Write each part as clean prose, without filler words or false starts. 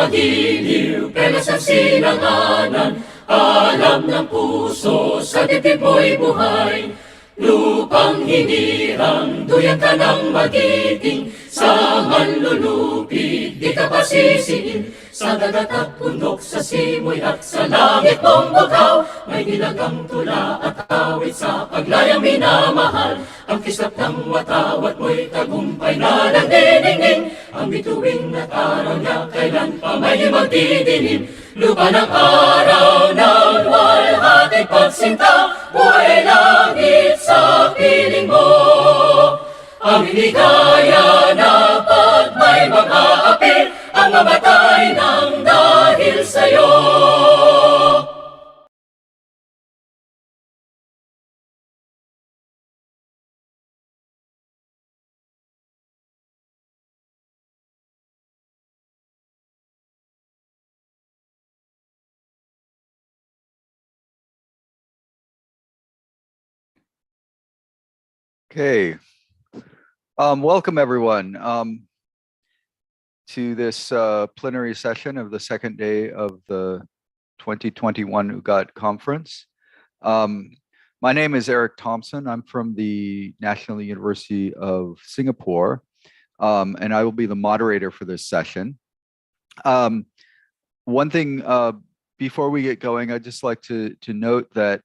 magiliw, pelas ang sinanganan, alam ng puso, sa dibdib mo'y buhay. Lupang hinirang, duyan ka ng magiting, sa manlulupig, di ka pa sisiin. Sa dagat at bundok, sa simoy at sa langit mong bukaw, may nilagang tula at awit sa paglayang minamahal. Ang kislap ng watawat mo'y tagumpay na nagdiningning, ang bituin at araw niya kailan pa may magdidilim. Lupa ng araw ng walhati pagsinta, buhay langit sa piling mo. Ang hinigaya na pag may mga api, ang mamatay ng dahil sa'yo. Okay, welcome everyone to this plenary session of the second day of the 2021 UGAT conference. My name is Eric Thompson. I'm from the National University of Singapore, and I will be the moderator for this session. One thing before we get going, I'd just like to note that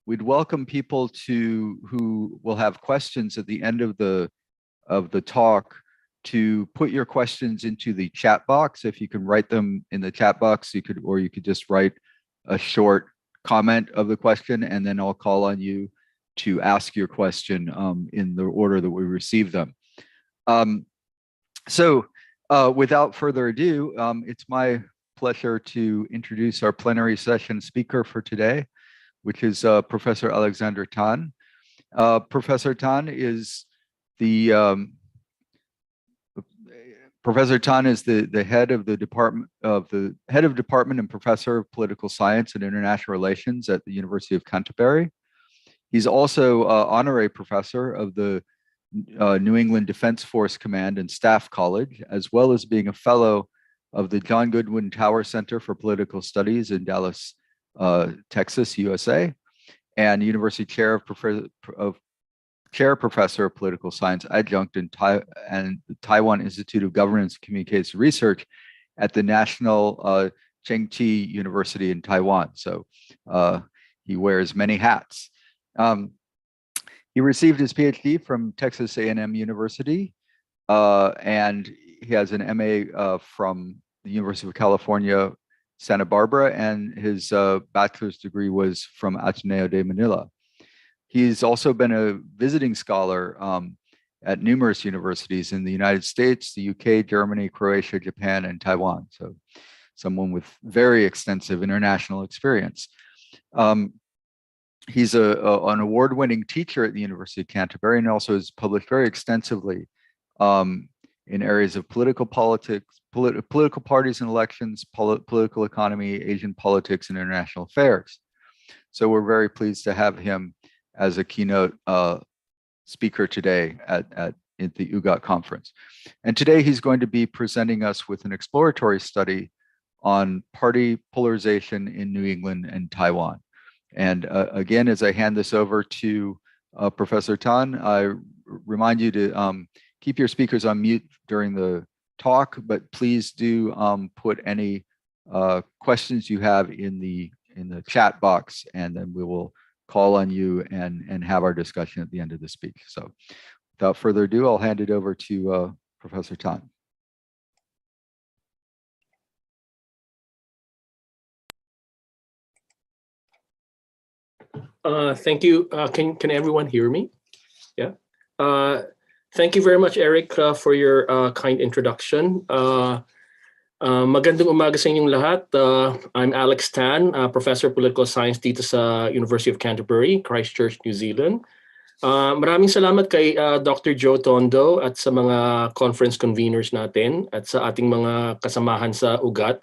we'd welcome people who will have questions at the end of the talk to put your questions into the chat box. If you can write them in the chat box, you could just write a short comment of the question, and then I'll call on you to ask your question in the order that we receive them. Without further ado, it's my pleasure to introduce our plenary session speaker for today, which is Professor Alexander Tan. Professor Tan is the head of the department and professor of political science and international relations at the University of Canterbury. He's also honorary professor of the New England Defense Force Command and Staff College, as well as being a fellow of the John Goodwin Tower Center for Political Studies in Dallas, Texas, USA, and University Chair Professor of Political Science Adjunct and the Taiwan Institute of Governance and Communications Research at the National Chengchi University in Taiwan. So he wears many hats. He received his PhD from Texas A&M University, and he has an MA from the University of California, Santa Barbara, and his bachelor's degree was from Ateneo de Manila. He's also been a visiting scholar at numerous universities in the United States, the UK, Germany, Croatia, Japan, and Taiwan. So someone with very extensive international experience. He's an award-winning teacher at the University of Canterbury, and also has published very extensively in areas of political politics, political parties and elections, political economy, Asian politics, and international affairs. So we're very pleased to have him as a keynote speaker today at the UGAT conference. And today he's going to be presenting us with an exploratory study on party polarization in New England and Taiwan. And again, as I hand this over to Professor Tan, I remind you to keep your speakers on mute during the talk, but please do put any questions you have in the chat box, and then we will call on you and have our discussion at the end of the speech. So without further ado, I'll hand it over to Professor Tan. Thank you. Can everyone hear me? Yeah. Thank you very much, Eric, for your kind introduction. Magandang umaga sa inyong lahat. I'm Alex Tan, Professor of Political Science dito sa University of Canterbury, Christchurch, New Zealand. Maraming salamat kay Dr. Joe Tondo at sa mga conference conveners natin at sa ating mga kasamahan sa UGAT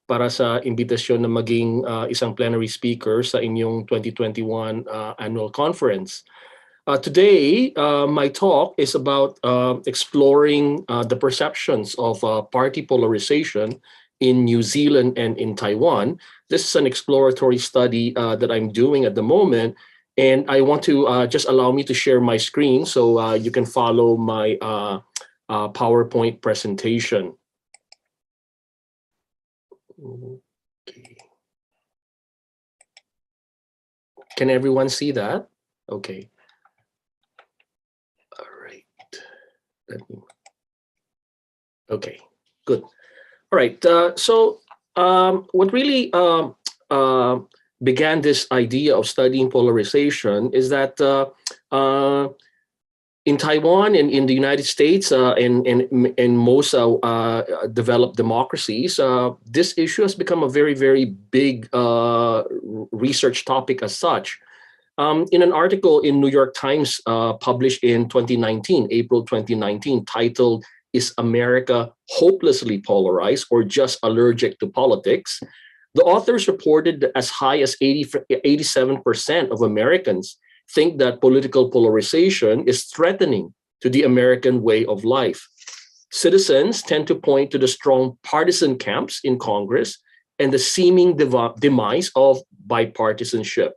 para sa imbitasyon na maging isang plenary speaker sa inyong 2021 annual conference. Today, my talk is about exploring the perceptions of party polarization in New Zealand and in Taiwan. This is an exploratory study that I'm doing at the moment. And I want to just allow me to share my screen so you can follow my PowerPoint presentation. Okay. Can everyone see that? Okay. All right. Okay, good. All right. What really began this idea of studying polarization is that in Taiwan and in the United States and in most developed democracies, this issue has become a very, very big research topic as such. In an article in New York Times published in 2019, April 2019, titled, "Is America Hopelessly Polarized or Just Allergic to Politics?" The authors reported that as high as 87% of Americans think that political polarization is threatening to the American way of life. Citizens tend to point to the strong partisan camps in Congress and the seeming demise of bipartisanship.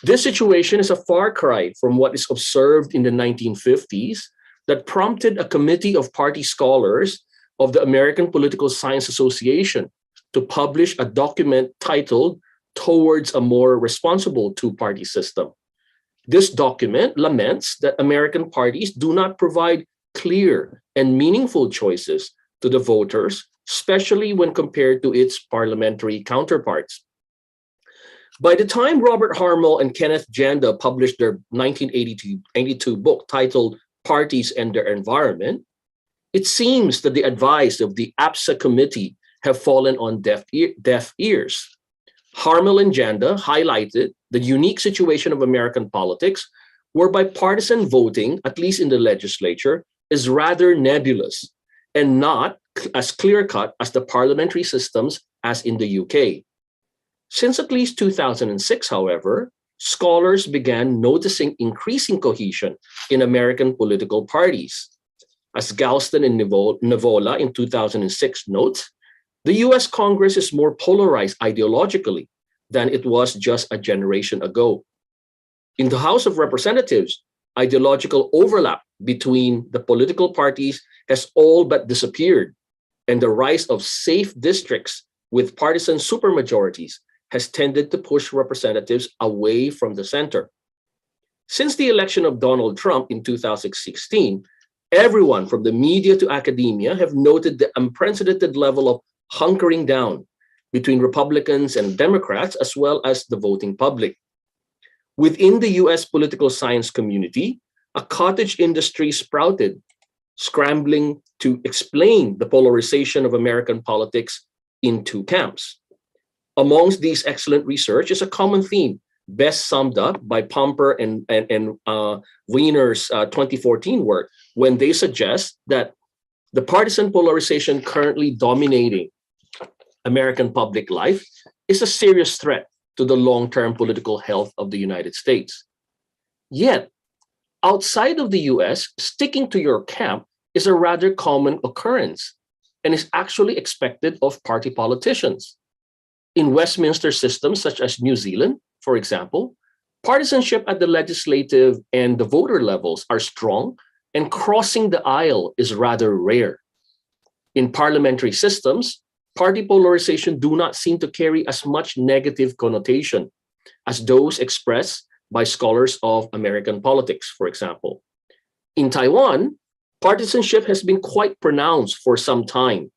This situation is a far cry from what is observed in the 1950s that prompted a committee of party scholars of the American Political Science Association to publish a document titled "Towards a More Responsible Two-Party System." This document laments that American parties do not provide clear and meaningful choices to the voters, especially when compared to its parliamentary counterparts. By the time Robert Harmel and Kenneth Janda published their 1982 book titled "Parties and Their Environment," it seems that the advice of the APSA committee have fallen on deaf ears. Harmel and Janda highlighted the unique situation of American politics, where bipartisan voting, at least in the legislature, is rather nebulous and not as clear-cut as the parliamentary systems as in the UK. Since at least 2006, however, scholars began noticing increasing cohesion in American political parties. As Galston and Nivola in 2006 notes, the US Congress is more polarized ideologically than it was just a generation ago. In the House of Representatives, ideological overlap between the political parties has all but disappeared, and the rise of safe districts with partisan supermajorities has tended to push representatives away from the center. Since the election of Donald Trump in 2016, everyone from the media to academia have noted the unprecedented level of hunkering down between Republicans and Democrats, as well as the voting public. Within the US political science community, a cottage industry sprouted, scrambling to explain the polarization of American politics in two camps. Amongst these excellent research is a common theme, best summed up by Pomper and Wiener's 2014 work, when they suggest that the partisan polarization currently dominating American public life is a serious threat to the long-term political health of the United States. Yet, outside of the US, sticking to your camp is a rather common occurrence and is actually expected of party politicians. In Westminster systems such as New Zealand, for example, partisanship at the legislative and the voter levels are strong, and crossing the aisle is rather rare. In parliamentary systems, party polarization do not seem to carry as much negative connotation as those expressed by scholars of American politics, for example. In Taiwan, partisanship has been quite pronounced for some time,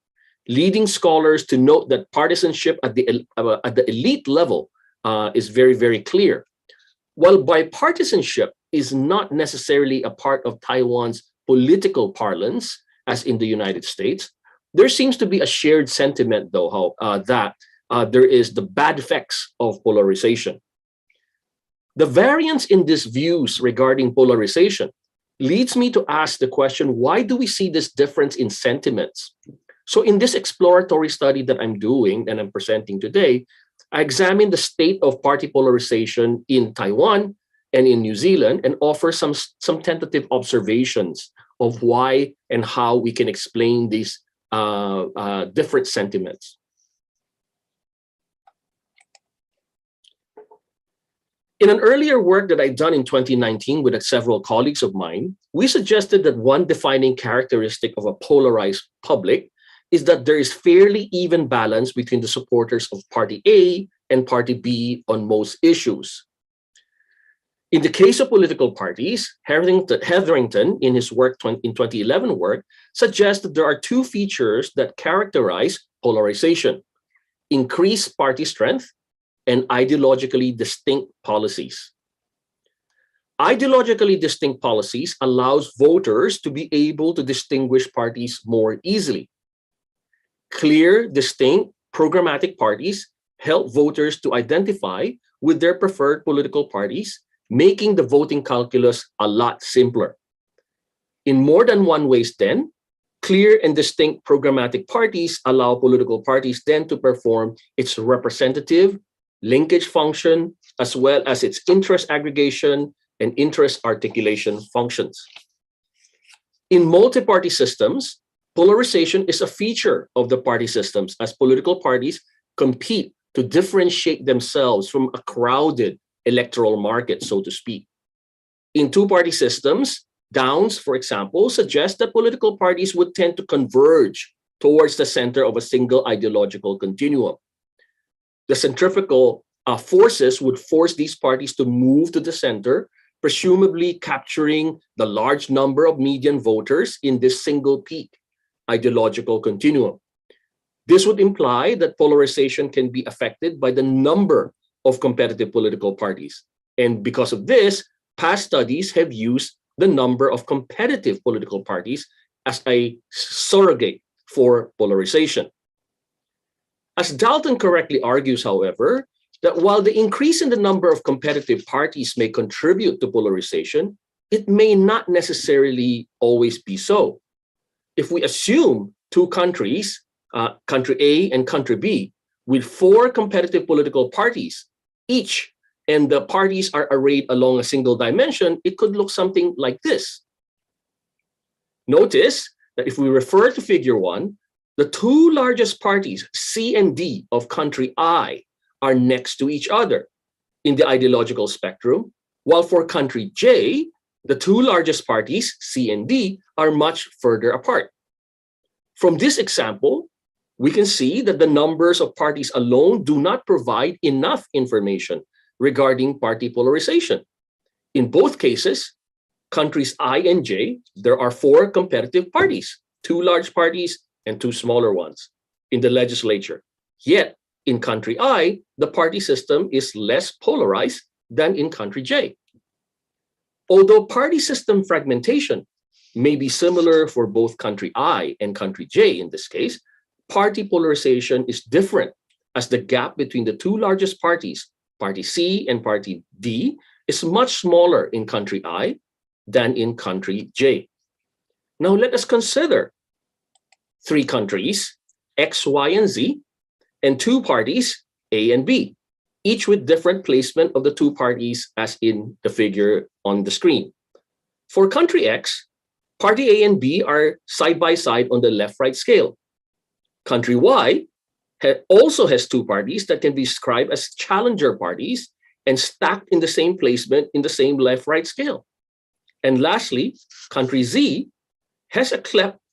leading scholars to note that partisanship at the elite level is very, very clear. While bipartisanship is not necessarily a part of Taiwan's political parlance, as in the United States, there seems to be a shared sentiment, though, that there is the bad effects of polarization. The variance in these views regarding polarization leads me to ask the question, why do we see this difference in sentiments? So in this exploratory study that I'm doing and I'm presenting today, I examine the state of party polarization in Taiwan and in New Zealand and offer some tentative observations of why and how we can explain these different sentiments. In an earlier work that I'd done in 2019 with several colleagues of mine, we suggested that one defining characteristic of a polarized public is that there is fairly even balance between the supporters of Party A and Party B on most issues. In the case of political parties, Hetherington, in his work in 2011 work, suggests that there are two features that characterize polarization: increased party strength and ideologically distinct policies. Ideologically distinct policies allows voters to be able to distinguish parties more easily. Clear, distinct, programmatic parties help voters to identify with their preferred political parties, making the voting calculus a lot simpler. In more than one ways then, clear and distinct programmatic parties allow political parties then to perform its representative, linkage function, as well as its interest aggregation and interest articulation functions. In multi-party systems, polarization is a feature of the party systems as political parties compete to differentiate themselves from a crowded electoral market, so to speak. In two-party systems, Downs, for example, suggests that political parties would tend to converge towards the center of a single ideological continuum. The centrifugal forces would force these parties to move to the center, presumably capturing the large number of median voters in this single peak ideological continuum. This would imply that polarization can be affected by the number of competitive political parties. And because of this, past studies have used the number of competitive political parties as a surrogate for polarization. As Dalton correctly argues, however, that while the increase in the number of competitive parties may contribute to polarization, it may not necessarily always be so. If we assume two countries, country A and country B, with 4 competitive political parties each, and the parties are arrayed along a single dimension, it could look something like this. Notice that if we refer to figure 1, the two largest parties, C and D of country I, are next to each other in the ideological spectrum, while for country J, the two largest parties, C and D, are much further apart. From this example, we can see that the numbers of parties alone do not provide enough information regarding party polarization. In both cases, countries I and J, there are 4 competitive parties, 2 large parties and 2 smaller ones in the legislature. Yet, in country I, the party system is less polarized than in country J. Although party system fragmentation may be similar for both country I and country J in this case, party polarization is different as the gap between the 2 largest parties, Party C and Party D, is much smaller in country I than in country J. Now let us consider 3 countries, X, Y, and Z, and 2 parties, A and B, each with different placement of the 2 parties as in the figure on the screen. For country X, Party A and B are side by side on the left-right scale. Country Y also has 2 parties that can be described as challenger parties and stacked in the same placement in the same left-right scale. And lastly, country Z has a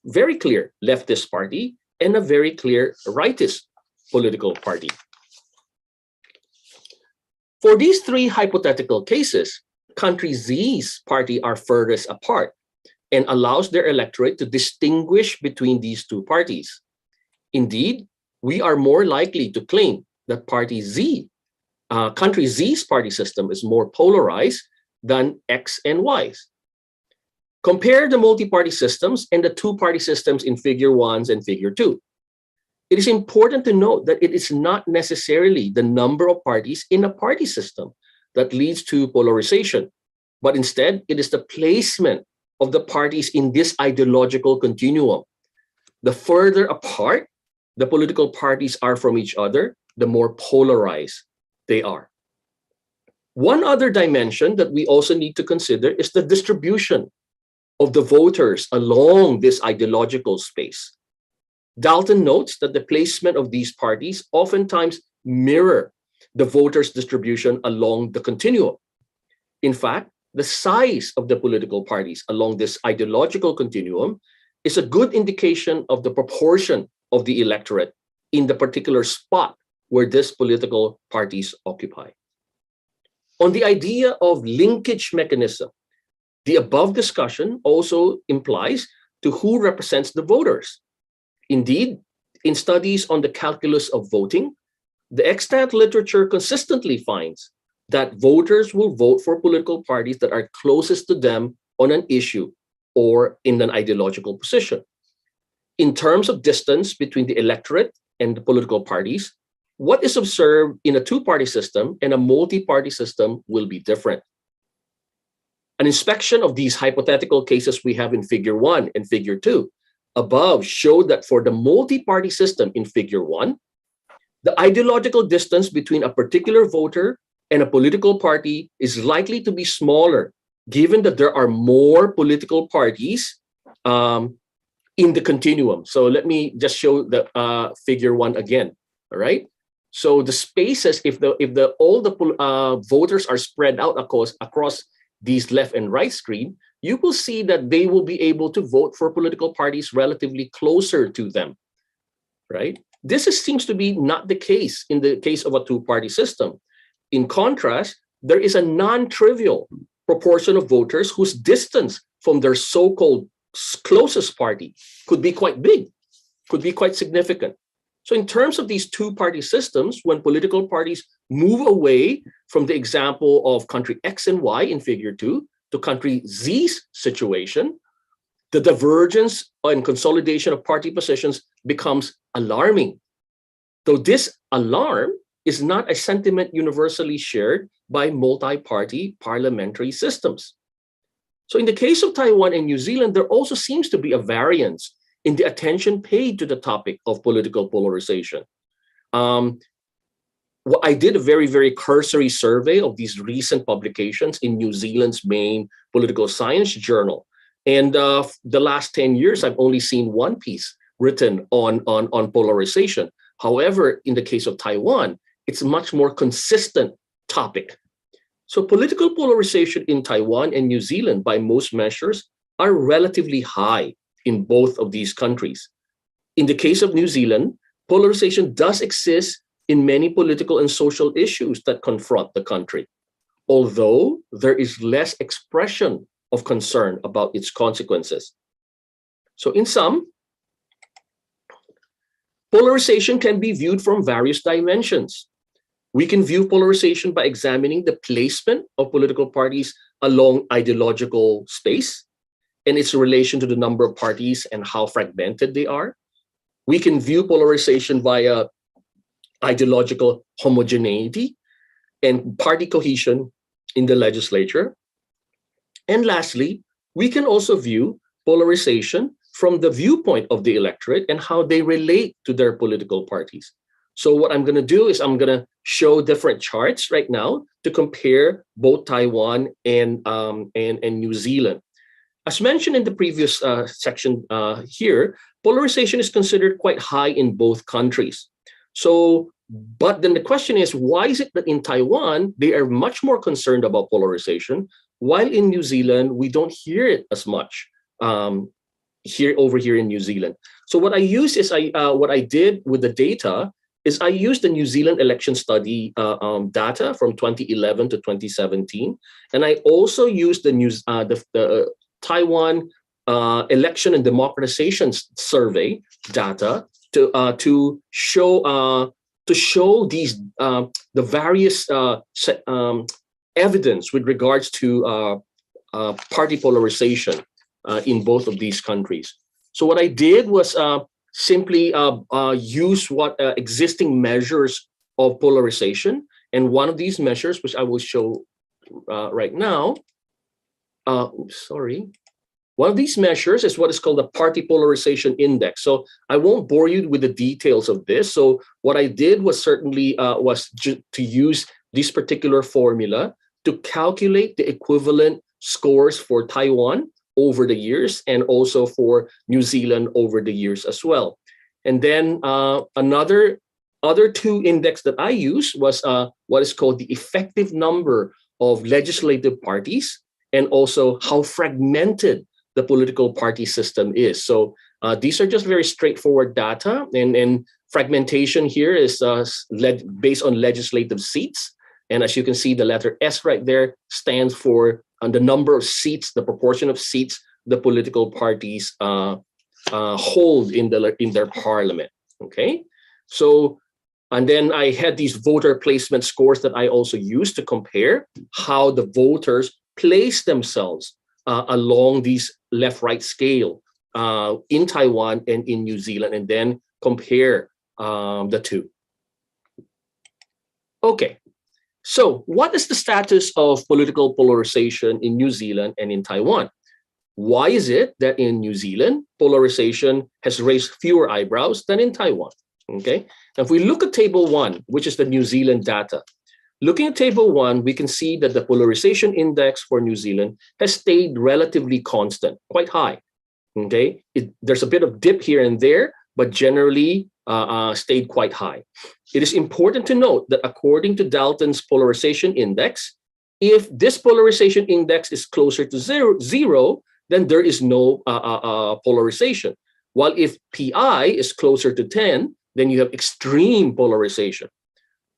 very clear leftist party and a very clear rightist political party. For these 3 hypothetical cases, country Z's party are furthest apart and allows their electorate to distinguish between these 2 parties. Indeed, we are more likely to claim that party Z, country Z's party system is more polarized than X and Y's. Compare the multi-party systems and the 2-party systems in figure 1 and figure 2. It is important to note that it is not necessarily the number of parties in a party system that leads to polarization, but instead it is the placement of the parties in this ideological continuum. The further apart the political parties are from each other, the more polarized they are. One other dimension that we also need to consider is the distribution of the voters along this ideological space. Dalton notes that the placement of these parties oftentimes mirror the voters' distribution along the continuum. In fact, the size of the political parties along this ideological continuum is a good indication of the proportion of the electorate in the particular spot where these political parties occupy. On the idea of linkage mechanism, the above discussion also implies to who represents the voters. Indeed, in studies on the calculus of voting, the extant literature consistently finds that voters will vote for political parties that are closest to them on an issue or in an ideological position. In terms of distance between the electorate and the political parties, what is observed in a two-party system and a multi-party system will be different. An inspection of these hypothetical cases we have in Figure 1 and Figure 2 above showed that for the multi-party system in Figure 1, the ideological distance between a particular voter and a political party is likely to be smaller, given that there are more political parties in the continuum. So let me just show the Figure 1 again. All right. So the spaces, if all the voters are spread out across these left and right screen, you will see that they will be able to vote for political parties relatively closer to them, right? This seems to be not the case in the case of a two-party system. In contrast, there is a non-trivial proportion of voters whose distance from their so-called closest party could be quite big, could be quite significant. So in terms of these two-party systems, when political parties move away from the example of country X and Y in Figure 2 to country Z's situation, the divergence and consolidation of party positions becomes alarming. Though this alarm is not a sentiment universally shared by multi-party parliamentary systems. So in the case of Taiwan and New Zealand, there also seems to be a variance in the attention paid to the topic of political polarization. I did a very, very cursory survey of these recent publications in New Zealand's main political science journal. And the last 10 years, I've only seen one piece written on polarization. However, in the case of Taiwan, it's a much more consistent topic. So political polarization in Taiwan and New Zealand, by most measures, are relatively high in both of these countries. In the case of New Zealand, polarization does exist in many political and social issues that confront the country, although there is less expression of concern about its consequences. So in sum, polarization can be viewed from various dimensions. We can view polarization by examining the placement of political parties along ideological space and its relation to the number of parties and how fragmented they are. We can view polarization via ideological homogeneity and party cohesion in the legislature. And lastly, we can also view polarization from the viewpoint of the electorate and how they relate to their political parties. So what I'm going to do is I'm going to show different charts right now to compare both Taiwan and New Zealand. As mentioned in the previous section here, polarization is considered quite high in both countries. So, but then the question is, why is it that in Taiwan, they are much more concerned about polarization, while in New Zealand, we don't hear it as much over here in New Zealand? So what I use is, what I did with the data is I used the New Zealand election study data from 2011 to 2017. And I also used the Taiwan election and democratization survey data to show these the various evidence with regards to party polarization in both of these countries. So what I did was simply use what existing measures of polarization, and one of these measures, which I will show right now. One of these measures is what is called the Party Polarization Index. So I won't bore you with the details of this. So what I did was certainly to use this particular formula to calculate the equivalent scores for Taiwan over the years and also for New Zealand over the years as well. And then other two index that I used was what is called the effective number of legislative parties, and also how fragmented the political party system is. So these are just very straightforward data, and fragmentation here is based on legislative seats. And as you can see, the letter S right there stands for the number of seats, the proportion of seats the political parties hold in their parliament. Okay, so and then I had these voter placement scores that I also used to compare how the voters place themselves along these left-right scale in Taiwan and in New Zealand, and then compare the two. Okay, so what is the status of political polarization in New Zealand and in Taiwan? Why is it that in New Zealand, polarization has raised fewer eyebrows than in Taiwan? Okay, now if we look at table 1, which is the New Zealand data, looking at table 1, we can see that the polarization index for New Zealand has stayed relatively constant, quite high. Okay, there's a bit of dip here and there, but generally stayed quite high. It is important to note that according to Dalton's polarization index, if this polarization index is closer to zero, then there is no polarization. While if PI is closer to 10, then you have extreme polarization.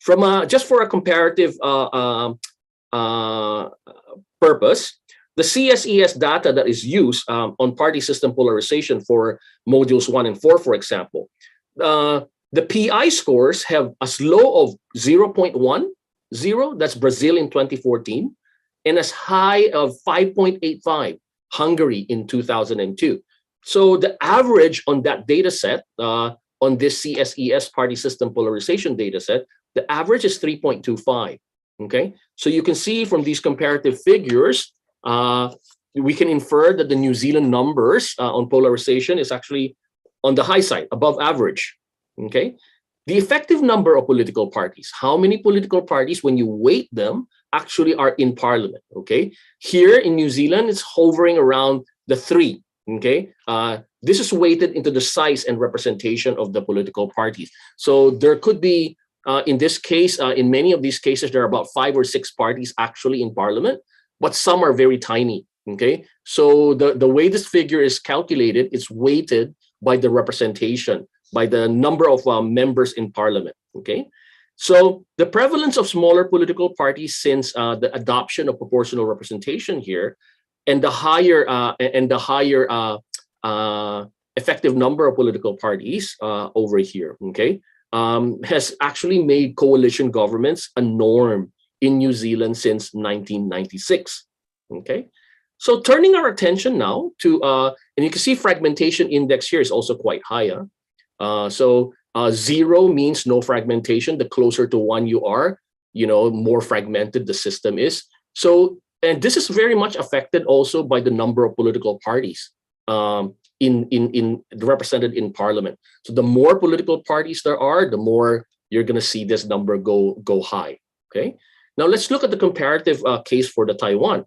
From just for a comparative purpose, the CSES data that is used on party system polarization for modules 1 and 4, for example, the PI scores have as low of 0.10, that's Brazil in 2014, and as high of 5.85, Hungary in 2002. So the average on that data set, on this CSES party system polarization data set, the average is 3.25. Okay, so you can see from these comparative figures, we can infer that the New Zealand numbers on polarization is actually on the high side, above average. Okay, the effective number of political parties, how many political parties, when you weight them, actually are in parliament. Okay, here in New Zealand, it's hovering around the 3. Okay, this is weighted into the size and representation of the political parties. So there could be, in this case, in many of these cases, there are about 5 or 6 parties actually in parliament, but some are very tiny. Okay, so the way this figure is calculated is weighted by the representation, by the number of members in parliament. Okay, so the prevalence of smaller political parties since the adoption of proportional representation here, and the higher effective number of political parties over here, okay, has actually made coalition governments a norm in New Zealand since 1996. Okay, so turning our attention now to, and you can see fragmentation index here is also quite higher. So 0 means no fragmentation. The closer to 1 you are, more fragmented the system is. So, and this is very much affected also by the number of political parties represented in parliament. So the more political parties there are, the more you're going to see this number go high. Okay. Now let's look at the comparative case for the Taiwan.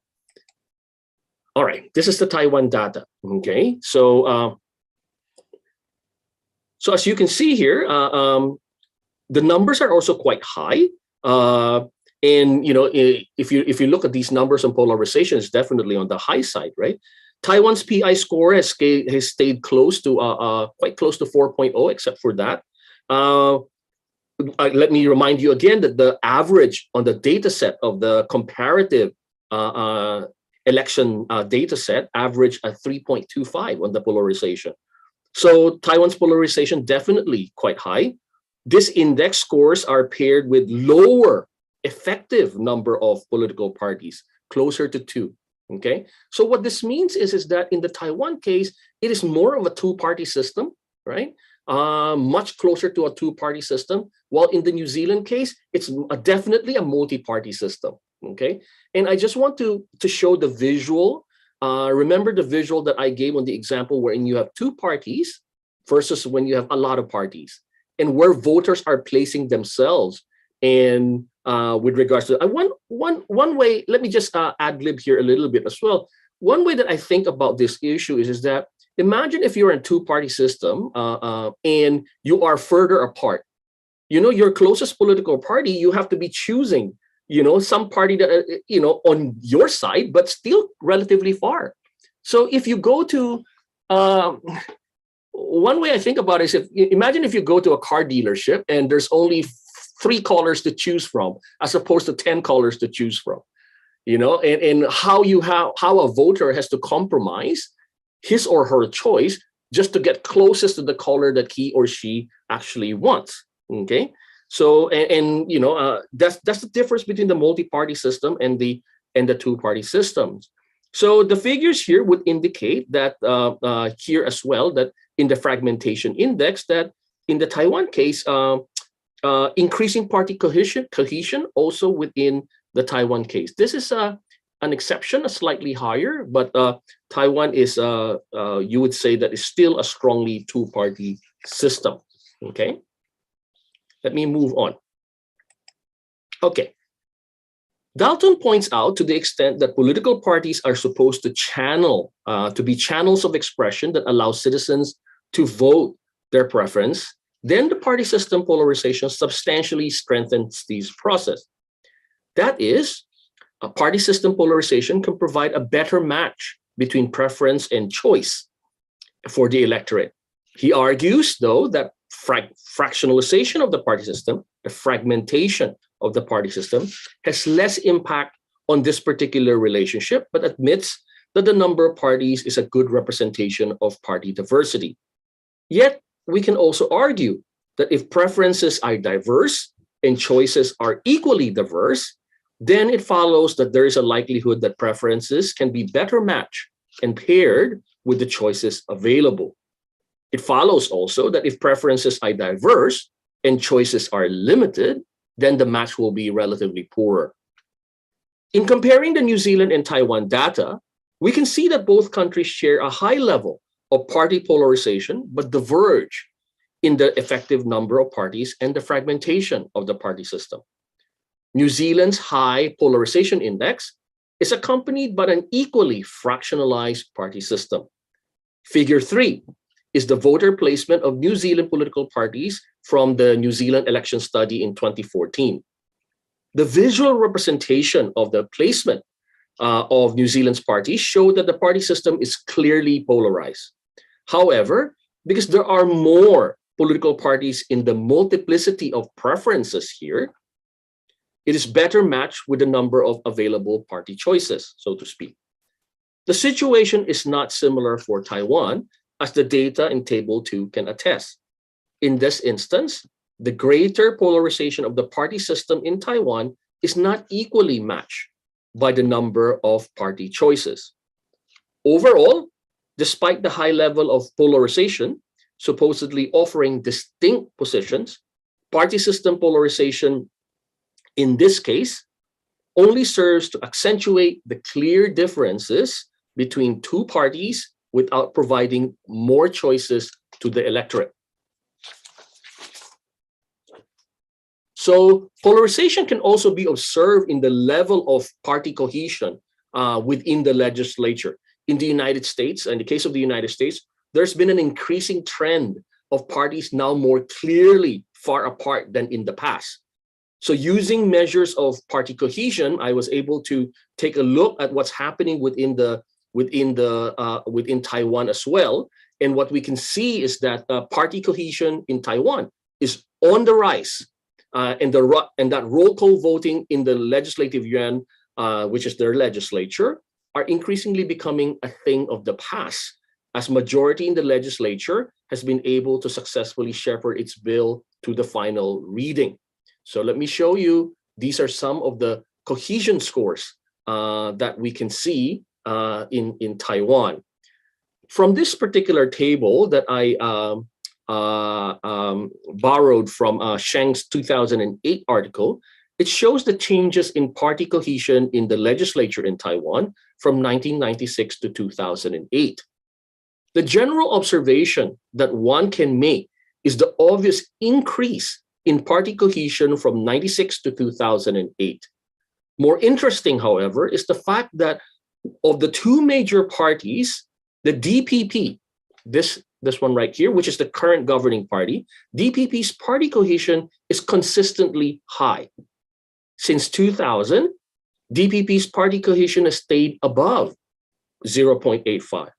All right, this is the Taiwan data. Okay, so so as you can see here, the numbers are also quite high. And if you look at these numbers on polarization, it's definitely on the high side, right? Taiwan's PI score has stayed close to quite close to 4.0, except for that. Let me remind you again that the average on the data set of the comparative election data set averaged at 3.25 on the polarization. So Taiwan's polarization definitely quite high. This index scores are paired with lower effective number of political parties, closer to 2. Okay, so what this means is that in the Taiwan case, it is more of a 2-party system, right? Much closer to a 2-party system, while in the New Zealand case, it's definitely a multi-party system. Okay, and I just want to show the visual. Remember the visual that I gave on the example wherein you have 2 parties versus when you have a lot of parties, and where voters are placing themselves. And with regards to one way, let me just ad lib here a little bit as well. One way that I think about this issue is that Imagine if you're in a two-party system and you are further apart. Your closest political party, you have to be choosing, some party that, on your side, but still relatively far. So if you go to, one way I think about it is, imagine if you go to a car dealership and there's only 3 colors to choose from, as opposed to 10 colors to choose from, and how a voter has to compromise his or her choice just to get closest to the color that he or she actually wants. Okay, so that's the difference between the multi-party system and the two-party systems. So the figures here would indicate that here as well, that in the fragmentation index, that in the Taiwan case, increasing party cohesion also within the Taiwan case. This is an exception, a slightly higher, but Taiwan is, you would say that is still a strongly two-party system. Okay. Let me move on. Okay. Dalton points out, to the extent that political parties are supposed to to be channels of expression that allow citizens to vote their preference, then the party system polarization substantially strengthens this process. That is, a party system polarization can provide a better match between preference and choice for the electorate. He argues, though, that fractionalization of the party system, the fragmentation of the party system, has less impact on this particular relationship, but admits that the number of parties is a good representation of party diversity. Yet, we can also argue that if preferences are diverse and choices are equally diverse, then it follows that there is a likelihood that preferences can be better matched and paired with the choices available. It follows also that if preferences are diverse and choices are limited, then the match will be relatively poorer. In comparing the New Zealand and Taiwan data, we can see that both countries share a high level of party polarization, but diverge in the effective number of parties and the fragmentation of the party system. New Zealand's high polarization index is accompanied by an equally fractionalized party system. Figure 3 is the voter placement of New Zealand political parties from the New Zealand election study in 2014. The visual representation of the placement of New Zealand's parties showed that the party system is clearly polarized. However, because there are more political parties in the multiplicity of preferences here, it is better matched with the number of available party choices, so to speak. The situation is not similar for Taiwan, as the data in Table 2 can attest. In this instance, the greater polarization of the party system in Taiwan is not equally matched by the number of party choices. Overall, despite the high level of polarization, supposedly offering distinct positions, party system polarization in this case only serves to accentuate the clear differences between two parties without providing more choices to the electorate. So polarization can also be observed in the level of party cohesion within the legislature. In the United States, in the case of the United States, there's been an increasing trend of parties now more clearly far apart than in the past. So using measures of party cohesion, I was able to take a look at what's happening within Taiwan as well. And what we can see is that party cohesion in Taiwan is on the rise. And that roll call voting in the legislative yuan, which is their legislature, are increasingly becoming a thing of the past, as majority in the legislature has been able to successfully shepherd its bill to the final reading. So let me show you, these are some of the cohesion scores that we can see in Taiwan. From this particular table that I borrowed from Sheng's 2008 article, it shows the changes in party cohesion in the legislature in Taiwan from 1996 to 2008. The general observation that one can make is the obvious increase in party cohesion from 96 to 2008. More interesting, however, is the fact that of the two major parties, the DPP this one right here, which is the current governing party, DPP's party cohesion is consistently high. Since 2000, DPP's party cohesion has stayed above 0.85.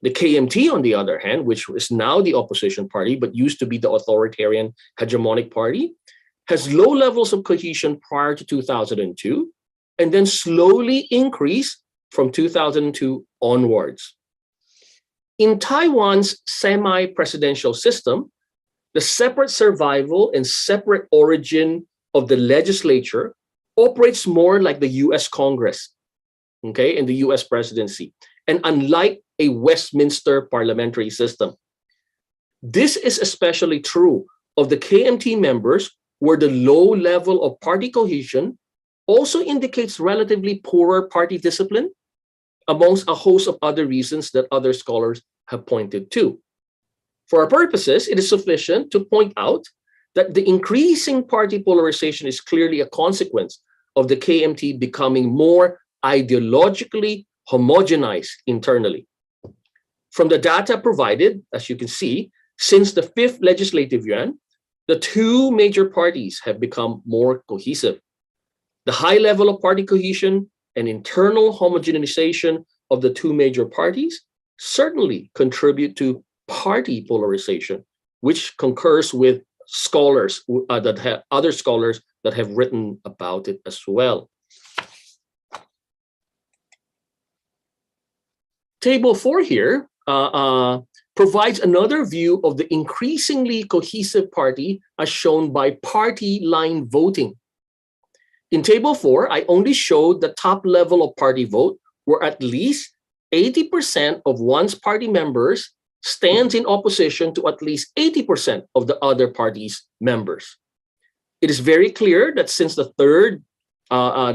The KMT, on the other hand, which is now the opposition party, but used to be the authoritarian hegemonic party, has low levels of cohesion prior to 2002, and then slowly increased from 2002 onwards. In Taiwan's semi-presidential system, the separate survival and separate origin of the legislature operates more like the US Congress, okay, and the US presidency, and unlike a Westminster parliamentary system. This is especially true of the KMT members, where the low level of party cohesion also indicates relatively poorer party discipline, amongst a host of other reasons that other scholars have pointed to. For our purposes, it is sufficient to point out that the increasing party polarization is clearly a consequence of the KMT becoming more ideologically homogenized internally. From the data provided, as you can see, since the 5th legislative yuan, the two major parties have become more cohesive. The high level of party cohesion and internal homogenization of the two major parties certainly contribute to party polarization, which concurs with scholars other scholars that have written about it as well. Table 4 here provides another view of the increasingly cohesive party as shown by party line voting. In Table 4, I only showed the top level of party vote, where at least 80% of one's party members stands in opposition to at least 80% of the other party's members. It is very clear that since the 3rd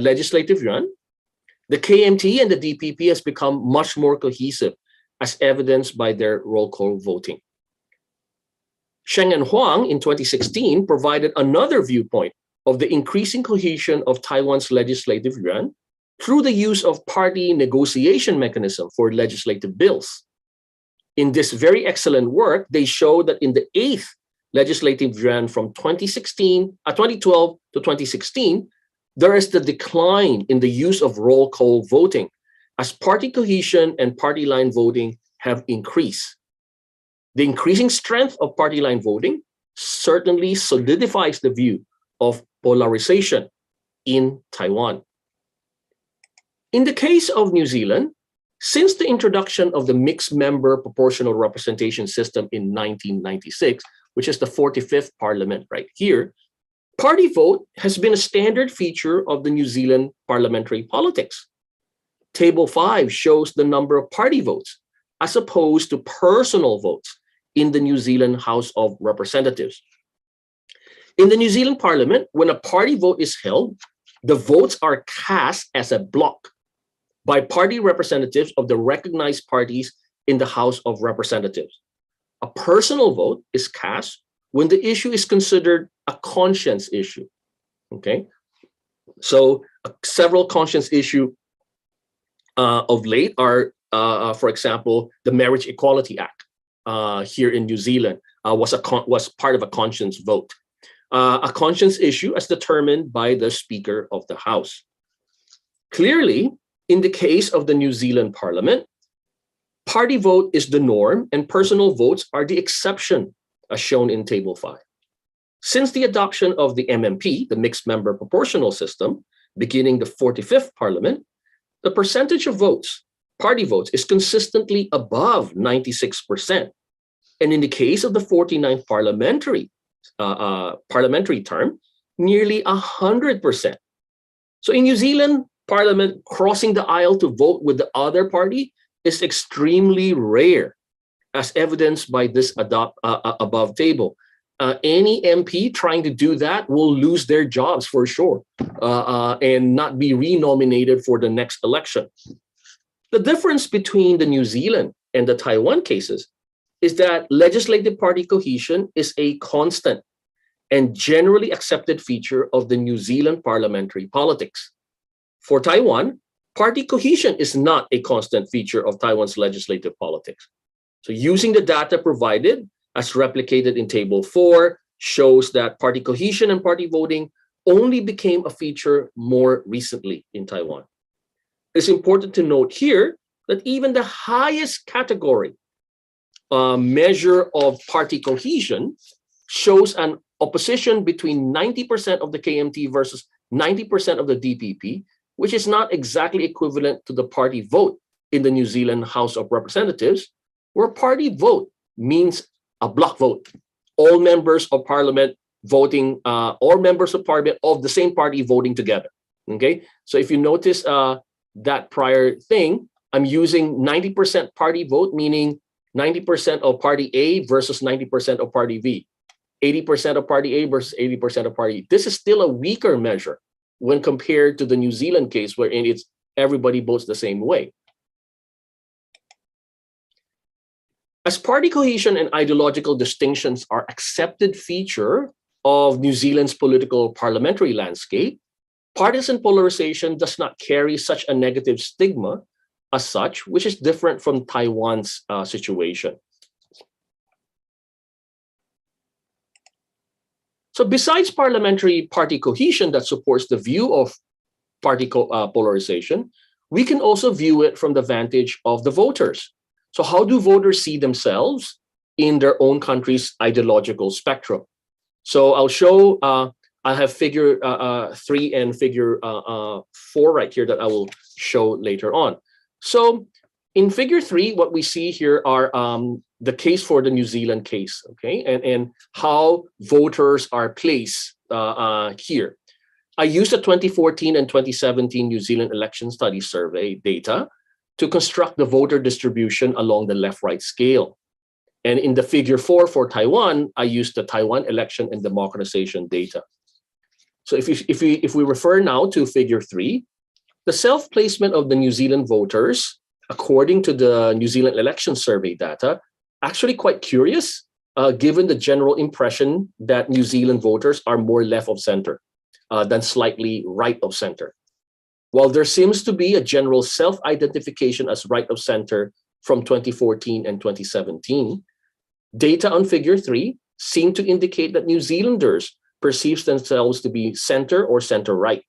legislative yuan, the KMT and the DPP has become much more cohesive, as evidenced by their roll call voting. Sheng and Huang in 2016 provided another viewpoint of the increasing cohesion of Taiwan's legislative yuan through the use of party negotiation mechanism for legislative bills. In this very excellent work, they show that in the 8th legislative yuan from 2012 to 2016, there is the decline in the use of roll call voting, as party cohesion and party line voting have increased. The increasing strength of party line voting certainly solidifies the view of polarization in Taiwan. In the case of New Zealand, since the introduction of the mixed member proportional representation system in 1996, which is the 45th parliament right here, party vote has been a standard feature of the New Zealand parliamentary politics. Table 5 shows the number of party votes as opposed to personal votes in the New Zealand House of Representatives. In the New Zealand Parliament, when a party vote is held, the votes are cast as a block by party representatives of the recognized parties in the House of Representatives. A personal vote is cast when the issue is considered a conscience issue, okay? So several conscience issues of late are, for example, the Marriage Equality Act here in New Zealand was part of a conscience vote. A conscience issue as determined by the Speaker of the House. Clearly, in the case of the New Zealand Parliament, party vote is the norm and personal votes are the exception, as shown in Table 5. Since the adoption of the MMP, the mixed member proportional system, beginning the 45th Parliament, the percentage of votes, party votes, is consistently above 96%. And in the case of the 49th parliamentary term, nearly 100%. So in New Zealand, Parliament crossing the aisle to vote with the other party is extremely rare, as evidenced by this above table. Any MP trying to do that will lose their jobs for sure and not be renominated for the next election. The difference between the New Zealand and the Taiwan cases is that legislative party cohesion is a constant and generally accepted feature of the New Zealand parliamentary politics. For Taiwan, party cohesion is not a constant feature of Taiwan's legislative politics. So using the data provided as replicated in Table 4 shows that party cohesion and party voting only became a feature more recently in Taiwan. It's important to note here that even the highest category measure of party cohesion shows an opposition between 90% of the KMT versus 90% of the DPP, which is not exactly equivalent to the party vote in the New Zealand House of Representatives, where party vote means a block vote. All members of parliament voting, or members of parliament of the same party voting together. Okay, so if you notice that prior thing, I'm using 90% party vote, meaning 90% of party A versus 90% of party V, 80% of party A versus 80% of party E. This is still a weaker measure when compared to the New Zealand case, wherein it's everybody votes the same way. As party cohesion and ideological distinctions are accepted feature of New Zealand's political parliamentary landscape, partisan polarization does not carry such a negative stigma as such, which is different from Taiwan's situation. So besides parliamentary party cohesion that supports the view of party polarization, we can also view it from the vantage of the voters. So how do voters see themselves in their own country's ideological spectrum? So I'll show, I have figure 3 and figure 4 right here that I will show later on. So in figure 3, what we see here are the case for the New Zealand case, okay, and how voters are placed here. I used the 2014 and 2017 New Zealand Election Study Survey data to construct the voter distribution along the left-right scale. And in the figure 4 for Taiwan, I used the Taiwan election and democratization data. So if we refer now to figure 3, the self-placement of the New Zealand voters, according to the New Zealand election survey data, actually quite curious, given the general impression that New Zealand voters are more left of center than slightly right of center. While there seems to be a general self-identification as right of center from 2014 and 2017, data on figure 3 seem to indicate that New Zealanders perceive themselves to be center or center-right.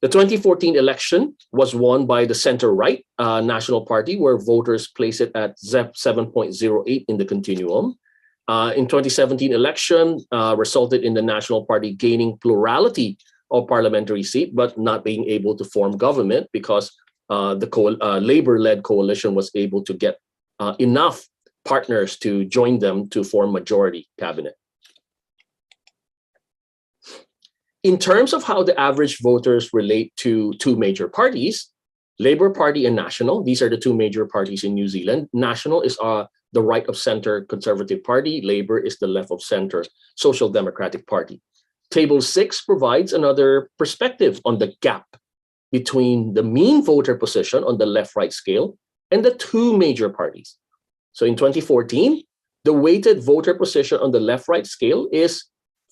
The 2014 election was won by the center-right National Party, where voters place it at 7.08 in the continuum. In 2017 election resulted in the National Party gaining plurality of parliamentary seat, but not being able to form government because the Labour-led coalition was able to get enough partners to join them to form majority cabinet. In terms of how the average voters relate to two major parties, Labour Party and National, these are the two major parties in New Zealand. National is the right of center Conservative Party. Labour is the left of center Social Democratic Party. Table 6 provides another perspective on the gap between the mean voter position on the left-right scale and the two major parties. So in 2014, the weighted voter position on the left-right scale is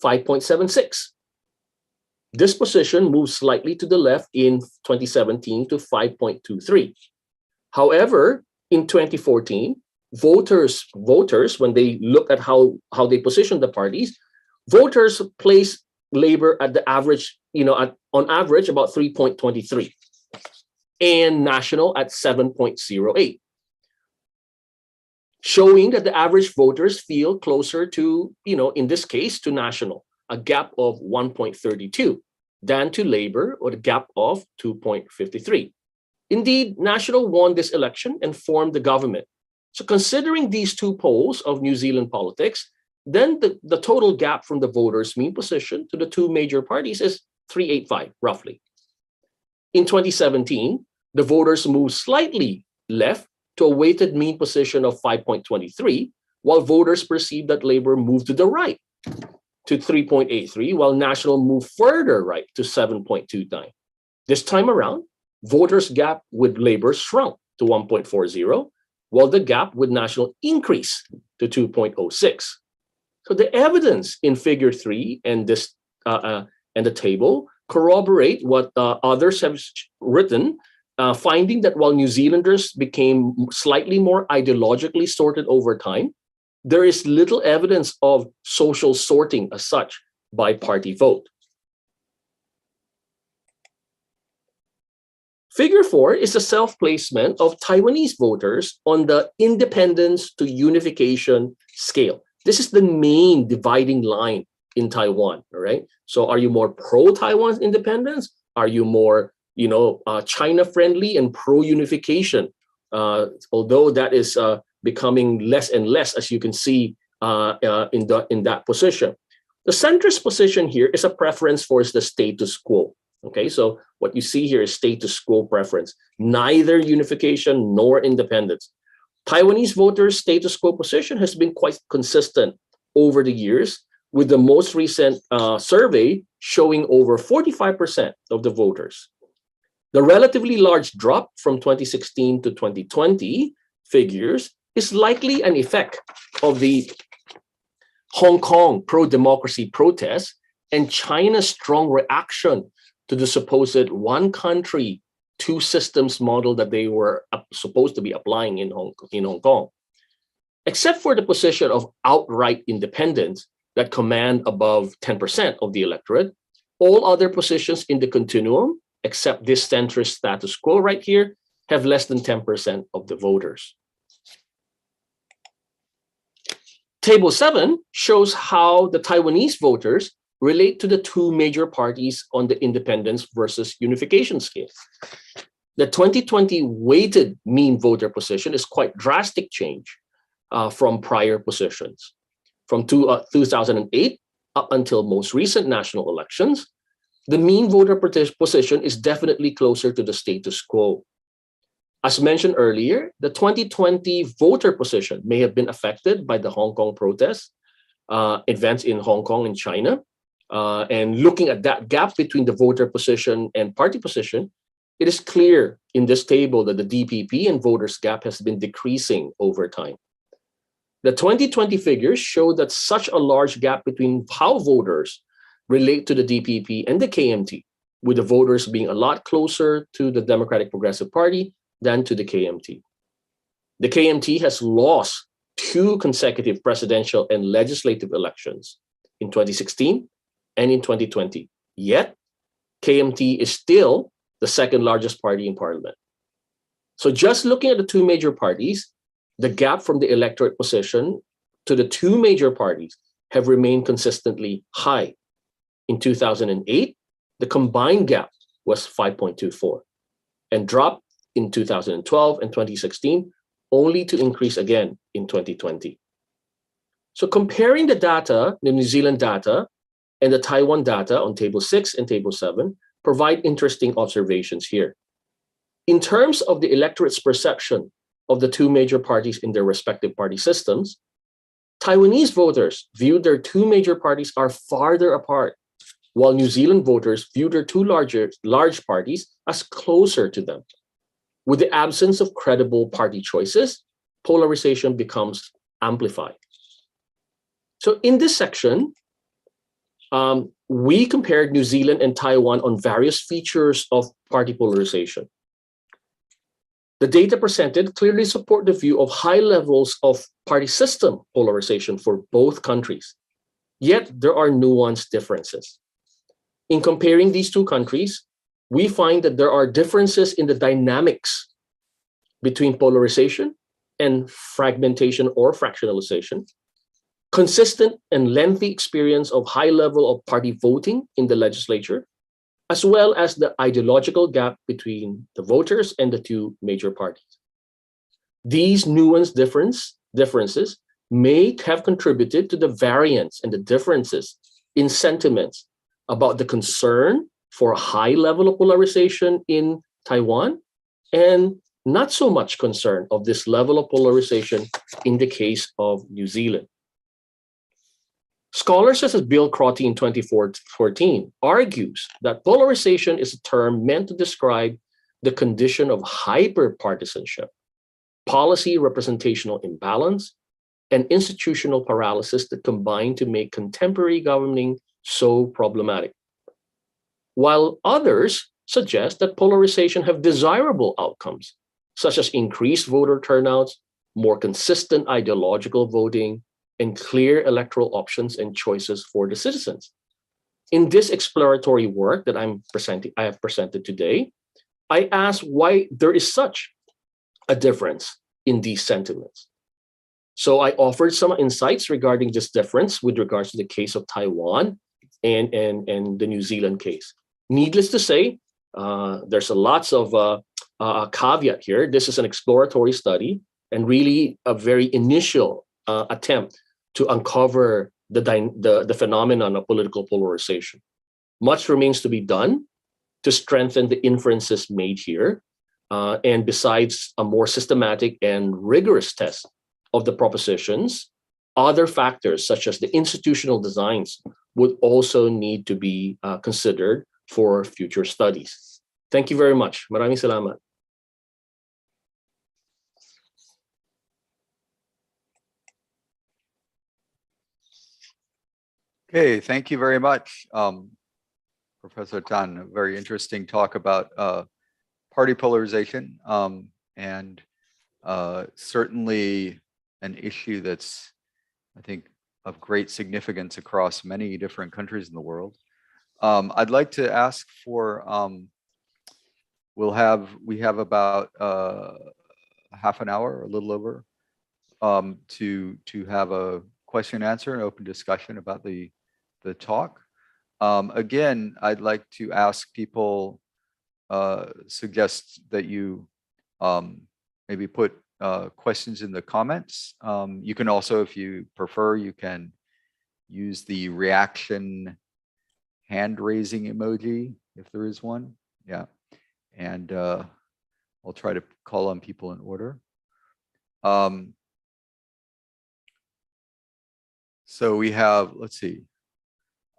5.76. This position moves slightly to the left in 2017 to 5.23. However, in 2014, voters, when they look at how they position the parties, voters place Labour at the average, on average about 3.23, and National at 7.08, showing that the average voters feel closer to, in this case, to National, a gap of 1.32, than to Labour, or the gap of 2.53. Indeed, National won this election and formed the government. So considering these two poles of New Zealand politics, then the total gap from the voters' mean position to the two major parties is 385, roughly. In 2017, the voters moved slightly left to a weighted mean position of 5.23, while voters perceived that Labour moved to the right to 3.83, while National moved further right to 7.29. This time around, voters' gap with Labour shrunk to 1.40, while the gap with National increased to 2.06. So the evidence in figure 3 and the table corroborate what others have written finding that while New Zealanders became slightly more ideologically sorted over time, there is little evidence of social sorting as such by party vote. Figure 4 is the self-placement of Taiwanese voters on the independence to unification scale. This is the main dividing line in Taiwan, all right? So are you more pro-Taiwan independence? Are you more, China-friendly and pro-unification? Although that is becoming less and less, as you can see in that position. The centrist position here is a preference for the status quo. Okay, so what you see here is status quo preference, neither unification nor independence. Taiwanese voters' status quo position has been quite consistent over the years, with the most recent survey showing over 45% of the voters. The relatively large drop from 2016 to 2020 figures is likely an effect of the Hong Kong pro-democracy protests and China's strong reaction to the supposed one country, two systems model that they were supposed to be applying in Hong Kong. Except for the position of outright independence that command above 10% of the electorate, all other positions in the continuum, except this centrist status quo right here, have less than 10% of the voters. Table 7 shows how the Taiwanese voters relate to the two major parties on the independence versus unification scale. The 2020 weighted mean voter position is quite drastic change from prior positions. From 2008 up until most recent national elections, the mean voter position is definitely closer to the status quo. As mentioned earlier, the 2020 voter position may have been affected by the Hong Kong protests, events in Hong Kong and China. And looking at that gap between the voter position and party position, it is clear in this table that the DPP and voters gap has been decreasing over time. The 2020 figures show that such a large gap between how voters relate to the DPP and the KMT, with the voters being a lot closer to the Democratic Progressive Party than to the KMT. The KMT has lost 2 consecutive presidential and legislative elections in 2016 and in 2020. Yet, KMT is still the second largest party in parliament. So just looking at the two major parties, the gap from the electorate position to the two major parties have remained consistently high. In 2008, the combined gap was 5.24 and dropped in 2012 and 2016, only to increase again in 2020. So comparing the data, the New Zealand data, and the Taiwan data on Table 6 and Table 7 provide interesting observations here. In terms of the electorate's perception of the two major parties in their respective party systems, Taiwanese voters viewed their two major parties are farther apart, while New Zealand voters viewed their two large parties as closer to them. With the absence of credible party choices, polarization becomes amplified. So in this section, we compared New Zealand and Taiwan on various features of party polarization. The data presented clearly support the view of high levels of party system polarization for both countries. Yet there are nuanced differences. In comparing these two countries, we find that there are differences in the dynamics between polarization and fragmentation or fractionalization, consistent and lengthy experience of high level of party voting in the legislature, as well as the ideological gap between the voters and the two major parties. These nuanced differences may have contributed to the variance and the differences in sentiments about the concern for a high level of polarization in Taiwan and not so much concern of this level of polarization in the case of New Zealand. Scholars such as Bill Crotty in 2014 argues that polarization is a term meant to describe the condition of hyperpartisanship, policy representational imbalance, and institutional paralysis that combine to make contemporary governing so problematic. While others suggest that polarization have desirable outcomes, such as increased voter turnouts, more consistent ideological voting, and clear electoral options and choices for the citizens. In this exploratory work that I have presented today, I asked why there is such a difference in these sentiments. So I offered some insights regarding this difference with regards to the case of Taiwan and the New Zealand case. Needless to say, there's lots of caveat here. This is an exploratory study and really a very initial attempt to uncover the phenomenon of political polarization. Much remains to be done to strengthen the inferences made here. And besides a more systematic and rigorous test of the propositions, other factors such as the institutional designs would also need to be considered for future studies. Thank you very much. Maraming salamat. Okay, thank you very much, Professor Tan. A very interesting talk about party polarization, and certainly an issue that's, I think, of great significance across many different countries in the world. I'd like to ask for, we have about half an hour, a little over, to have a question and answer and open discussion about the talk. Again, I'd like to ask people, suggest that you maybe put questions in the comments. You can also, if you prefer, you can use the reaction hand raising emoji, if there is one. Yeah. And I'll try to call on people in order. So we have, let's see,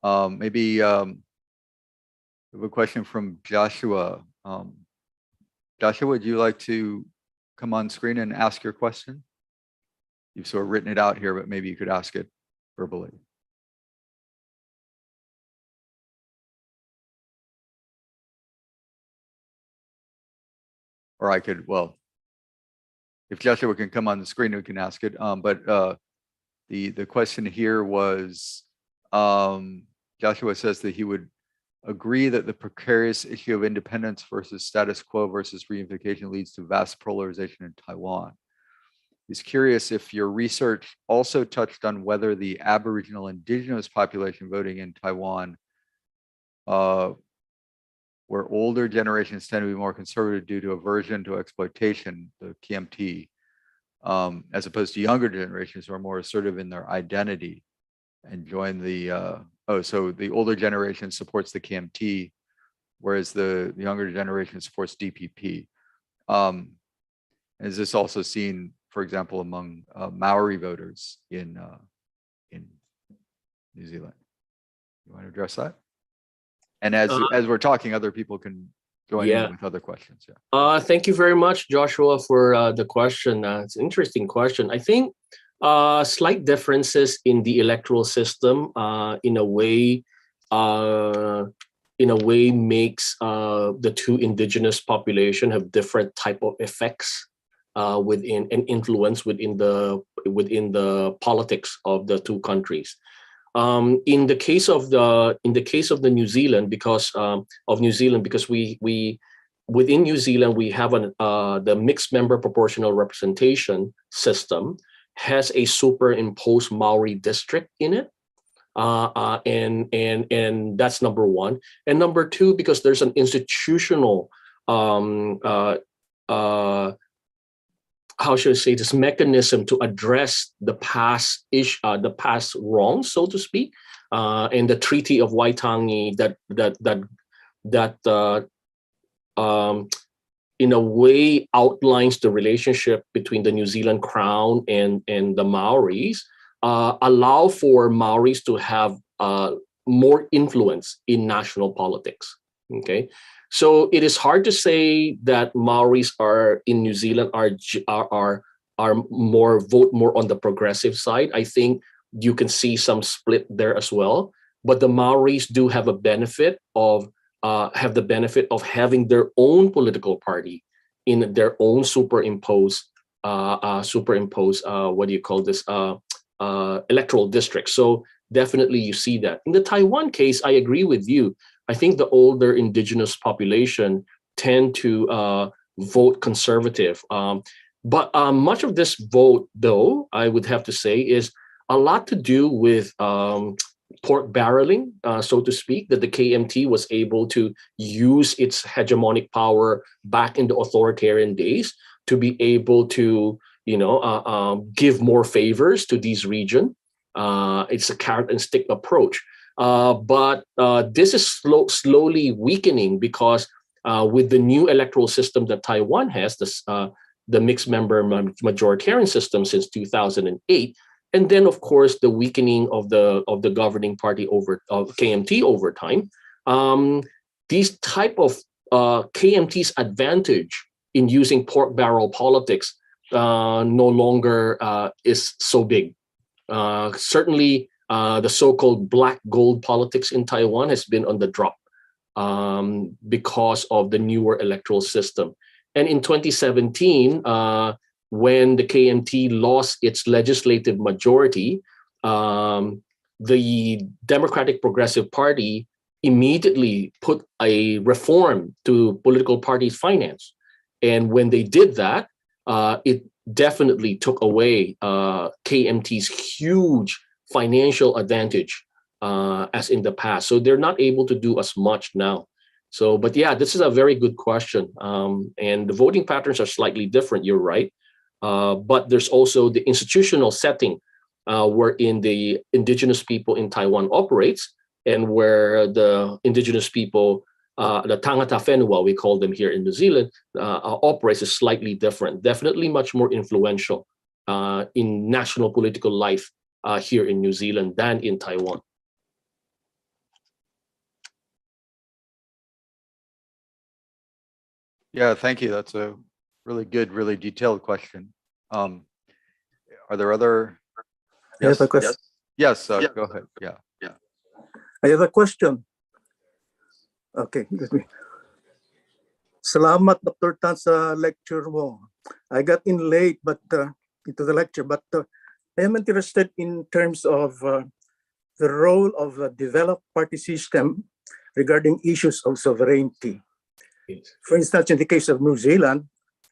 maybe we have a question from Joshua. Joshua, would you like to come on screen and ask your question? You've sort of written it out here, but maybe you could ask it verbally. Or I could, well, if Joshua can come on the screen, we can ask it. But the question here was, Joshua says that he would agree that the precarious issue of independence versus status quo versus reunification leads to vast polarization in Taiwan. He's curious if your research also touched on whether the Aboriginal indigenous population voting in Taiwan, where older generations tend to be more conservative due to aversion to exploitation, the KMT, as opposed to younger generations who are more assertive in their identity and join the, so the older generation supports the KMT, whereas the younger generation supports DPP. Is this also seen, for example, among Maori voters in New Zealand? You want to address that? And as we're talking, other people can join in with other questions. Yeah. Thank you very much, Joshua, for the question. It's an interesting question. I think slight differences in the electoral system, in a way makes the two indigenous population have different type of effects within and influence within the politics of the two countries. In the case of the New Zealand, because we within New Zealand we have the mixed member proportional representation system has a superimposed Maori district in it, and that's number one. And number two, because there's an institutional how should I say this mechanism to address the past wrongs, so to speak, and the Treaty of Waitangi that in a way outlines the relationship between the New Zealand Crown and the Maoris, allow for Maoris to have more influence in national politics. Okay. So it is hard to say that Maoris are in New Zealand are more vote more on the progressive side. I think you can see some split there as well. But the Maoris do have a benefit of have the benefit of having their own political party in their own superimposed what do you call this, electoral district. So definitely you see that. In the Taiwan case, I agree with you. I think the older indigenous population tend to vote conservative. But much of this vote, though, I would have to say, is a lot to do with pork barreling, so to speak, that the KMT was able to use its hegemonic power back in the authoritarian days to be able to, give more favors to these regions. It's a carrot and stick approach. But this is slowly weakening because with the new electoral system that Taiwan has, the mixed member majoritarian system since 2008, and then of course the weakening of the governing party of KMT over time. These type of KMT's advantage in using pork barrel politics no longer is so big. Certainly, the so-called black gold politics in Taiwan has been on the drop because of the newer electoral system. And in 2017, when the KMT lost its legislative majority, the Democratic Progressive Party immediately put a reform to political parties' finance. And when they did that, it definitely took away KMT's huge financial advantage as in the past. So they're not able to do as much now. So, but yeah, this is a very good question. And the voting patterns are slightly different, you're right. But there's also the institutional setting wherein the indigenous people in Taiwan operates, and where the indigenous people, the Tangata Whenua, we call them here in New Zealand, operates is slightly different, definitely much more influential in national political life here in New Zealand than in Taiwan. Yeah, thank you. That's a really good, really detailed question. Are there other? I have a question. Yes, go ahead. Yeah. I have a question. Okay, let me. Salamat, Dr. Tan, sa lecture mo. I got in late into the lecture, but I am interested in terms of the role of a developed party system regarding issues of sovereignty. For instance, in the case of New Zealand,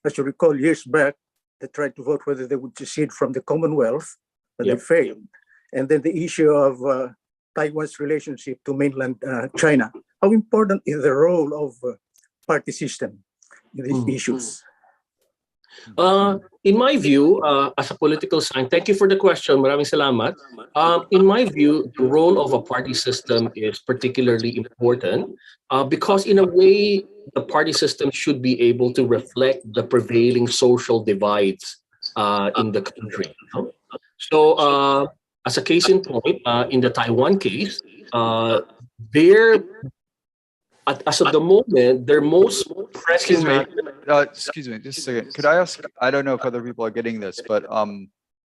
as you recall, years back, they tried to vote whether they would secede from the Commonwealth, but they failed. And then the issue of Taiwan's relationship to mainland China. How important is the role of party system in these issues? In my view, as a political science, thank you for the question. Maraming salamat. In my view, the role of a party system is particularly important because in a way, the party system should be able to reflect the prevailing social divides in the country. So, as a case in point, in the Taiwan case, as of the moment, their most pressing Excuse me, just a second. Could I ask? I don't know if other people are getting this, but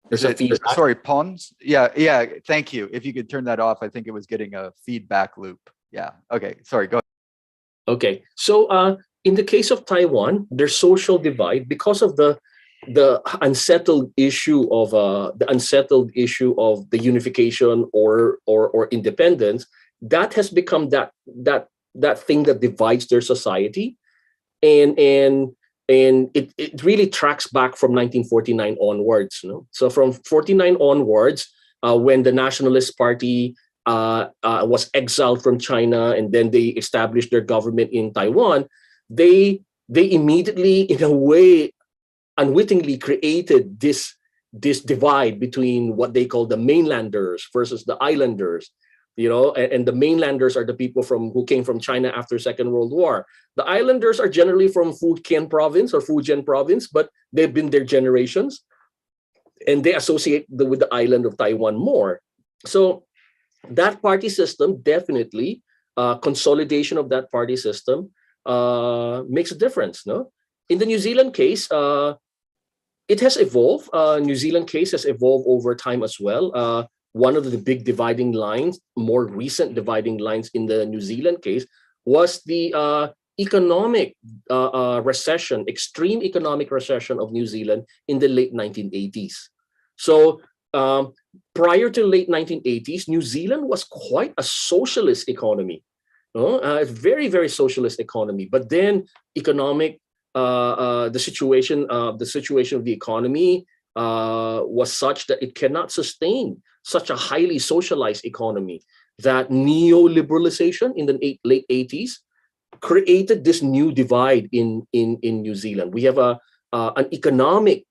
there's a feedback. sorry, Pons. Yeah. Thank you. If you could turn that off, I think it was getting a feedback loop. Yeah. Okay. Sorry. Go ahead. Okay. So in the case of Taiwan, their social divide, because of the unsettled issue of the unification or independence, that has become that thing that divides their society, and it really tracks back from 1949 onwards. So from 49 onwards, when the Nationalist Party was exiled from China, and then they established their government in Taiwan, they immediately, in a way, unwittingly created this divide between what they call the mainlanders versus the islanders. And the mainlanders are the people who came from China after Second World War. The islanders are generally from Fujian province or Fujian province, but they've been there generations, and they associate with the island of Taiwan more. So that party system, definitely, consolidation of that party system makes a difference. No, in the New Zealand case, it has evolved. New Zealand case has evolved over time as well. One of the big dividing lines, more recent dividing lines in the New Zealand case, was the economic recession, extreme economic recession of New Zealand in the late 1980s. So prior to late 1980s, New Zealand was quite a socialist economy, a very, very socialist economy. But then the situation of the economy was such that it cannot sustain such a highly socialized economy. That neoliberalization in the late 80s created this new divide in New Zealand. We have an economic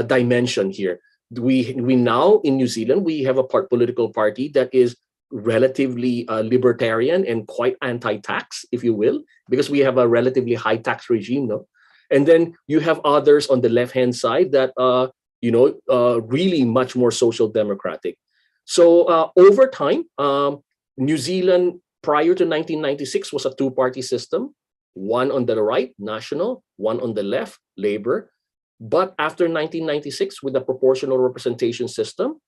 dimension here. We now in New Zealand we have a political party that is relatively libertarian and quite anti-tax, if you will, because we have a relatively high tax regime, no? And then you have others on the left-hand side that really much more social democratic. So over time, New Zealand prior to 1996 was a two-party system, one on the right, National, one on the left, Labour. But after 1996, with the proportional representation system,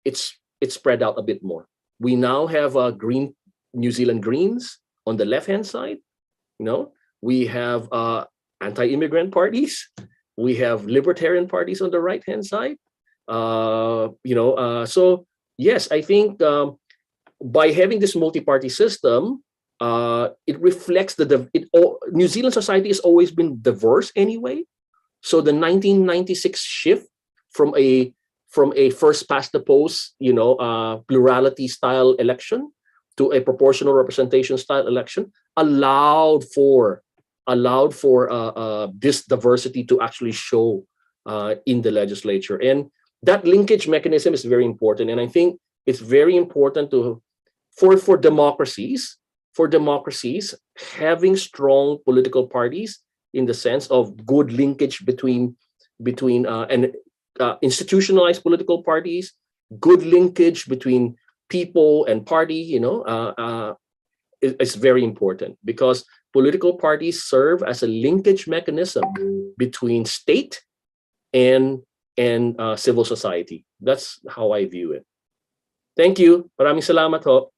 it's spread out a bit more. We now have New Zealand Greens on the left-hand side. We have anti-immigrant parties. We have libertarian parties on the right-hand side. So yes, I think by having this multi-party system, it reflects New Zealand society has always been diverse anyway. So the 1996 shift from a first past the post, plurality style election to a proportional representation style election allowed for this diversity to actually show in the legislature. And that linkage mechanism is very important. And I think it's very important for democracies, having strong political parties in the sense of good linkage between institutionalized political parties, good linkage between people and party, is very important, because political parties serve as a linkage mechanism between state and civil society. That's how I view it. Thank you. Maraming salamat ho.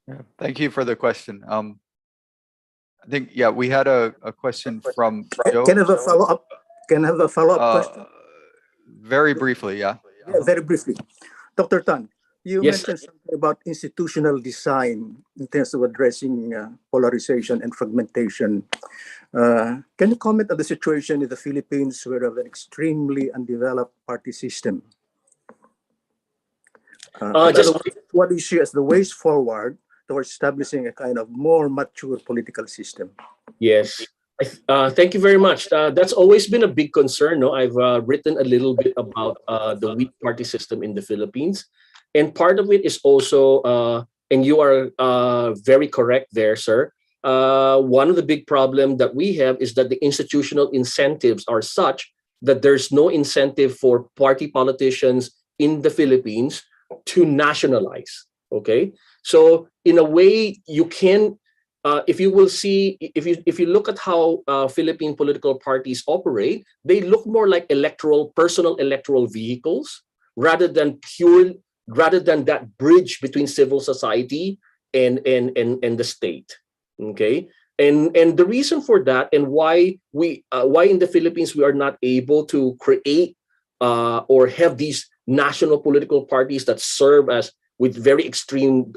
Yeah, thank you for the question. I think, yeah, we had a question from Joe. Can I have a follow-up? Question? Very briefly, yeah. Yeah, very briefly. Dr. Tan, you Yes. mentioned something about institutional design in terms of addressing polarization and fragmentation. Can you comment on the situation in the Philippines, where we have an extremely undeveloped party system? What do you see as the ways forward towards establishing a kind of more mature political system? Yes. Thank you very much. That's always been a big concern. No, I've written a little bit about the weak party system in the Philippines, and part of it is also, and you are very correct there, sir. One of the big problems that we have is that the institutional incentives are such that there's no incentive for party politicians in the Philippines to nationalize. Okay, so in a way, you can. If you look at how Philippine political parties operate, they look more like personal electoral vehicles rather than that bridge between civil society and the state. Okay, and the reason for that, and why in the Philippines we are not able to create or have these national political parties that serve as with very extreme,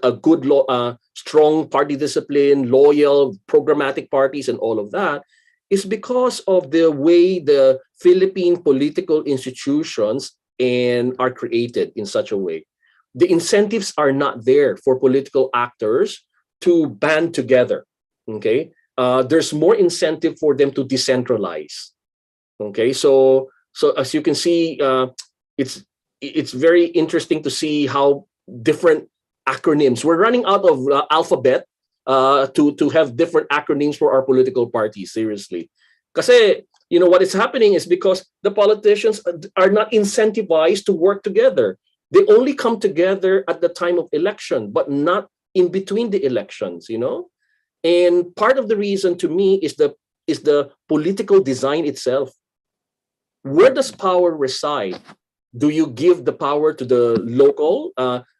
strong party discipline, loyal, programmatic parties, and all of that, is because of the way the Philippine political institutions are created in such a way. The incentives are not there for political actors to band together. Okay, there's more incentive for them to decentralize. Okay, so as you can see, it's very interesting to see how different acronyms. We're running out of alphabet to have different acronyms for our political parties, seriously. Kasi, what is happening is because the politicians are not incentivized to work together. They only come together at the time of election, but not in between the elections, And part of the reason to me is the political design itself. Where does power reside? Do you give the power to the local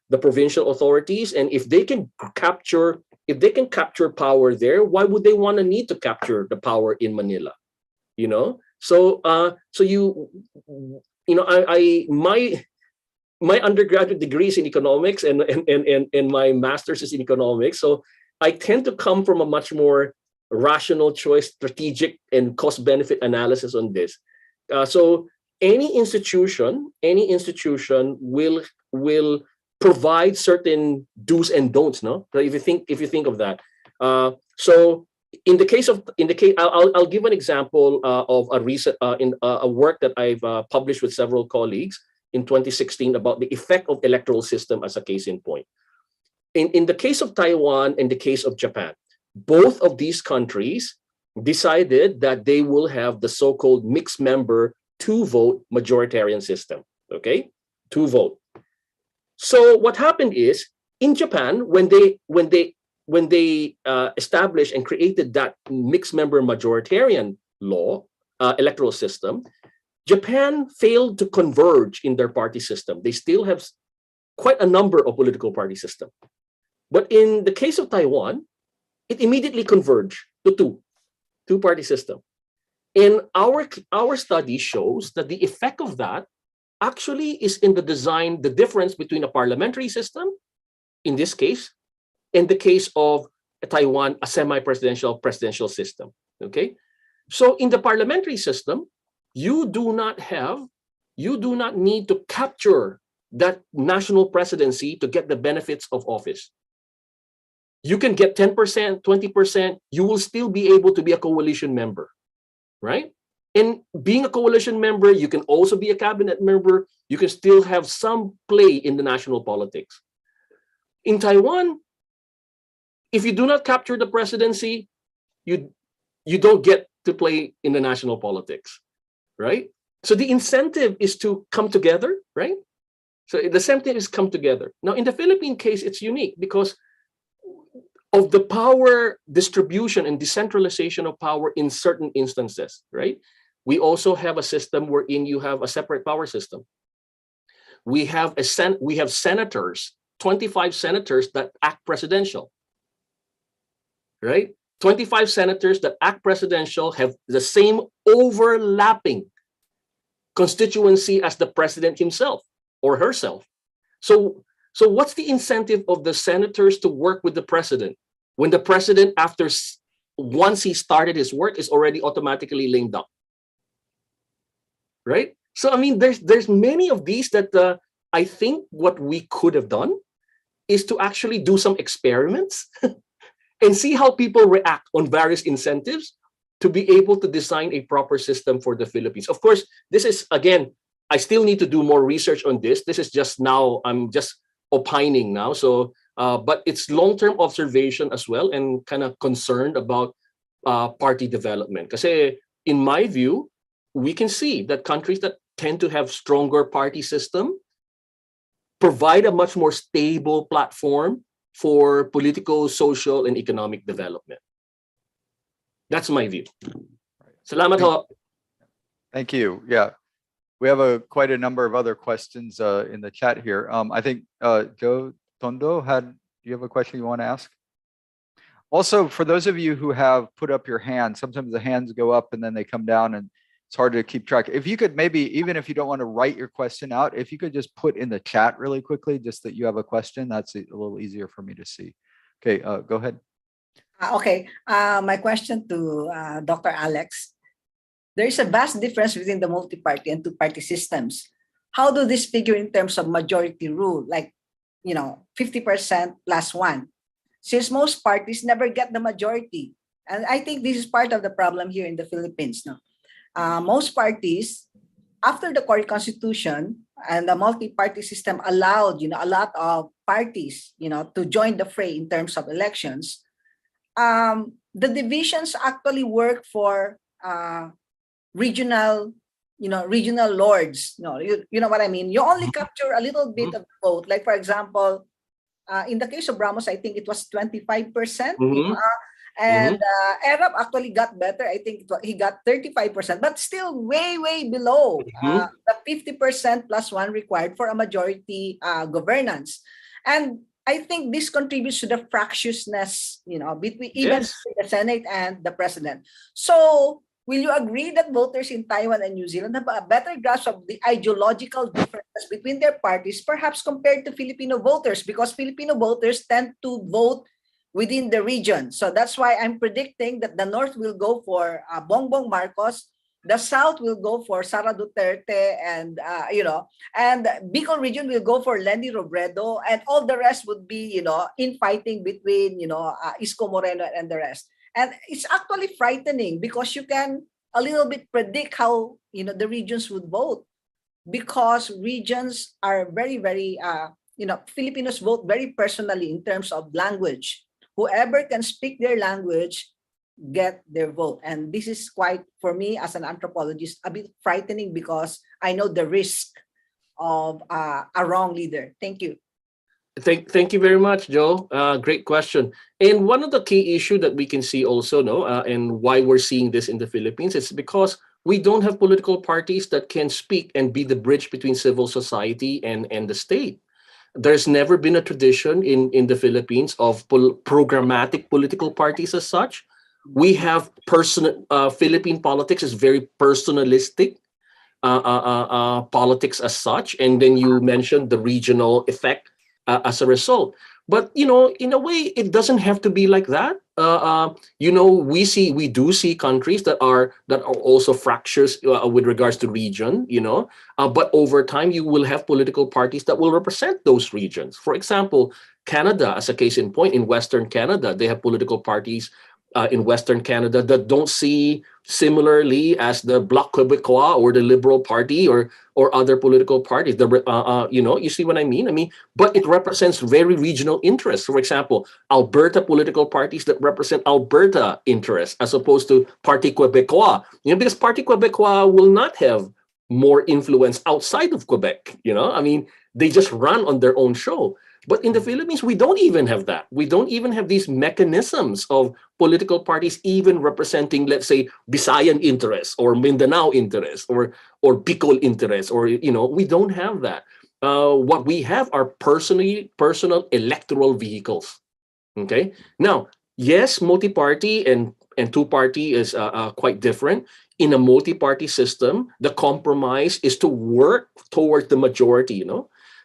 the provincial authorities, and if they can capture power there, why would they want to need to capture the power in Manila? You know, so my undergraduate degree is in economics, and my master's is in economics. So I tend to come from a much more rational choice, strategic, and cost-benefit analysis on this. So any institution will provide certain do's and don'ts. No, so if you think of that. So in the case, I'll give an example of a recent a work that I've published with several colleagues in 2016 about the effect of electoral system as a case in point. In the case of Taiwan and the case of Japan, both of these countries decided that they will have the so-called mixed member two-vote majoritarian system. Okay, two-vote. So what happened is, in Japan, when they established and created that mixed member majoritarian law, electoral system, Japan failed to converge in their party system. They still have quite a number of political party system. But in the case of Taiwan, it immediately converged to two-party system. And our study shows that the effect of that actually is in the design, the difference between a parliamentary system, in this case, and the case of Taiwan, a semi-presidential presidential system. Okay, so in the parliamentary system, you do not need to capture that national presidency to get the benefits of office. You can get 10%, 20%, you will still be able to be a coalition member, right? And being a coalition member, you can also be a cabinet member. You can still have some play in the national politics. In Taiwan, if you do not capture the presidency, you don't get to play in the national politics, right? So the incentive is to come together, right? So the same thing is come together. Now, in the Philippine case, it's unique because of the power distribution and decentralization of power in certain instances, right? We also have a system wherein you have a separate power system. We have senators, 25 senators that act presidential, right? 25 senators that act presidential have the same overlapping constituency as the president himself or herself. So what's the incentive of the senators to work with the president when the president, once he started his work, is already automatically lame duck, right? So I mean, there's many of these that I think what we could have done is to actually do some experiments and see how people react on various incentives to be able to design a proper system for the Philippines. Of course, this is, again, I still need to do more research on this. This is just now, I'm just opining now. So, but it's long-term observation as well, and kind of concerned about party development. Because in my view, we can see that countries that tend to have stronger party system provide a much more stable platform for political, social, and economic development. That's my view. Salamat ho. Thank you. Yeah, we have quite a number of other questions in the chat here. I think Joe Tondo do you have a question you want to ask? Also, for those of you who have put up your hand, sometimes the hands go up and then they come down and it's hard to keep track. If you could maybe, even if you don't want to write your question out, if you could just put in the chat really quickly, just that you have a question, that's a little easier for me to see. Okay, go ahead. Okay, my question to Dr. Alex. There is a vast difference within the multi-party and two-party systems. How do this figure in terms of majority rule, like, 50% plus one? Since most parties never get the majority. And I think this is part of the problem here in the Philippines. No? Most parties, after the Court Constitution and the multi-party system allowed, a lot of parties, to join the fray in terms of elections, the divisions actually work for regional lords. You know what I mean? You only capture a little bit of the vote. Like, for example, in the case of Ramos, I think it was 25%. And Arab actually got better. I think he got 35%, but still way, way below the 50% plus one required for a majority governance. And I think this contributes to the fractiousness, between even Yes. the Senate and the President. So will you agree that voters in Taiwan and New Zealand have a better grasp of the ideological differences between their parties, perhaps compared to Filipino voters? Because Filipino voters tend to vote within the region. So that's why I'm predicting that the North will go for Bongbong Marcos, the South will go for Sara Duterte, and and Bicol region will go for Lenny Robredo, and all the rest would be infighting between Isko Moreno and the rest. And it's actually frightening because you can a little bit predict how the regions would vote, because regions are very, very Filipinos vote very personally in terms of language. Whoever can speak their language get their vote. And this is quite, for me as an anthropologist, a bit frightening because I know the risk of a wrong leader. Thank you. Thank you very much, Joe. Great question. And one of the key issue that we can see also, and why we're seeing this in the Philippines, is because we don't have political parties that can speak and be the bridge between civil society and the state. There's never been a tradition in the Philippines of programmatic political parties as such. We have Philippine politics is very personalistic politics as such, and then you mentioned the regional effect as a result. But in a way, it doesn't have to be like that. We do see countries that are also fractures with regards to region. But over time, you will have political parties that will represent those regions. For example, Canada, as a case in point, in Western Canada, they have political parties in Western Canada that don't see similarly as the Bloc Québécois or the Liberal Party or other political parties. You see what I mean? But it represents very regional interests. For example, Alberta political parties that represent Alberta interests as opposed to Parti Québécois. Because Parti Québécois will not have more influence outside of Quebec. They just run on their own show. But in the Philippines, we don't even have that. We don't even have these mechanisms of political parties even representing, let's say, Visayan interests or Mindanao interests or Bicol interests, or we don't have that. What we have are personal electoral vehicles. Okay. Now, yes, multi-party and two-party is quite different. In a multi-party system, the compromise is to work towards the majority.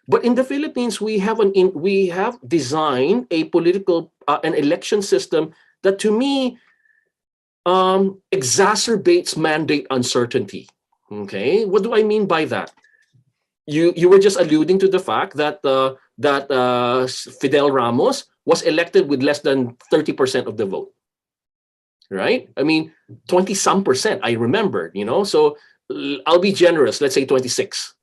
But in the Philippines, we have designed a political an election system that, to me, exacerbates mandate uncertainty. Okay, what do I mean by that? You were just alluding to the fact that Fidel Ramos was elected with less than 30% of the vote, right? 20-some%. I remember, So I'll be generous. Let's say 26.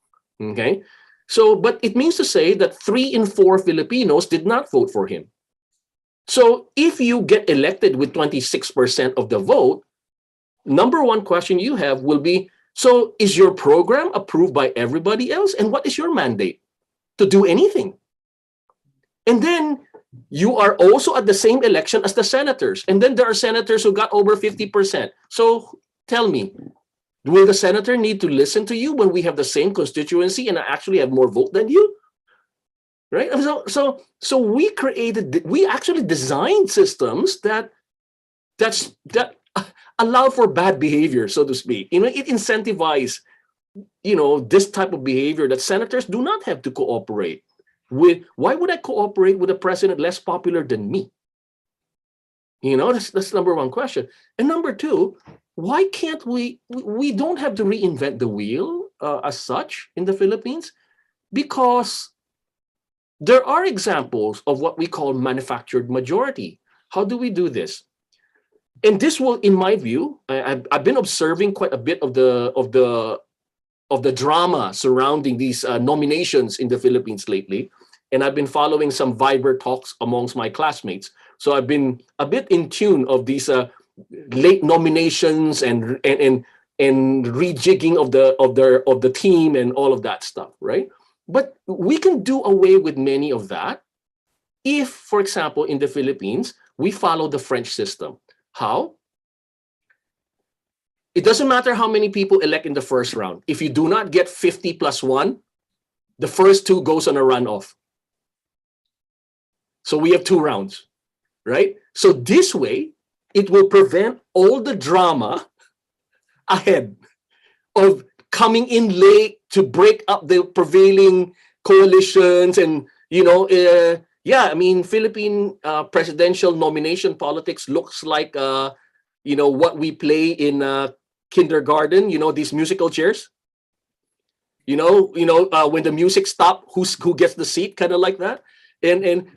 Okay. So, but it means to say that 3 in 4 Filipinos did not vote for him. So if you get elected with 26% of the vote, number one question you have will be, so is your program approved by everybody else? And what is your mandate to do anything? And then you are also at the same election as the senators. And then there are senators who got over 50%. So tell me, will the senator need to listen to you when we have the same constituency and actually have more vote than you? Right? So we actually designed systems that allow for bad behavior, so to speak. It incentivizes, this type of behavior that senators do not have to cooperate with. Why would I cooperate with a president less popular than me? That's number one question. And number two, why can't we don't have to reinvent the wheel as such in the Philippines, because there are examples of what we call manufactured majority. How do we do this? And this will, in my view, I've been observing quite a bit of the drama surrounding these nominations in the Philippines lately, and I've been following some Viber talks amongst my classmates. So I've been a bit in tune of these late nominations and rejigging of the team and all of that stuff, right? But we can do away with many of that if, for example, in the Philippines, we follow the French system. How? It doesn't matter how many people elect in the first round. If you do not get 50 plus 1, the first 2 goes on a runoff. So we have 2 rounds, right? So this way, it will prevent all the drama ahead of coming in late to break up the prevailing coalitions. And, I mean, Philippine presidential nomination politics looks like, what we play in kindergarten, these musical chairs. When the music stops, who gets the seat, kind of like that.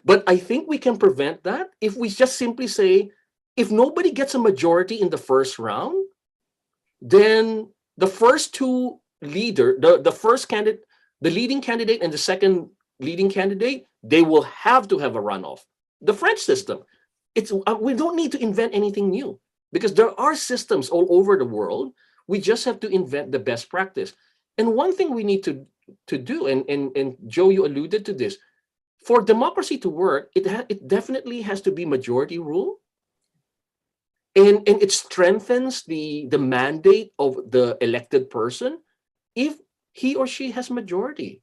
But I think we can prevent that if we just simply say, if nobody gets a majority in the first round, then the first 2 the first candidate, the leading candidate and the second leading candidate, they will have to have a runoff. The French system, we don't need to invent anything new because there are systems all over the world. We just have to invent the best practice. And one thing we need to do, and Joe, you alluded to this, for democracy to work, it definitely has to be majority rule. And it strengthens the mandate of the elected person if he or she has majority.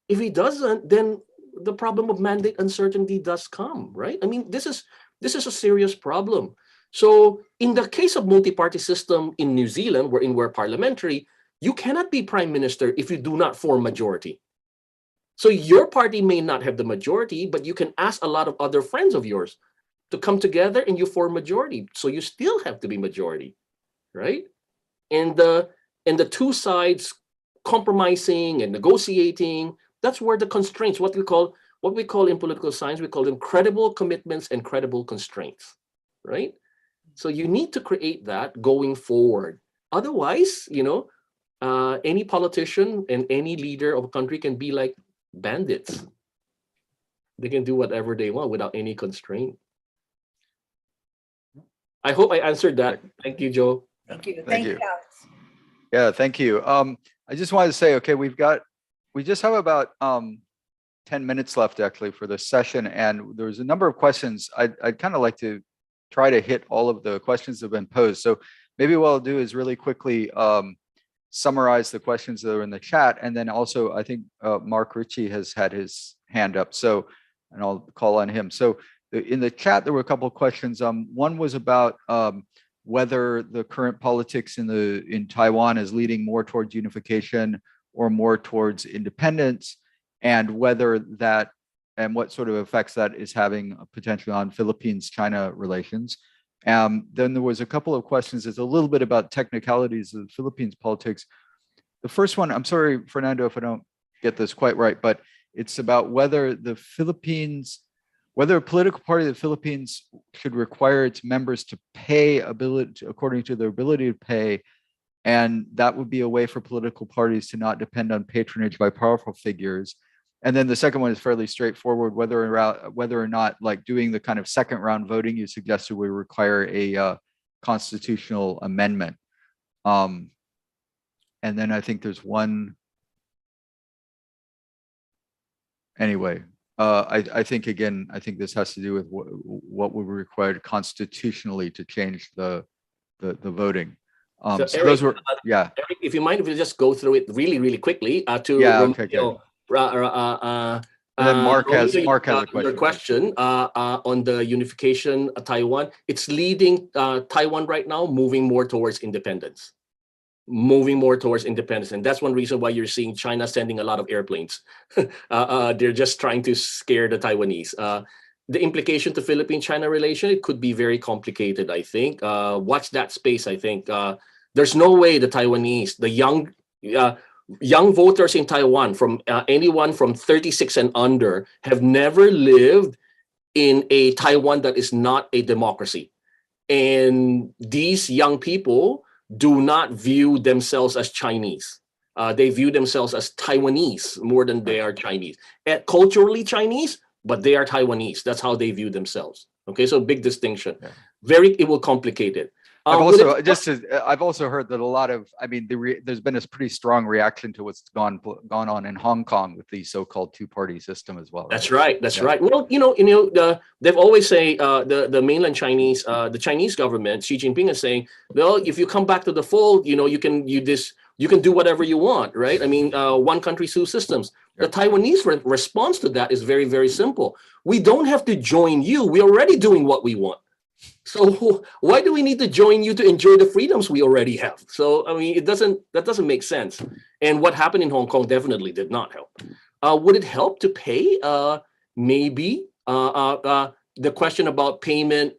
If he doesn't, then the problem of mandate uncertainty does come, right? I mean, this is a serious problem. So in the case of multi-party system in New Zealand, wherein we're parliamentary, you cannot be prime minister if you do not form majority. So your party may not have the majority, but you can ask a lot of other friends of yours to come together and you form majority. So you still have to be majority, right? And the 2 sides compromising and negotiating, that's where the constraints, what we call in political science, we call them credible commitments and credible constraints, right? So you need to create that going forward. Otherwise, any politician and any leader of a country can be like bandits. They can do whatever they want without any constraint. I hope I answered that. Thank you, Joe. Thank you. Thank you. Alex. Yeah, thank you. I just wanted to say, okay, we just have about 10 minutes left actually for this session, and there's a number of questions. I'd kind of like to try to hit all of the questions that have been posed. So maybe what I'll do is really quickly summarize the questions that are in the chat, and then also I think Mark Ritchie has had his hand up, and I'll call on him. So in the chat, there were a couple of questions. One was about whether the current politics in Taiwan is leading more towards unification or more towards independence, and whether that and what sort of effects that is having potentially on Philippines-China relations. Then there was a couple of questions. It's a little bit about technicalities of Philippines politics. The first one, I'm sorry, Fernando, if I don't get this quite right, but it's about whether whether a political party of the Philippines should require its members to pay according to their ability to pay, and that would be a way for political parties to not depend on patronage by powerful figures. And then the second one is fairly straightforward, whether or not like doing the kind of second round voting you suggested would require a constitutional amendment. And then I think there's one. Anyway, I think this has to do with what would be required constitutionally to change the voting. So Eric, those were, yeah. Eric, if you mind, if you just go through it really, really quickly And then Mark has a question on the unification of Taiwan. It's leading Taiwan right now, moving more towards independence. And that's one reason why you're seeing China sending a lot of airplanes. They're just trying to scare the Taiwanese. The implication to Philippine-China relation, it could be very complicated, I think. Watch that space, I think. There's no way the Taiwanese, the young voters in Taiwan, from anyone from 36 and under, have never lived in a Taiwan that is not a democracy. And these young people do not view themselves as Chinese. They view themselves as Taiwanese more than they are Chinese. Culturally Chinese, but they are Taiwanese. That's how they view themselves. Okay, so big distinction. Yeah. It will complicate it. I've also heard that a lot of, there's been a pretty strong reaction to what's gone on in Hong Kong with the so-called two-party system as well. Right? That's right. That's right. Well, they've always say the mainland Chinese, the Chinese government, Xi Jinping is saying, well, if you come back to the fold, You can do whatever you want, right? I mean, one country, two systems. The Taiwanese response to that is very, very simple. We don't have to join you. We're already doing what we want. So why do we need to join you to enjoy the freedoms we already have? So, I mean, that doesn't make sense. And what happened in Hong Kong definitely did not help. Would it help to pay? Maybe. The question about payment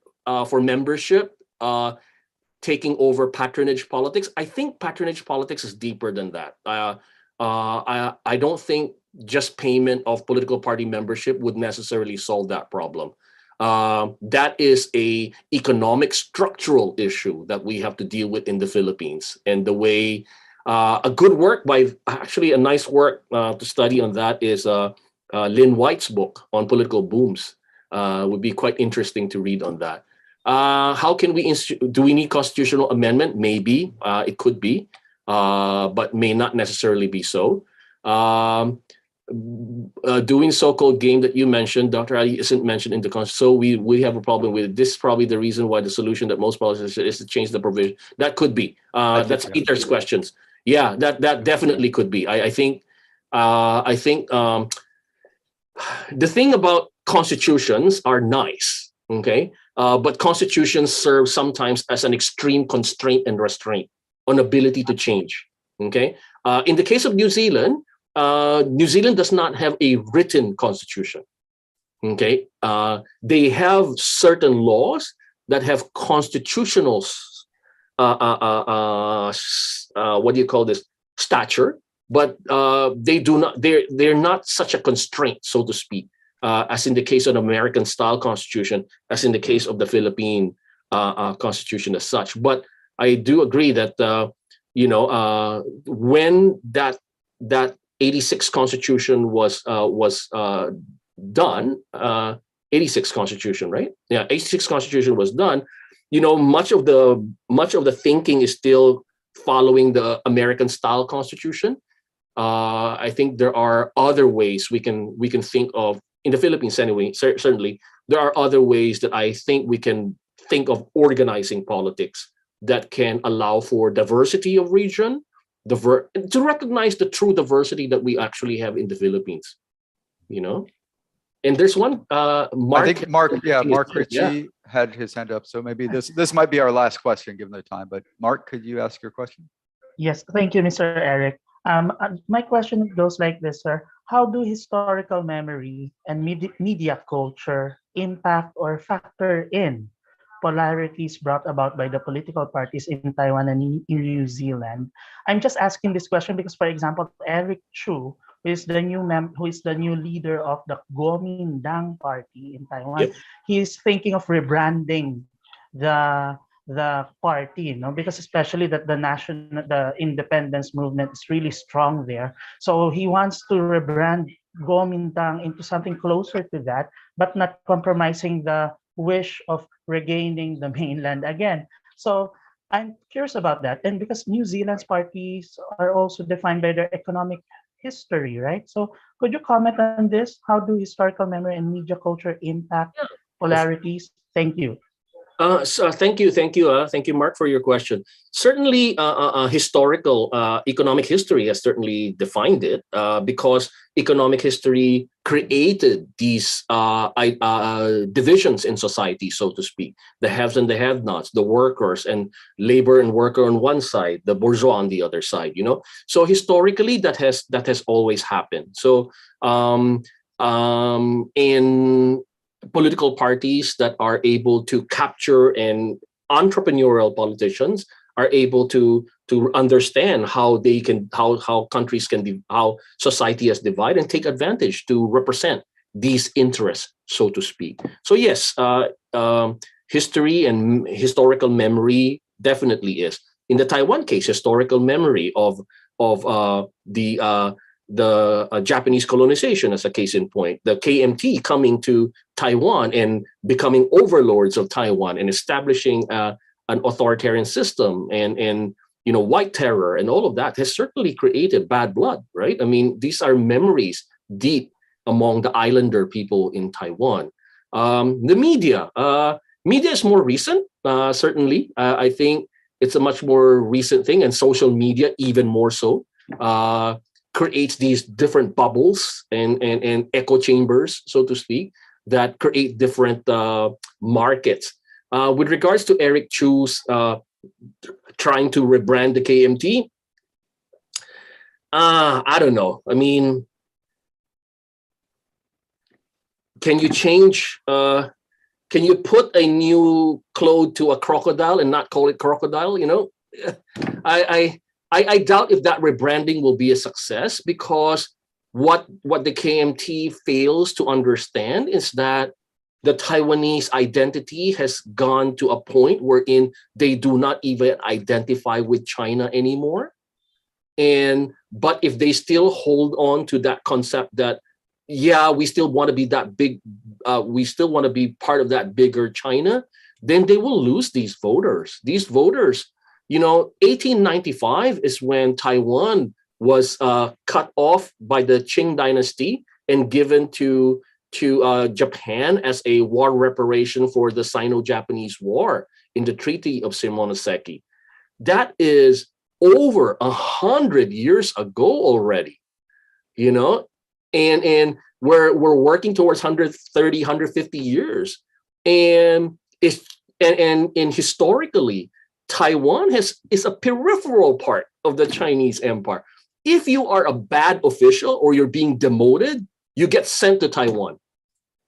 for membership, taking over patronage politics. I think patronage politics is deeper than that. I don't think just payment of political party membership would necessarily solve that problem. That is a economic structural issue that we have to deal with in the Philippines. And the way a good work by, actually a nice work to study on that is Lynn White's book on political booms. Would be quite interesting to read on that. How can we, do we need constitutional amendment? Maybe, it could be, but may not necessarily be so. Doing so-called game that you mentioned, Dr. Ali, isn't mentioned in the Constitution, so we have a problem with it. This is probably the reason why the solution that most politicians is to change the provision. That could be. That's Peter's questions. Yeah, that definitely could be. I think the thing about constitutions are nice, okay? But constitutions serve sometimes as an extreme constraint and restraint on ability to change, okay? In the case of New Zealand does not have a written constitution, okay? They have certain laws that have constitutional, what do you call this, stature, but they're not such a constraint, so to speak, as in the case of the American style constitution, as in the case of the Philippine constitution as such. But I do agree that, when that 86 constitution was done, 86 constitution, right? Yeah, 86 constitution was done. Much of the thinking is still following the American style constitution. I think there are other ways we can think of, in the Philippines anyway, certainly, there are other ways that I think we can think of organizing politics that can allow for diversity of region, to recognize the true diversity that we actually have in the Philippines, And there's one, Mark. I think Mark Ritchie had his hand up, so maybe this might be our last question given the time. But Mark, could you ask your question? Yes, thank you, Mr. Eric. My question goes like this, sir. How do historical memory and media culture impact or factor in polarities brought about by the political parties in Taiwan and in New Zealand? I'm just asking this question because, for example, Eric Chu, who is the new leader of the Kuomintang party in Taiwan, Yep. He is thinking of rebranding the party, because especially that the independence movement is really strong there. So he wants to rebrand Kuomintang into something closer to that, but not compromising the wish of regaining the mainland again. So I'm curious about that. And because New Zealand's parties are also defined by their economic history, right? So could you comment on this? How do historical memory and media culture impact polarities? Thank you. Thank you, Mark, for your question. Certainly, historical economic history has certainly defined it because economic history created these divisions in society, so to speak. The haves and the have-nots, the workers and labor and worker on one side, the bourgeois on the other side. So historically, that has always happened. So in political parties that are able to capture, and entrepreneurial politicians are able to understand how countries can, how society has divided and take advantage to represent these interests, so to speak. So yes, history and historical memory definitely is. In the Taiwan case, historical memory of the Japanese colonization as a case in point, the KMT coming to Taiwan and becoming overlords of Taiwan and establishing an authoritarian system and white terror and all of that has certainly created bad blood, right? I mean, these are memories deep among the islander people in Taiwan. The media is more recent, certainly. I think it's a much more recent thing, and social media even more so creates these different bubbles and echo chambers, so to speak, that create different markets. With regards to Eric Chu's trying to rebrand the KMT, I don't know. I mean, can you change? Can you put a new cloth to a crocodile and not call it crocodile? You know, I doubt if that rebranding will be a success, because what the KMT fails to understand is that the Taiwanese identity has gone to a point wherein they do not even identify with China anymore. But if they still hold on to that concept that, yeah, we still want to be that big, we still want to be part of that bigger China, then they will lose these voters. These voters, you know, 1895 is when Taiwan was cut off by the Qing dynasty and given to Japan as a war reparation for the Sino-Japanese War in the Treaty of Shimonoseki. That is over 100 years ago already, you know, and we're working towards 130, 150 years, and historically, Taiwan is a peripheral part of the Chinese Empire. If you are a bad official or you're being demoted, you get sent to Taiwan.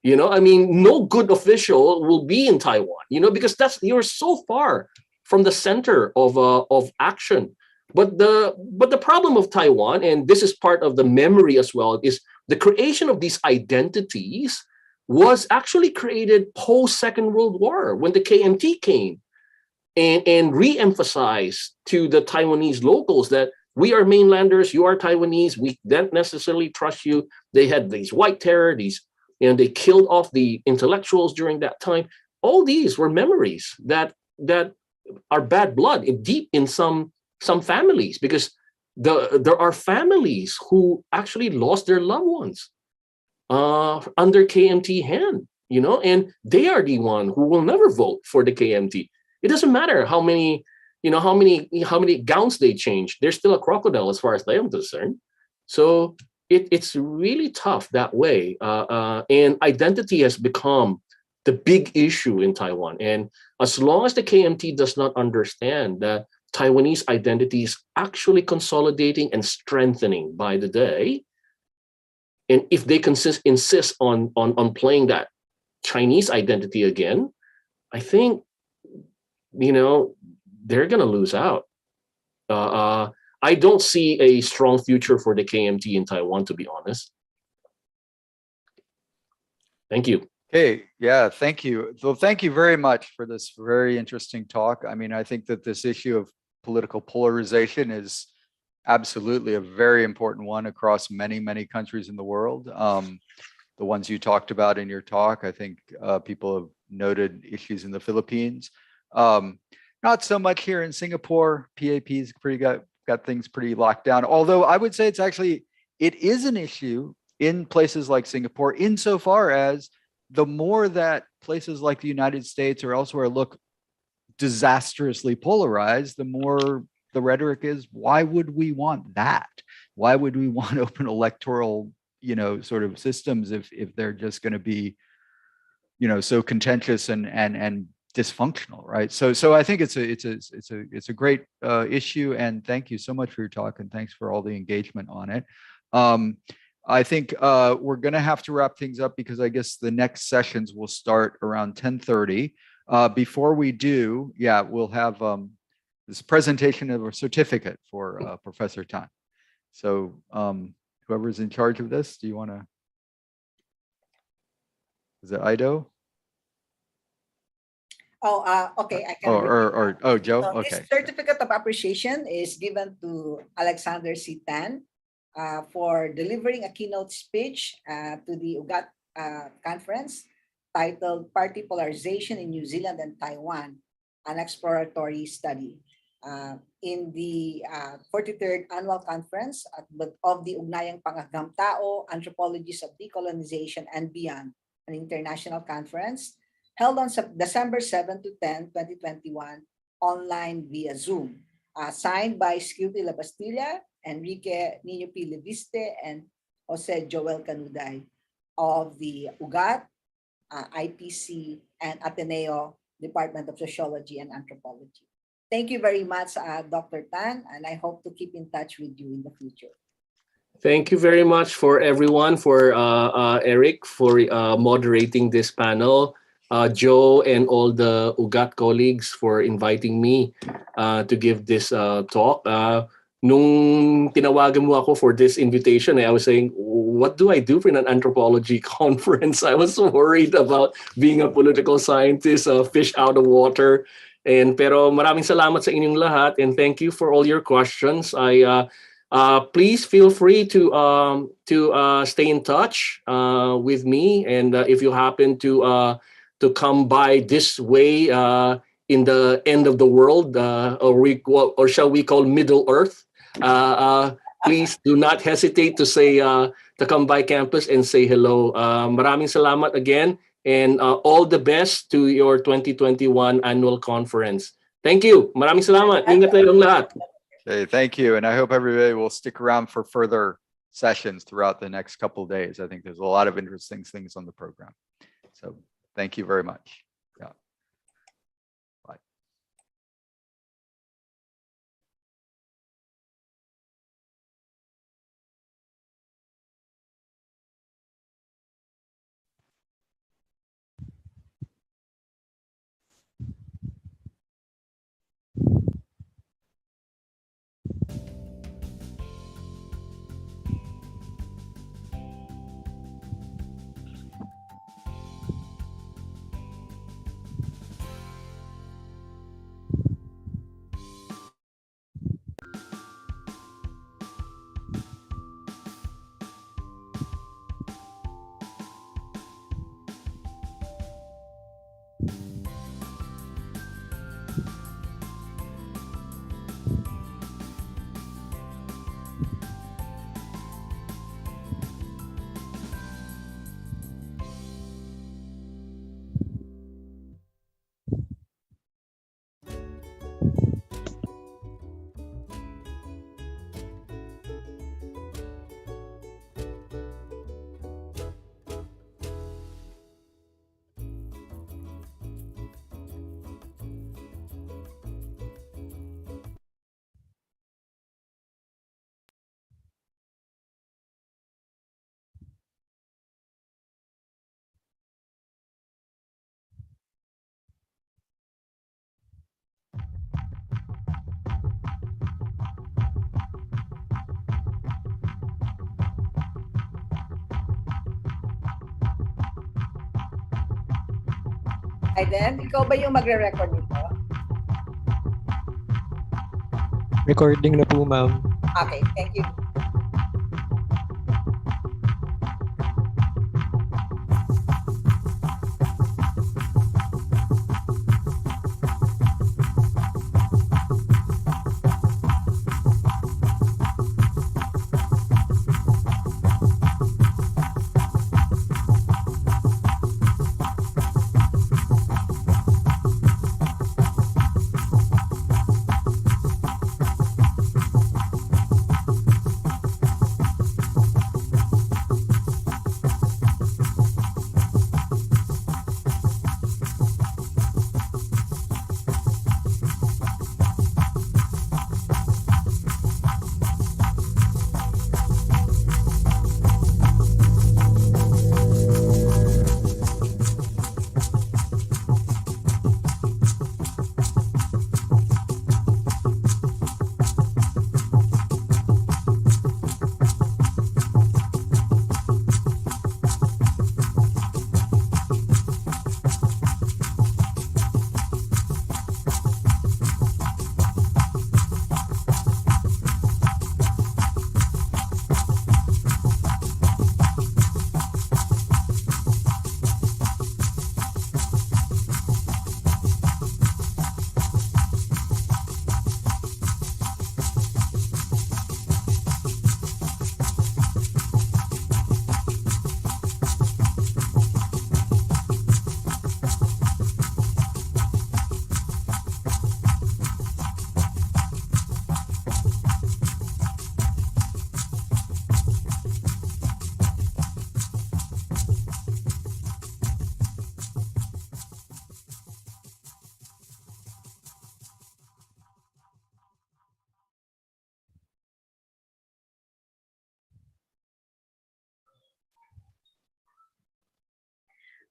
You know, I mean, no good official will be in Taiwan, you know, because you're so far from the center of action. But the problem of Taiwan, and this is part of the memory as well, is the creation of these identities was actually created post Second World War, when the KMT came and re-emphasized to the Taiwanese locals that we are mainlanders, you are Taiwanese, we don't necessarily trust you. They had these white terror, and they killed off the intellectuals during that time. All these were memories that are bad blood deep in some families, because there are families who actually lost their loved ones under KMT hand, you know, and they are the one who will never vote for the KMT. It doesn't matter how many gowns they change. They're still a crocodile as far as I am concerned. So it's really tough that way. And identity has become the big issue in Taiwan. And as long as the KMT does not understand that Taiwanese identity is actually consolidating and strengthening by the day, and if they insist on playing that Chinese identity again, I think, you know, they're going to lose out. I don't see a strong future for the KMT in Taiwan, to be honest. Thank you. Okay, yeah, thank you. Well, thank you very much for this very interesting talk. I mean, I think that this issue of political polarization is absolutely a very important one across many, many countries in the world. The ones you talked about in your talk, I think people have noted issues in the Philippines. Not so much here in Singapore. PAP's got things pretty locked down. Although I would say it is an issue in places like Singapore, insofar as the more that places like the United States or elsewhere look disastrously polarized, the more the rhetoric is, why would we want that? Why would we want open electoral, you know, sort of systems if they're just going to be, you know, so contentious and dysfunctional, right? So I think it's a great issue, and thank you so much for your talk, and thanks for all the engagement on it. I think we're going to have to wrap things up, because I guess the next sessions will start around 10:30. Before we do, yeah, we'll have this presentation of a certificate for Professor Tan. So whoever's in charge of this, do you want to? Is it Ido? Okay, I can. Or Joe. So Okay. this certificate of appreciation is given to Alexander C. Tan for delivering a keynote speech to the UGAT conference titled "Party Polarization in New Zealand and Taiwan: An Exploratory Study" in the 43rd Annual Conference of the Ugnayang Pang-Aghamtao, Anthropologies of Decolonization and Beyond, an international conference held on December 7 to 10, 2021 online via Zoom, signed by Scuti Labastilla, Enrique Nino P. Leviste, and Jose Joel Canuday of the UGAT, IPC, and Ateneo Department of Sociology and Anthropology. Thank you very much, Dr. Tan, and I hope to keep in touch with you in the future. Thank you very much for everyone, for Eric, for moderating this panel. Joe and all the UGAT colleagues for inviting me to give this talk. Nung tinawagan mo ako for this invitation, I was saying, what do I do for an anthropology conference? I was worried about being a political scientist, a fish out of water. Pero maraming salamat sa inyong lahat, and thank you for all your questions. Please feel free to stay in touch with me, and if you happen to come by this way in the end of the world, or shall we call Middle Earth, please do not hesitate to say to come by campus and say hello. Maraming salamat again, and all the best to your 2021 annual conference. Thank you. Maraming salamat. Ingat kayong lahat. Okay, thank you. And I hope everybody will stick around for further sessions throughout the next couple of days. I think there's a lot of interesting things on the program. So thank you very much. Yeah. Bye. Aiden, ikaw ba yung magre-record nito? Recording na po, ma'am. Okay, thank you.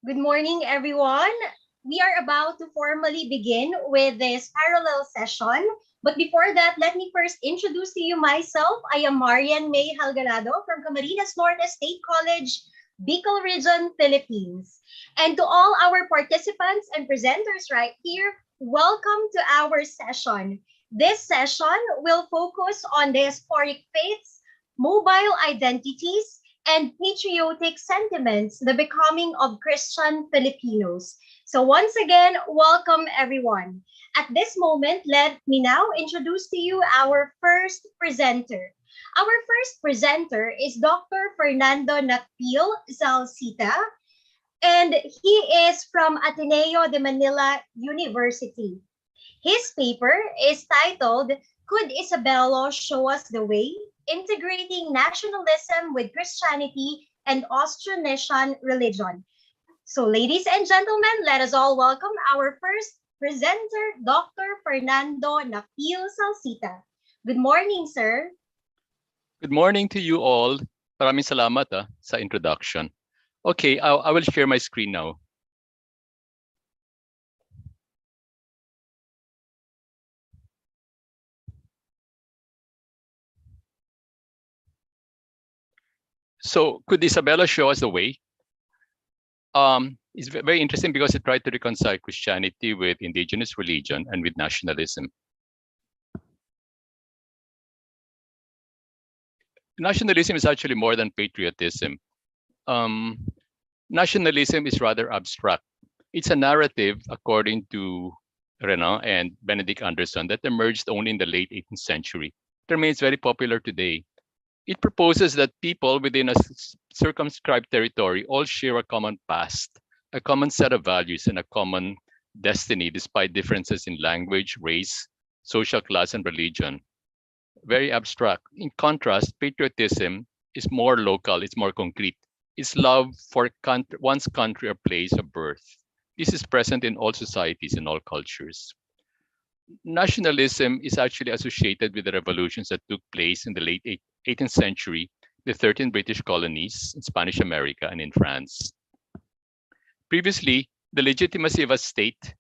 Good morning, everyone. We are about to formally begin with this parallel session. But before that, let me first introduce to you myself. I am Marianne Mae I from Camarines Norte State College, Bicol Region, Philippines. And to all our participants and presenters right here, welcome to our session. This session will focus on diasporic faiths, mobile identities, and patriotic sentiments, the becoming of Christian Filipinos. So once again, welcome everyone. At this moment, let me now introduce to you our first presenter. Our first presenter is Dr. Fernando Nakpil Zalcita, and he is from Ateneo de Manila University. His paper is titled, Could Isabelo Show Us the Way? Integrating Nationalism with Christianity and Austronesian Religion. So ladies and gentlemen, let us all welcome our first presenter, Dr. Fernando Nakpil Salcita. Good morning, sir. Good morning to you all. Maraming salamat sa introduction. Okay, I will share my screen now. So could Isabella show us the way? It's very interesting because it tried to reconcile Christianity with indigenous religion and with nationalism. Nationalism is actually more than patriotism. Nationalism is rather abstract. It's a narrative, according to Renan and Benedict Anderson, that emerged only in the late 18th century. It remains very popular today. It proposes that people within a circumscribed territory all share a common past, a common set of values, and a common destiny, despite differences in language, race, social class, and religion. Very abstract. In contrast, patriotism is more local, it's more concrete. It's love for one's country or place of birth. This is present in all societies, in all cultures. Nationalism is actually associated with the revolutions that took place in the late 18th century, the 13 British colonies in Spanish America and in France. Previously, the legitimacy of a state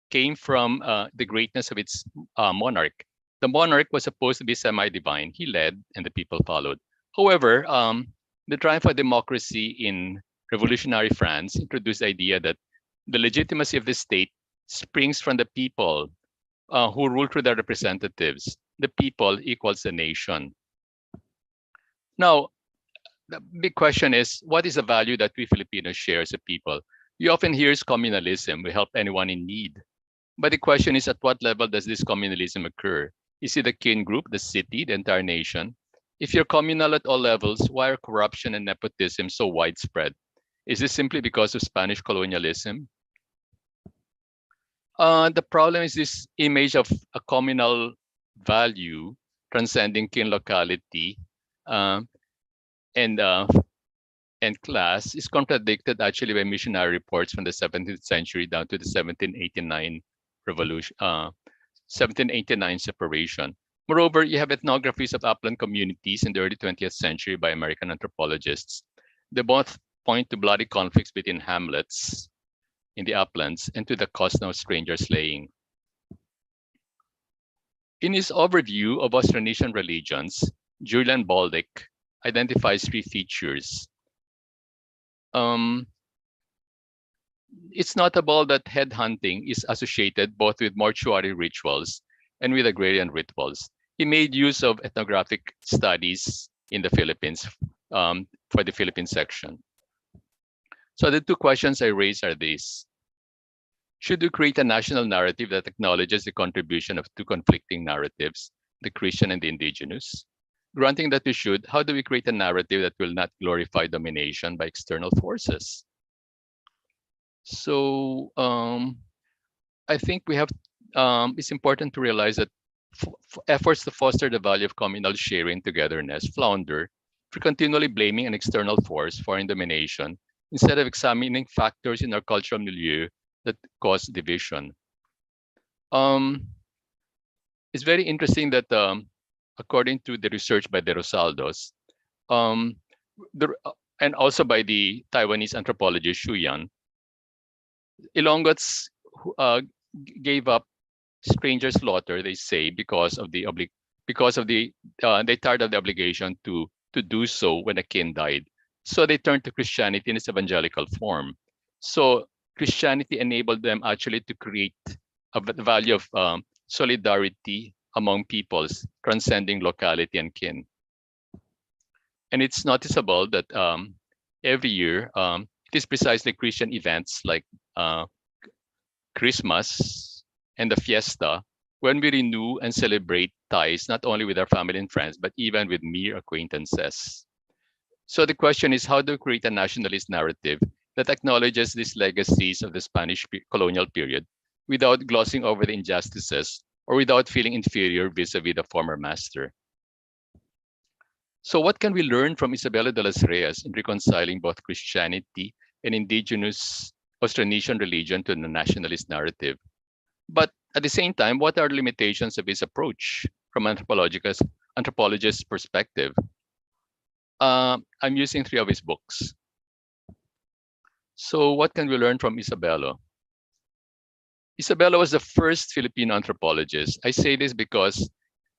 came from the greatness of its monarch. The monarch was supposed to be semi-divine. He led and the people followed. However, the triumph of democracy in revolutionary France introduced the idea that the legitimacy of the state springs from the people who rule through their representatives. The people equals the nation. Now, the big question is, what is the value that we Filipinos share as a people? You often hear communalism, we help anyone in need. But the question is, at what level does this communalism occur? Is it the kin group, the city, the entire nation? If you're communal at all levels, why are corruption and nepotism so widespread? Is this simply because of Spanish colonialism? The problem is this image of a communal value transcending kin locality and class is contradicted actually by missionary reports from the 17th century down to the 1789 revolution, 1789 separation. Moreover, you have ethnographies of upland communities in the early 20th century by American anthropologists. They both point to bloody conflicts between hamlets in the uplands and to the cost of stranger slaying. In his overview of Austronesian religions, Julian Baldick identifies three features. It's notable that headhunting is associated both with mortuary rituals and with agrarian rituals. He made use of ethnographic studies in the Philippines for the Philippine section. So the two questions I raise are these. Should we create a national narrative that acknowledges the contribution of two conflicting narratives, the Christian and the indigenous? Granting that we should, how do we create a narrative that will not glorify domination by external forces? So I think we have, it's important to realize that efforts to foster the value of communal sharing togetherness flounder for continually blaming an external force, foreign domination, instead of examining factors in our cultural milieu that cause division. It's very interesting that according to the research by De Rosaldos, and also by the Taiwanese anthropologist Xu Yan, Ilongots gave up stranger slaughter, they say, because of the they tired of the obligation to do so when a kin died. So they turned to Christianity in its evangelical form. So Christianity enabled them actually to create the value of solidarity among peoples, transcending locality and kin. And it's noticeable that every year, it is precisely Christian events like Christmas and the fiesta when we renew and celebrate ties not only with our family and friends, but even with mere acquaintances. So the question is, how do we create a nationalist narrative that acknowledges these legacies of the Spanish colonial period without glossing over the injustices or without feeling inferior vis-a-vis the former master? So what can we learn from Isabella de las Reyes in reconciling both Christianity and indigenous Austronesian religion to the nationalist narrative? But at the same time, what are the limitations of his approach from anthropologist's perspective? I'm using 3 of his books. So what can we learn from Isabella? Isabella was the first Filipino anthropologist. I say this because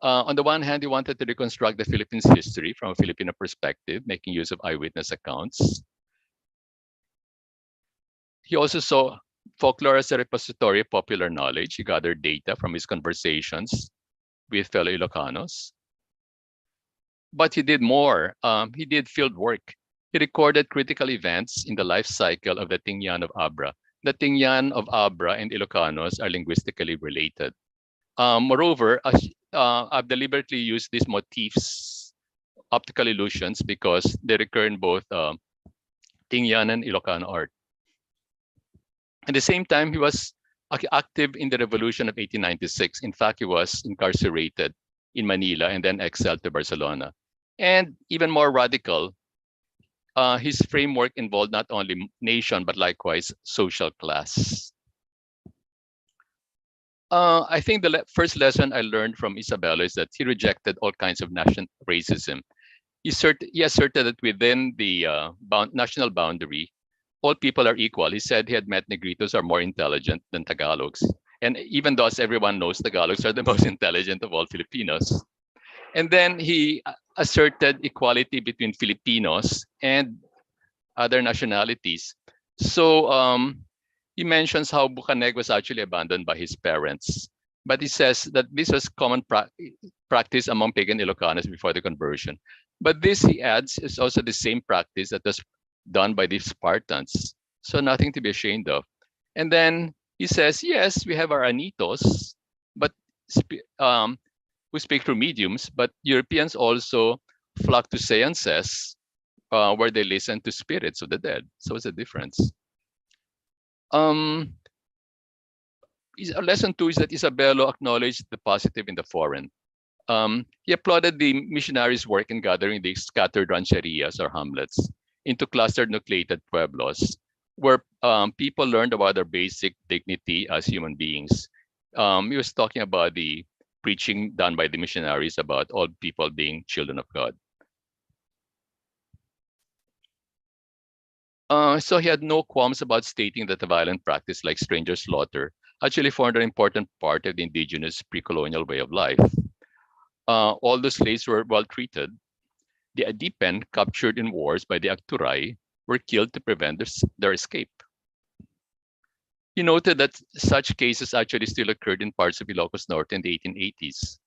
on the one hand, he wanted to reconstruct the Philippines' history from a Filipino perspective, making use of eyewitness accounts. He also saw folklore as a repository of popular knowledge. He gathered data from his conversations with fellow Ilocanos. But he did more. He did field work. He recorded critical events in the life cycle of the Tingyan of Abra. The Tingyan of Abra and Ilocanos are linguistically related. Moreover, I've deliberately used these motifs, optical illusions, because they recur in both Tingyan and Ilocano art. At the same time, he was active in the revolution of 1896. In fact, he was incarcerated in Manila and then exiled to Barcelona. And even more radical, his framework involved not only nation, but likewise social class. I think the first lesson I learned from Isabella is that he rejected all kinds of national racism. He asserted that within the national boundary, all people are equal. He said he had met Negritos are more intelligent than Tagalogs. And even though, as everyone knows, Tagalogs are the most intelligent of all Filipinos. And then he asserted equality between Filipinos and other nationalities. So he mentions how Bucaneg was actually abandoned by his parents. But he says that this was common practice among pagan Ilocanos before the conversion. But this, he adds, is also the same practice that was done by the Spartans. So nothing to be ashamed of. And then he says, yes, we have our Anitos, but who speak through mediums, but Europeans also flock to seances where they listen to spirits of the dead. So it's a difference. Lesson 2 is that Isabella acknowledged the positive in the foreign. He applauded the missionaries' work in gathering the scattered rancherias or hamlets into clustered nucleated pueblos, where people learned about their basic dignity as human beings. He was talking about the preaching done by the missionaries about all people being children of God. So he had no qualms about stating that a violent practice like stranger slaughter actually formed an important part of the indigenous pre-colonial way of life. All the slaves were well treated. The Adipen, captured in wars by the Acturay, were killed to prevent their escape. He noted that such cases actually still occurred in parts of Ilocos Norte in the 1880s.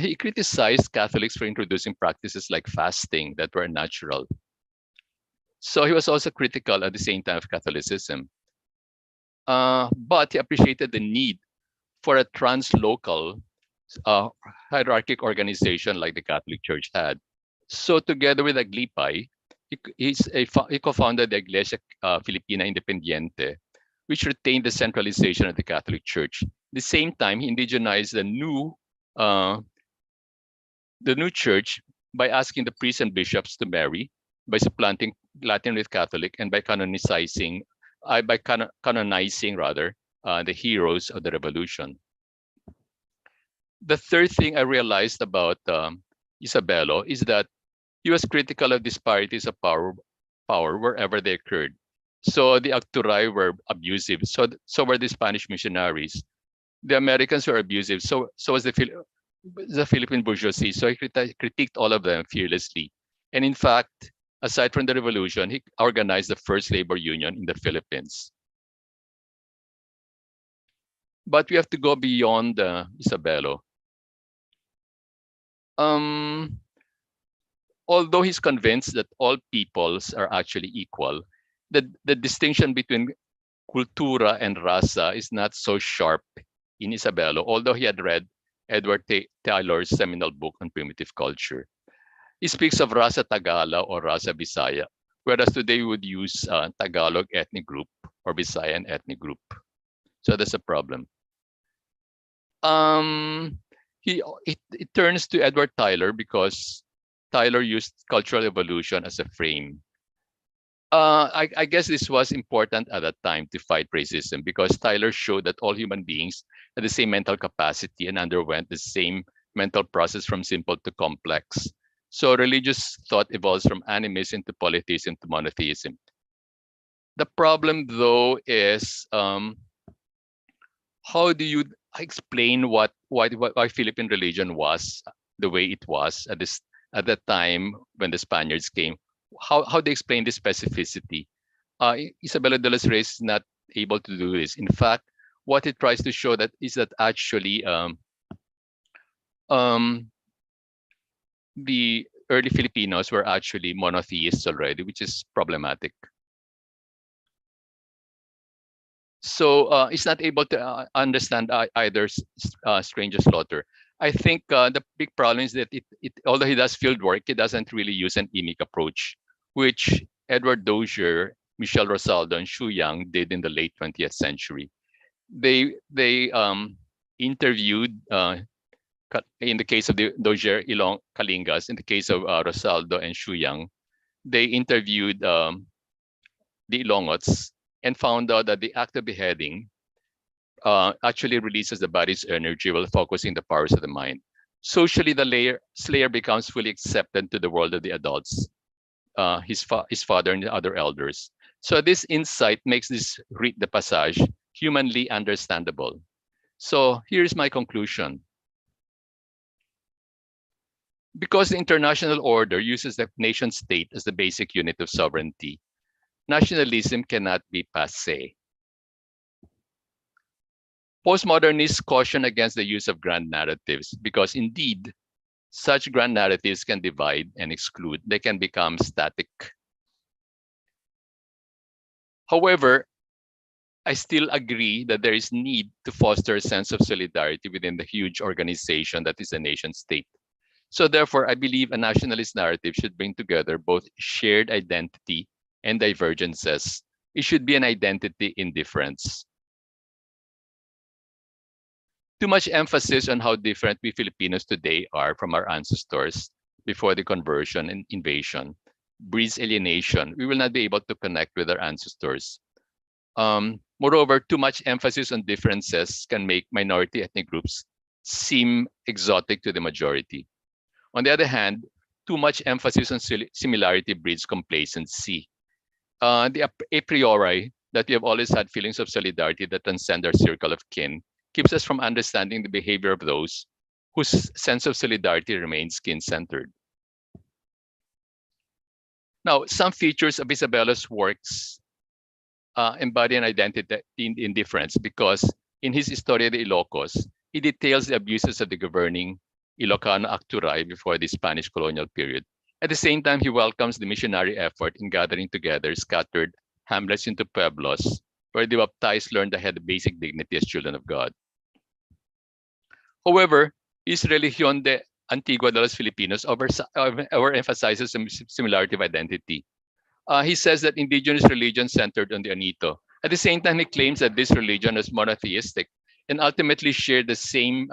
He criticized Catholics for introducing practices like fasting that were unnatural. So he was also critical at the same time of Catholicism. But he appreciated the need for a translocal hierarchic organization like the Catholic Church had. So together with Aglipay, he co-founded the Iglesia Filipina Independiente, which retained the centralization of the Catholic Church. At the same time, he indigenized the new church by asking the priests and bishops to marry, by supplanting Latin with Catholic, and by canonizing the heroes of the revolution. The third thing I realized about Isabello is that he was critical of disparities of power wherever they occurred. So the Acturay were abusive. So were the Spanish missionaries. The Americans were abusive. So was the Philippine bourgeoisie. So he critiqued all of them fearlessly. And in fact, aside from the revolution, he organized the first labor union in the Philippines. But we have to go beyond Isabelo. Although he's convinced that all peoples are actually equal, the distinction between cultura and raza is not so sharp in Isabelo, although he had read Edward Taylor's seminal book on primitive culture. He speaks of raza Tagala or raza Bisaya, whereas today we would use Tagalog ethnic group or Visayan ethnic group. So that's a problem. It turns to Edward Tyler because Tyler used cultural evolution as a frame. I guess this was important at that time to fight racism because Tyler showed that all human beings had the same mental capacity and underwent the same mental process from simple to complex. So religious thought evolves from animism to polytheism to monotheism. The problem, though, is how do you explain why Philippine religion was the way it was at that time when the Spaniards came? How they explain the specificity? Isabella de los Reyes is not able to do this. In fact, what it tries to show is that actually the early Filipinos were actually monotheists already, which is problematic. So it's not able to understand either stranger slaughter. I think the big problem is that although he does field work, he doesn't really use an emic approach, which Edward Dozier, Michel Rosaldo, and Xu Yang did in the late 20th century. They interviewed, in the case of the Dozier, Ilong Kalingas, in the case of Rosaldo and Xu Yang, they interviewed the Ilongots and found out that the act of beheading actually releases the body's energy while focusing the powers of the mind. Socially, the slayer becomes fully accepted to the world of the adults, his father and the other elders. So this insight makes this rite de passage humanly understandable. So here's my conclusion. Because the international order uses the nation state as the basic unit of sovereignty, nationalism cannot be passé. Postmodernists caution against the use of grand narratives because indeed, such grand narratives can divide and exclude. They can become static. However, I still agree that there is need to foster a sense of solidarity within the huge organization that is a nation state. So therefore, I believe a nationalist narrative should bring together both shared identity and divergences. It should be an identity in difference. Too much emphasis on how different we Filipinos today are from our ancestors before the conversion and invasion breeds alienation. We will not be able to connect with our ancestors. Moreover, too much emphasis on differences can make minority ethnic groups seem exotic to the majority. On the other hand, too much emphasis on similarity breeds complacency. The a priori that we have always had feelings of solidarity that transcend our circle of kin keeps us from understanding the behavior of those whose sense of solidarity remains skin-centered. Now, some features of Isabella's works embody an identity in difference because in his Historia de Ilocos, he details the abuses of the governing Ilocano Acturay before the Spanish colonial period. At the same time, he welcomes the missionary effort in gathering together scattered hamlets into pueblos, where the baptized learned they had the basic dignity as children of God. However, his Religión de Antigua de los Filipinos overemphasizes the similarity of identity. He says that indigenous religion centered on the Anito. At the same time, he claims that this religion is monotheistic and ultimately shared the same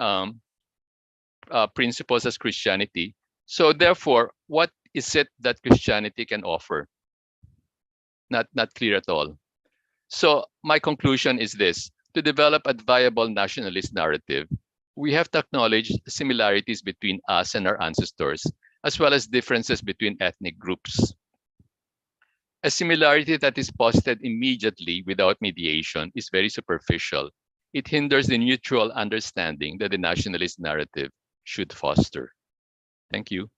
principles as Christianity. So therefore, what is it that Christianity can offer? Not clear at all. So my conclusion is this: to develop a viable nationalist narrative, we have to acknowledge similarities between us and our ancestors, as well as differences between ethnic groups. A similarity that is posited immediately without mediation is very superficial. It hinders the mutual understanding that the nationalist narrative should foster. Thank you.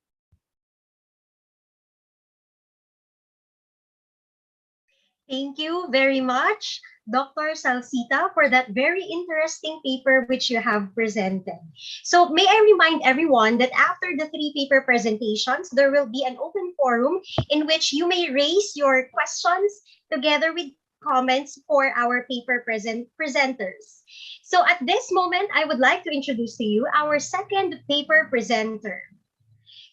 Thank you very much, Dr. Salsita, for that very interesting paper which you have presented. So may I remind everyone that after the three paper presentations, there will be an open forum in which you may raise your questions together with comments for our paper presenters. So at this moment, I would like to introduce to you our second paper presenter.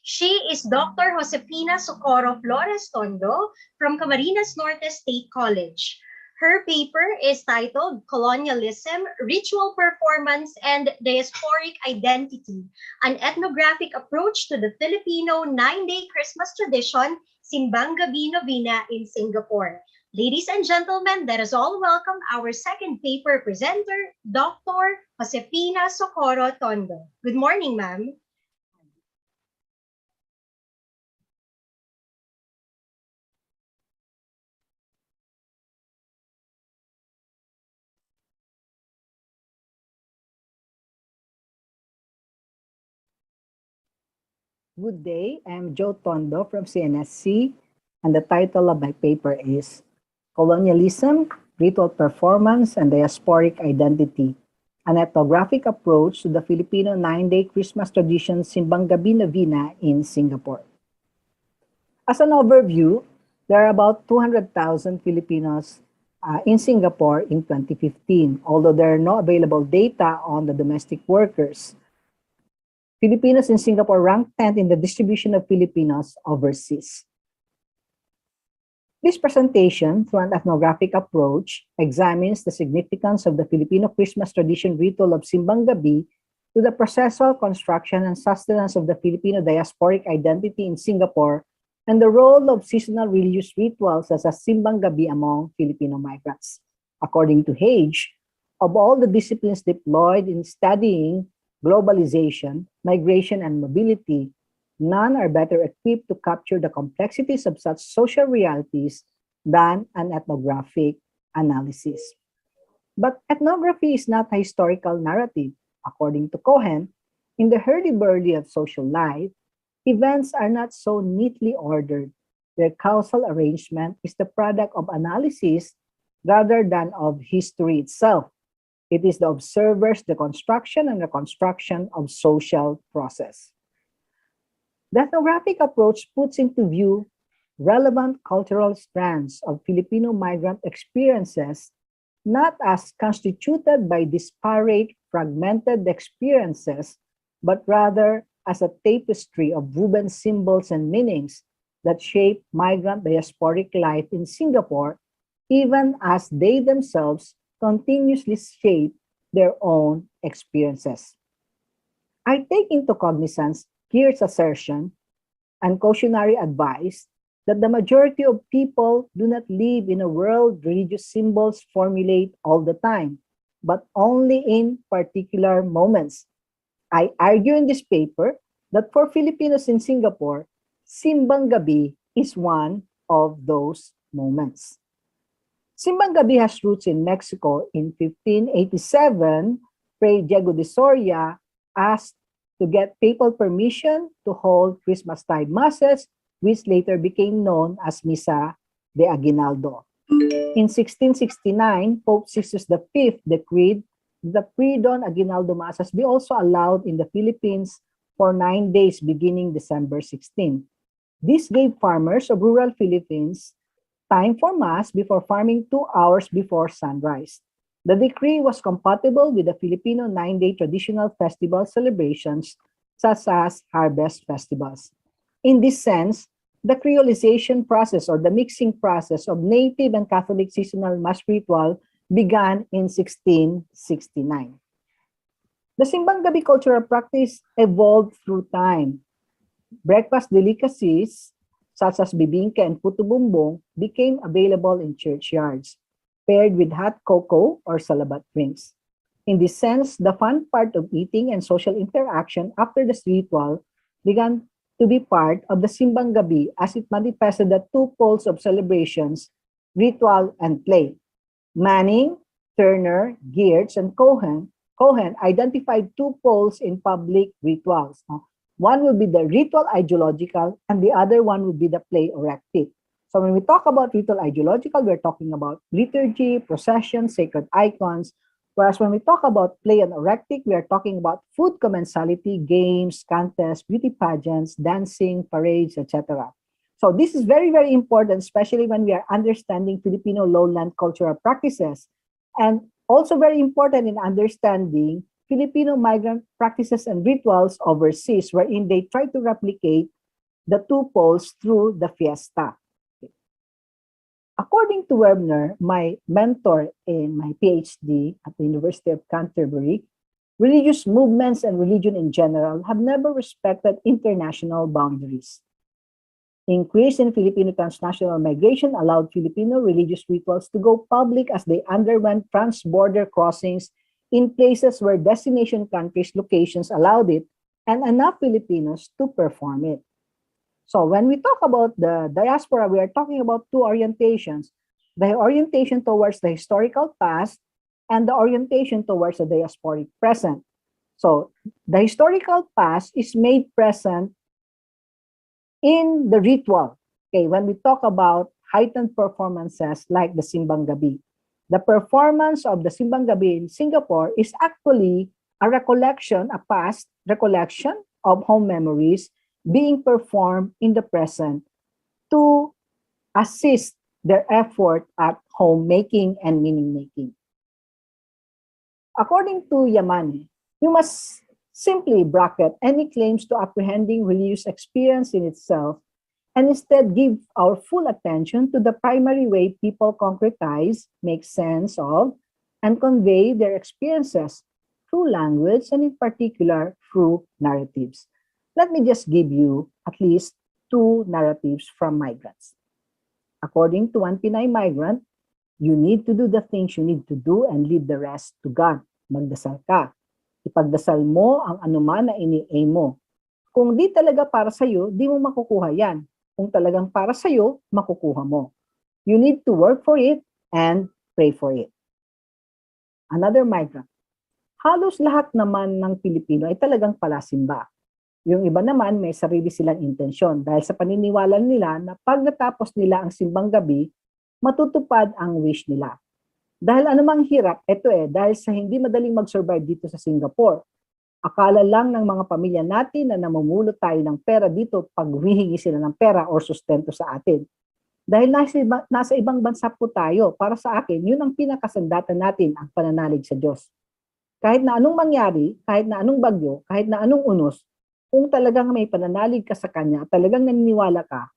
She is Dr. Josefina Socorro Flores Tondo from Camarines Norte State College. Her paper is titled Colonialism, Ritual Performance, and Diasporic Identity, an ethnographic approach to the Filipino 9-day Christmas tradition, Simbang Gabi Novena in Singapore. Ladies and gentlemen, let us all welcome our second paper presenter, Dr. Josefina Socorro Tondo. Good morning, ma'am. Good day, I'm Joe Tondo from CNSC, and the title of my paper is Colonialism, Ritual Performance, and Diasporic Identity, an ethnographic approach to the Filipino 9-day Christmas tradition Simbang Gabi Novena in Singapore. As an overview, there are about 200,000 Filipinos in Singapore in 2015, although there are no available data on the domestic workers. Filipinos in Singapore rank 10th in the distribution of Filipinos overseas. This presentation, through an ethnographic approach, examines the significance of the Filipino Christmas tradition ritual of Simbang Gabi to the processual construction and sustenance of the Filipino diasporic identity in Singapore and the role of seasonal religious rituals such as Simbang Gabi among Filipino migrants. According to Hage, of all the disciplines deployed in studying globalization, migration, and mobility, none are better equipped to capture the complexities of such social realities than an ethnographic analysis. But ethnography is not a historical narrative. According to Cohen, in the hurdy-burdy of social life, events are not so neatly ordered. Their causal arrangement is the product of analysis rather than of history itself. It is the observers, the construction, and reconstruction of social process. The ethnographic approach puts into view relevant cultural strands of Filipino migrant experiences, not as constituted by disparate, fragmented experiences, but rather as a tapestry of woven symbols and meanings that shape migrant diasporic life in Singapore, even as they themselves continuously shape their own experiences. I take into cognizance Keir's assertion and cautionary advice that the majority of people do not live in a world religious symbols formulate all the time, but only in particular moments. I argue in this paper that for Filipinos in Singapore, Simbang Gabi is one of those moments. Simbang Gabi has roots in Mexico. In 1587, Fray Diego de Soria asked to get papal permission to hold Christmastide masses, which later became known as Misa de Aguinaldo. In 1669, Pope Sixtus V decreed the pre-dawn Aguinaldo masses be also allowed in the Philippines for 9 days beginning December 16. This gave farmers of rural Philippines time for Mass before farming 2 hours before sunrise. The decree was compatible with the Filipino 9-day traditional festival celebrations, such as harvest festivals. In this sense, the creolization process or the mixing process of native and Catholic seasonal Mass ritual began in 1669. The Simbang Gabi cultural practice evolved through time. Breakfast delicacies such as bibingka and puto bumbong, became available in churchyards, paired with hot cocoa or salabat drinks. In this sense, the fun part of eating and social interaction after this ritual began to be part of the Simbang Gabi as it manifested the two poles of celebrations, ritual and play. Manning, Turner, Geertz, and Cohen identified two poles in public rituals. One would be the ritual ideological, and the other one would be the play orectic. So when we talk about ritual ideological, we're talking about liturgy, procession, sacred icons. Whereas when we talk about play and orectic, we are talking about food commensality, games, contests, beauty pageants, dancing, parades, etc. So this is very, very important, especially when we are understanding Filipino lowland cultural practices, and also very important in understanding Filipino migrant practices and rituals overseas, wherein they try to replicate the two poles through the fiesta. According to Webner, my mentor in my PhD at the University of Canterbury, religious movements and religion in general have never respected international boundaries. Increase in Filipino transnational migration allowed Filipino religious rituals to go public as they underwent trans-border crossings in places where destination countries' locations allowed it, and enough Filipinos to perform it. So when we talk about the diaspora, we are talking about two orientations: the orientation towards the historical past and the orientation towards the diasporic present. So the historical past is made present in the ritual. Okay, when we talk about heightened performances like the Simbang Gabi, the performance of the Simbang Gabi in Singapore is actually a recollection, a past recollection of home memories being performed in the present to assist their effort at homemaking and meaning making. According to Yamane, we must simply bracket any claims to apprehending religious experience in itself and instead give our full attention to the primary way people concretize, make sense of, and convey their experiences through language and in particular through narratives. Let me just give you at least two narratives from migrants. According to one Pinay migrant, you need to do the things you need to do and leave the rest to God. Magdasal ka. Ipagdasal mo ang anuman na ini-aim mo. Kung di talaga para sa'yo, di mo makukuha yan. Kung talagang para sa'yo, makukuha mo. You need to work for it and pray for it. Another migrant. Halos lahat naman ng Pilipino ay talagang palasimba. Yung iba naman may sarili silang intensyon dahil sa paniniwala nila na pag natapos nila ang simbang gabi, matutupad ang wish nila. Dahil anumang hirap, dahil sa hindi madaling mag-survive dito sa Singapore. Akala lang ng mga pamilya natin na namumulot tayo ng pera dito pag humihingi sila ng pera or sustento sa atin. Dahil nasa ibang bansa po tayo, para sa akin, yun ang pinakasandatan natin, ang pananalig sa Diyos. Kahit na anong mangyari, kahit na anong bagyo, kahit na anong unos, kung talagang may pananalig ka sa Kanya, talagang naniniwala ka,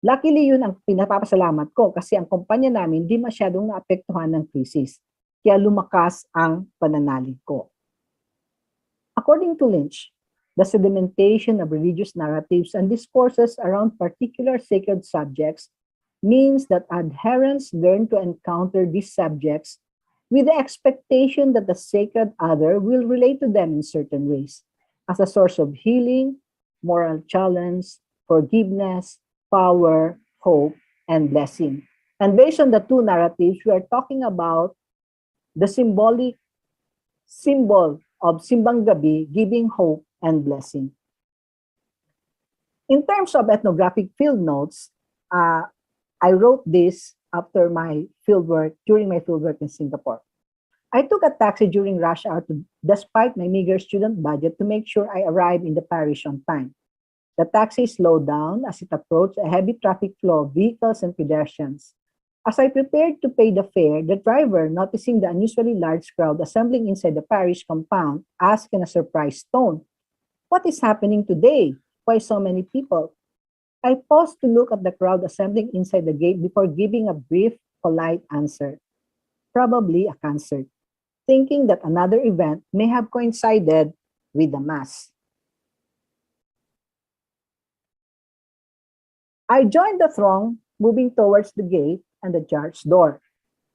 luckily yun ang pinapapasalamat ko kasi ang kumpanya namin di masyadong naapektuhan ng krisis. Kaya lumakas ang pananalig ko. According to Lynch, the sedimentation of religious narratives and discourses around particular sacred subjects means that adherents learn to encounter these subjects with the expectation that the sacred other will relate to them in certain ways, as a source of healing, moral challenge, forgiveness, power, hope, and blessing. And based on the two narratives, we are talking about the symbolic symbol of Simbang Gabi giving hope and blessing. In terms of ethnographic field notes, I wrote this after my fieldwork, during my fieldwork in Singapore. I took a taxi during rush hour despite my meager student budget to make sure I arrived in the parish on time. The taxi slowed down as it approached a heavy traffic flow of vehicles and pedestrians. As I prepared to pay the fare, the driver, noticing the unusually large crowd assembling inside the parish compound, asked in a surprised tone, "What is happening today? Why so many people?" I paused to look at the crowd assembling inside the gate before giving a brief, polite answer. Probably a concert, thinking that another event may have coincided with the Mass. I joined the throng, moving towards the gate and the church door.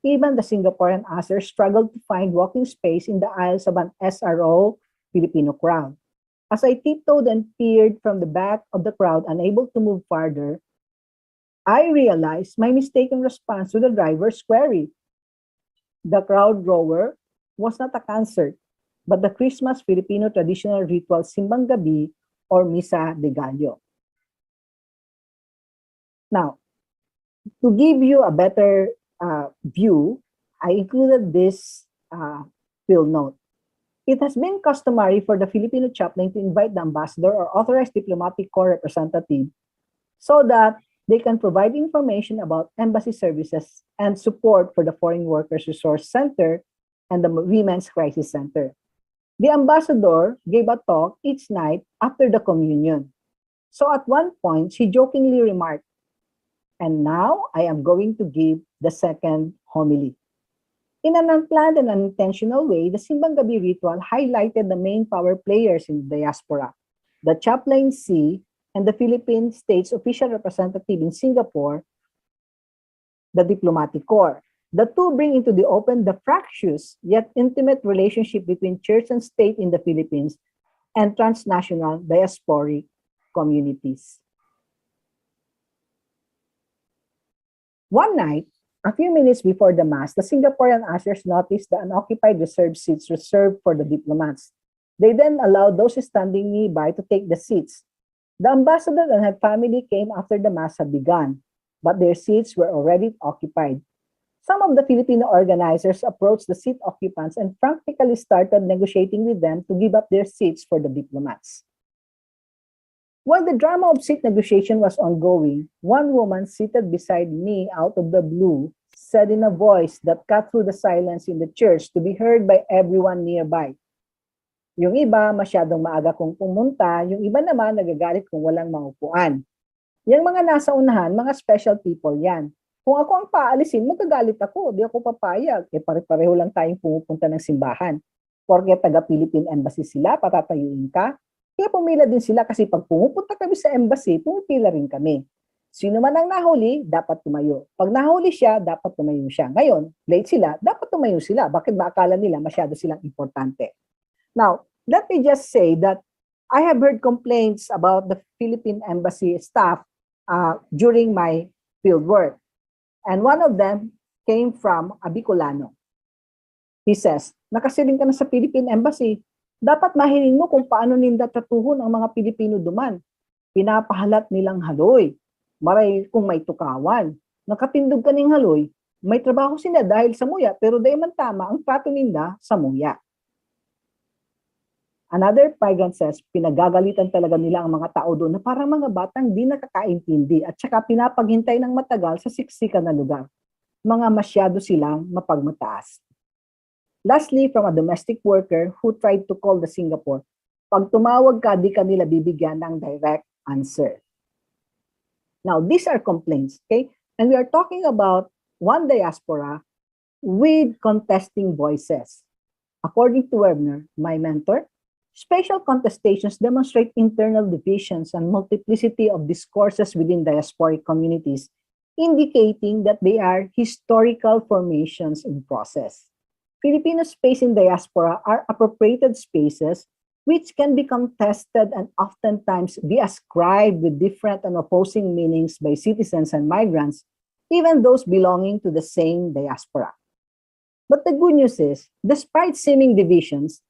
Even the Singaporean ushers struggled to find walking space in the aisles of an SRO Filipino crowd. As I tiptoed and peered from the back of the crowd, unable to move farther, I realized my mistaken response to the driver's query. The crowd roar was not a concert, but the Christmas Filipino traditional ritual Simbang Gabi or Misa de Gallo. Now, to give you a better view, I included this field note. It has been customary for the Filipino chaplain to invite the ambassador or authorized diplomatic corps representative so that they can provide information about embassy services and support for the Foreign Workers Resource Center and the Women's Crisis Center. The ambassador gave a talk each night after the communion. So at one point, she jokingly remarked, "And now I am going to give the second homily." In an unplanned and unintentional way, the Simbang Gabi ritual highlighted the main power players in the diaspora, the chaplaincy and the Philippine State's official representative in Singapore, the diplomatic corps. The two bring into the open the fractious yet intimate relationship between church and state in the Philippines and transnational diasporic communities. One night, a few minutes before the Mass, the Singaporean ushers noticed the unoccupied reserved seats reserved for the diplomats. They then allowed those standing nearby to take the seats. The ambassador and her family came after the Mass had begun, but their seats were already occupied. Some of the Filipino organizers approached the seat occupants and frantically started negotiating with them to give up their seats for the diplomats. While the drama of seat negotiation was ongoing, one woman seated beside me out of the blue said in a voice that cut through the silence in the church to be heard by everyone nearby, "Yung iba masyadong maaga kong pumunta, yung iba naman nagagalit kung walang maupuan. Yung mga nasa unahan, mga special people yan. Kung ako ang paalisin, magagalit ako, di ako papayag. Pare-pareho lang tayong pumupunta ng simbahan. Porque taga-Philippine Embassy sila, patatayuin ka. Kaya pumila din sila kasi pag pumupunta kami sa embassy, pumipila rin kami. Sino man ang nahuli, dapat tumayo. Pag nahuli siya, dapat tumayo siya. Ngayon, late sila, dapat tumayo sila. Bakit ba akala nila masyado silang importante?" Now, let me just say that I have heard complaints about the Philippine Embassy staff during my field work. And one of them came from a Bicolano. He says, "Nakasiling ka na sa Philippine Embassy. Dapat mahiling mo kung paano nila tratuhon ang mga Pilipino duman. Pinapahalat nilang haloy. Maray kung may tukawan. Nakatindog ka ng haloy, may trabaho sila dahil sa muya, pero dahil man tama ang trato nila sa muya." Another migrant says, pinagagalitan talaga nila ang mga tao doon na parang mga batang di nakakaintindi at saka pinapaghintay ng matagal sa siksikan na lugar. Mga masyado silang mapagmataas. Lastly, from a domestic worker who tried to call the Singapore, pag tumawag ka, di ka nila bibigyan ng direct answer. Now, these are complaints, okay? And we are talking about one diaspora with contesting voices. According to Werner, my mentor, special contestations demonstrate internal divisions and multiplicity of discourses within diasporic communities, indicating that they are historical formations in process. Filipino space in diaspora are appropriated spaces which can be contested and oftentimes be ascribed with different and opposing meanings by citizens and migrants, even those belonging to the same diaspora. But the good news is, despite seeming divisions,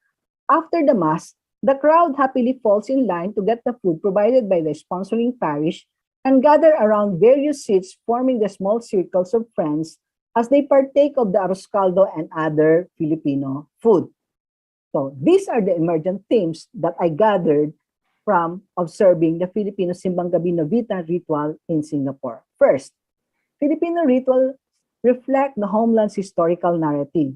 after the Mass, the crowd happily falls in line to get the food provided by the sponsoring parish and gather around various seats, forming the small circles of friends as they partake of the arroz caldo and other Filipino food. So these are the emergent themes that I gathered from observing the Filipino Simbang Gabi Novita ritual in Singapore. First, Filipino ritual reflect the homeland's historical narrative.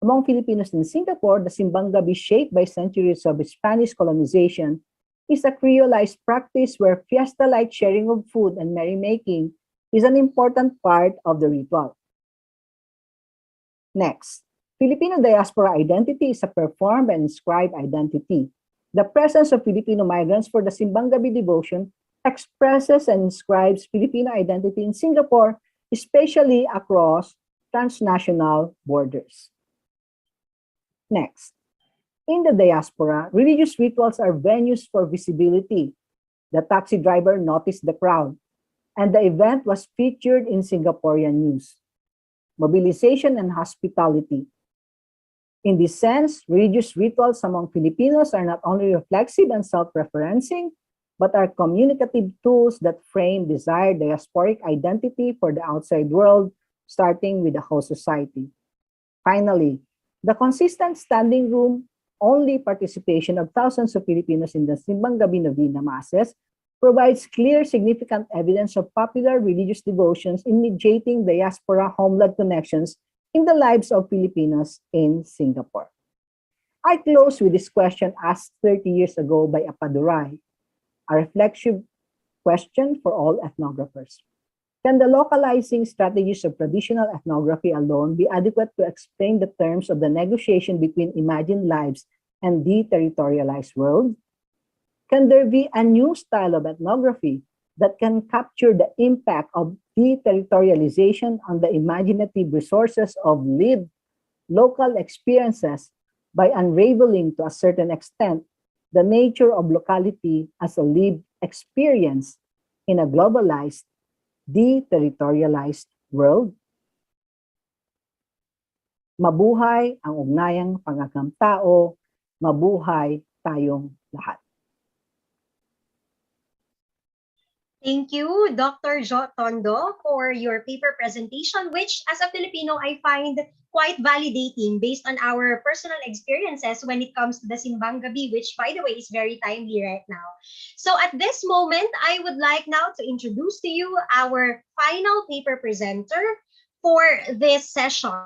Among Filipinos in Singapore, the Simbang Gabi, shaped by centuries of Spanish colonization, is a creolized practice where fiesta-like sharing of food and merrymaking is an important part of the ritual. Next, Filipino diaspora identity is a performed and inscribed identity. The presence of Filipino migrants for the Simbang Gabi devotion expresses and inscribes Filipino identity in Singapore, especially across transnational borders. Next, In the diaspora, religious rituals are venues for visibility. The taxi driver noticed the crowd, and the event was featured in Singaporean news. Mobilization and hospitality. In this sense, religious rituals among Filipinos are not only reflexive and self-referencing, but are communicative tools that frame desired diasporic identity for the outside world, starting with the host society. Finally, the consistent standing room only participation of thousands of Filipinos in the Simbang Gabi Novena Masses provides clear, significant evidence of popular religious devotions in mediating diaspora homeland connections in the lives of Filipinos in Singapore. I close with this question asked 30 years ago by Apaduray, a reflexive question for all ethnographers. Can the localizing strategies of traditional ethnography alone be adequate to explain the terms of the negotiation between imagined lives and deterritorialized world? Can there be a new style of ethnography that can capture the impact of deterritorialization on the imaginative resources of lived local experiences by unraveling to a certain extent the nature of locality as a lived experience in a globalized, deterritorialized world? Mabuhay ang ugnayang Pang-Aghamtao, mabuhay tayong lahat. Thank you, Dr. Jo Tondo, for your paper presentation, which as a Filipino, I find quite validating based on our personal experiences when it comes to the Simbang Gabi, which, by the way, is very timely right now. So at this moment, I would like now to introduce to you our final paper presenter for this session.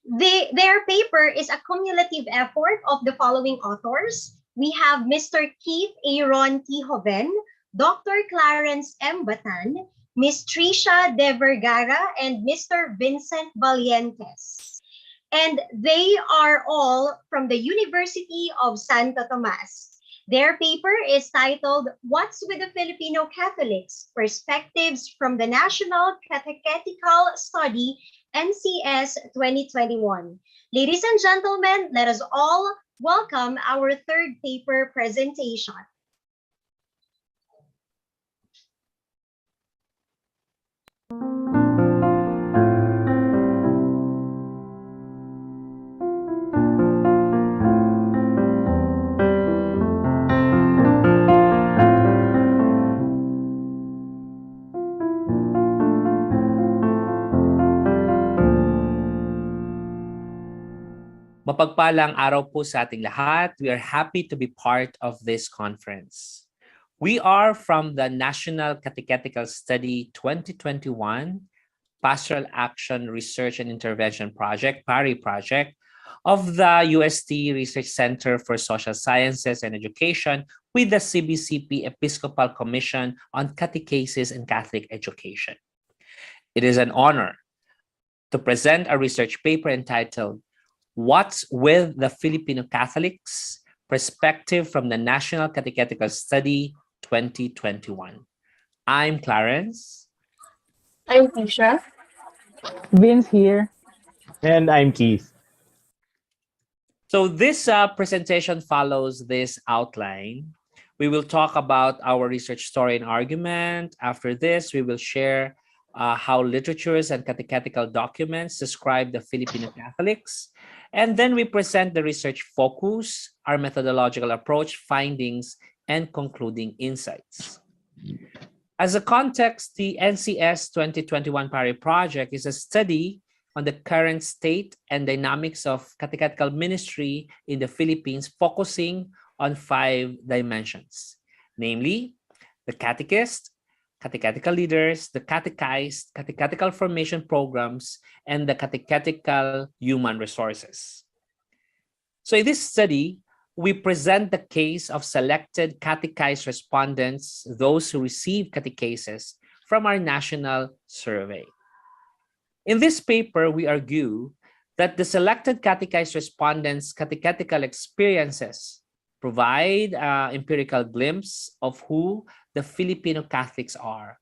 Their paper is a cumulative effort of the following authors. We have Mr. Keith Aaron T. Hoven, Dr. Clarence M. Batan, Ms. Tricia De Vergara, and Mr. Vincent Valientes. And they are all from the University of Santo Tomas. Their paper is titled, What's with the Filipino Catholics? Perspectives from the National Catechetical Study, NCS 2021. Ladies and gentlemen, let us all welcome our third paper presentation. Mapagpalang araw po sa ating lahat. We are happy to be part of this conference. We are from the National Catechetical Study 2021 Pastoral Action Research and Intervention Project, PARI project, of the UST Research Center for Social Sciences and Education with the CBCP Episcopal Commission on Catechesis and Catholic Education. It is an honor to present a research paper entitled What's with the Filipino Catholics? Perspective from the National Catechetical Study 2021. I'm Clarence. I'm Tisha. Vince here. And I'm Keith. So this presentation follows this outline. We will talk about our research story and argument. After this, we will share how literatures and catechetical documents describe the Filipino Catholics. And then we present the research focus, our methodological approach, findings, and concluding insights. As a context, the NCS 2021 PARI project is a study on the current state and dynamics of catechetical ministry in the Philippines, focusing on 5 dimensions, namely the catechist, catechetical leaders, the catechized, catechetical formation programs, and the catechetical human resources. So in this study, we present the case of selected catechized respondents, those who receive catechesis from our national survey. In this paper, we argue that the selected catechized respondents' catechetical experiences provide an empirical glimpse of who the Filipino Catholics are.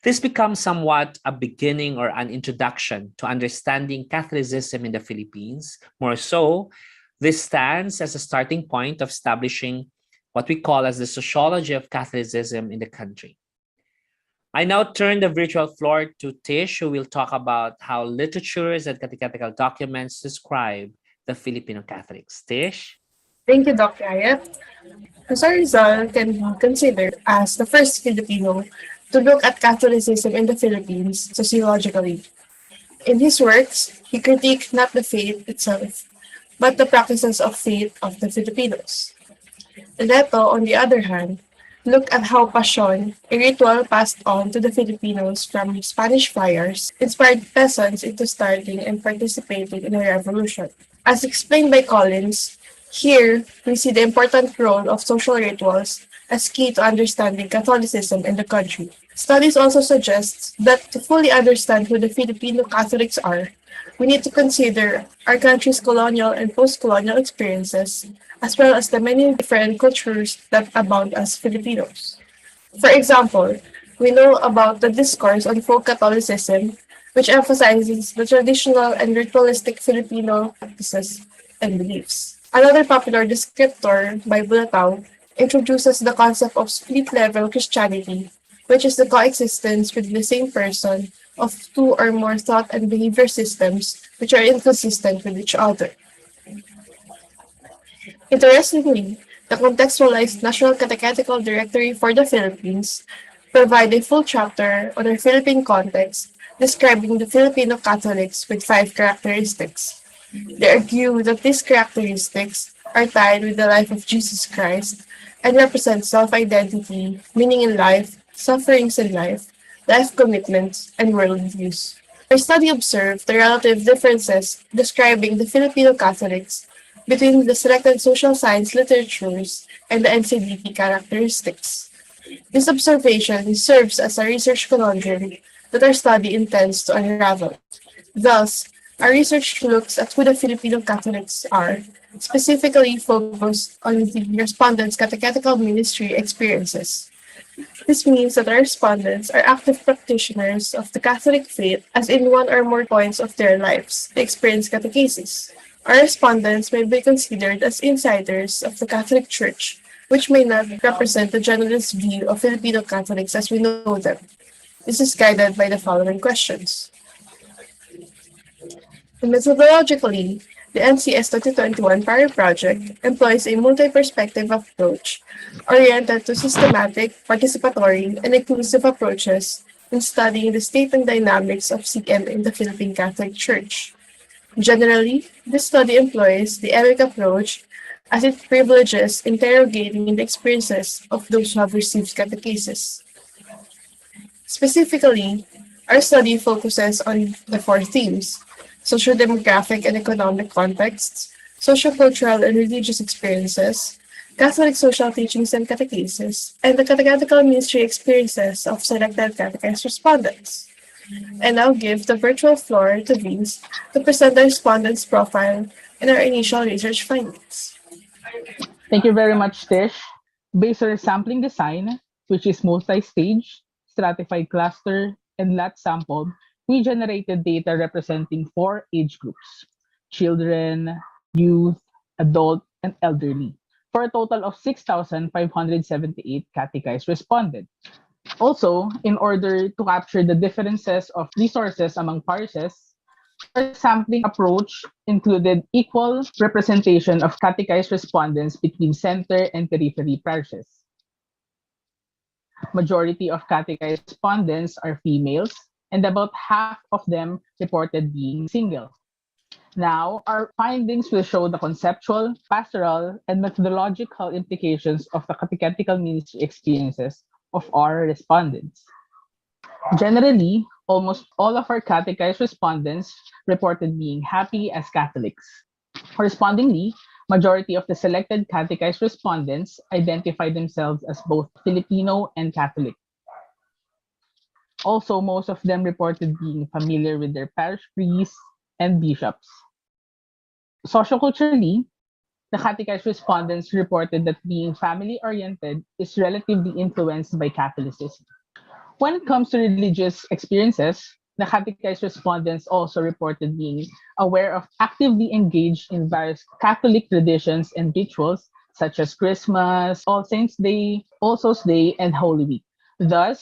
This becomes somewhat a beginning or an introduction to understanding Catholicism in the Philippines. More so, This stands as a starting point of establishing what we call as the sociology of Catholicism in the country. I now turn the virtual floor to Tish, who will talk about how literatures and catechetical documents describe the Filipino Catholics. Tish? Thank you, Dr. Ayat. Jose Rizal can be considered as the first Filipino to look at Catholicism in the Philippines sociologically. In his works, he critiqued not the faith itself, but the practices of faith of the Filipinos. Leto, on the other hand, looked at how passion, a ritual passed on to the Filipinos from Spanish friars, inspired peasants into starting and participating in a revolution. As explained by Collins, here we see the important role of social rituals as key to understanding Catholicism in the country. Studies also suggest that to fully understand who the Filipino Catholics are, we need to consider our country's colonial and post-colonial experiences, as well as the many different cultures that abound as Filipinos. For example, we know about the discourse on folk Catholicism, which emphasizes the traditional and ritualistic Filipino practices and beliefs. Another popular descriptor by Bulatao introduces the concept of split-level Christianity, which is the coexistence within the same person of two or more thought and behavior systems which are inconsistent with each other. Interestingly, the contextualized National Catechetical Directory for the Philippines provide a full chapter on our Philippine context describing the Filipino Catholics with 5 characteristics. They argue that these characteristics are tied with the life of Jesus Christ and represent self-identity, meaning in life, sufferings in life, life commitments, and worldviews. Our study observed the relative differences describing the Filipino Catholics between the selected social science literatures and the NCDP characteristics. This observation serves as a research conundrum that our study intends to unravel. Thus, our research looks at who the Filipino Catholics are, specifically focused on the respondents' catechetical ministry experiences. This means that our respondents are active practitioners of the Catholic faith, as in one or more points of their lives they experience catechesis. Our respondents may be considered as insiders of the Catholic Church, which may not represent the generalist view of Filipino Catholics as we know them. This is guided by the following questions. Methodologically, the NCS 2021 PARI project employs a multi-perspective approach oriented to systematic, participatory, and inclusive approaches in studying the state and dynamics of CM in the Philippine Catholic Church. Generally, this study employs the EMIC approach as it privileges interrogating the experiences of those who have received catechesis. Specifically, our study focuses on the 4 themes: socio-demographic and economic contexts, socio-cultural and religious experiences, Catholic social teachings and catechesis, and the catechetical ministry experiences of selected catechist respondents. And I'll give the virtual floor to Vince to present the respondent's profile and our initial research findings. Thank you very much, Tish. Based on our sampling design, which is multi-stage, stratified cluster, and lot sampled, we generated data representing 4 age groups: children, youth, adult, and elderly, for a total of 6,578 catechized respondents. Also, in order to capture the differences of resources among parishes, our sampling approach included equal representation of catechized respondents between center and periphery parishes. Majority of catechized respondents are females, and about half of them reported being single. Now, our findings will show the conceptual, pastoral, and methodological implications of the catechetical ministry experiences of our respondents. Generally, almost all of our catechized respondents reported being happy as Catholics. Correspondingly, majority of the selected catechized respondents identify themselves as both Filipino and Catholic. Also, most of them reported being familiar with their parish priests and bishops. Socioculturally, the catechized respondents reported that being family-oriented is relatively influenced by Catholicism. When it comes to religious experiences, The catechized respondents also reported being aware of actively engaged in various Catholic traditions and rituals such as Christmas, All Saints' Day, All Souls' Day, and Holy Week. Thus,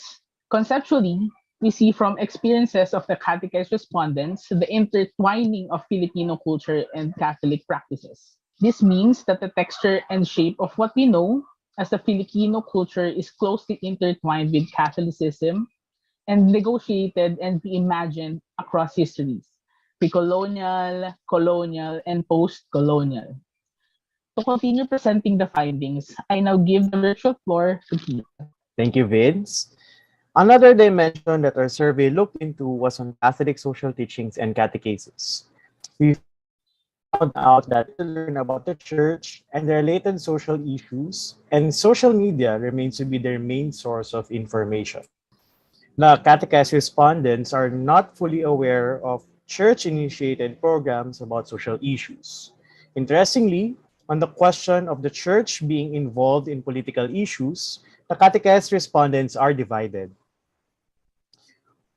conceptually, we see from experiences of the catechized respondents the intertwining of Filipino culture and Catholic practices. This means that the texture and shape of what we know as the Filipino culture is closely intertwined with Catholicism and negotiated and reimagined across histories, pre-colonial, colonial, and post-colonial. To continue presenting the findings, I now give the virtual floor to Keith. Thank you, Vince. Another dimension that our survey looked into was on Catholic social teachings and catechesis. We found out that to learn about the church and the related social issues, and social media remains to be their main source of information. The catechized respondents are not fully aware of church-initiated programs about social issues. Interestingly, on the question of the church being involved in political issues, the catechized respondents are divided.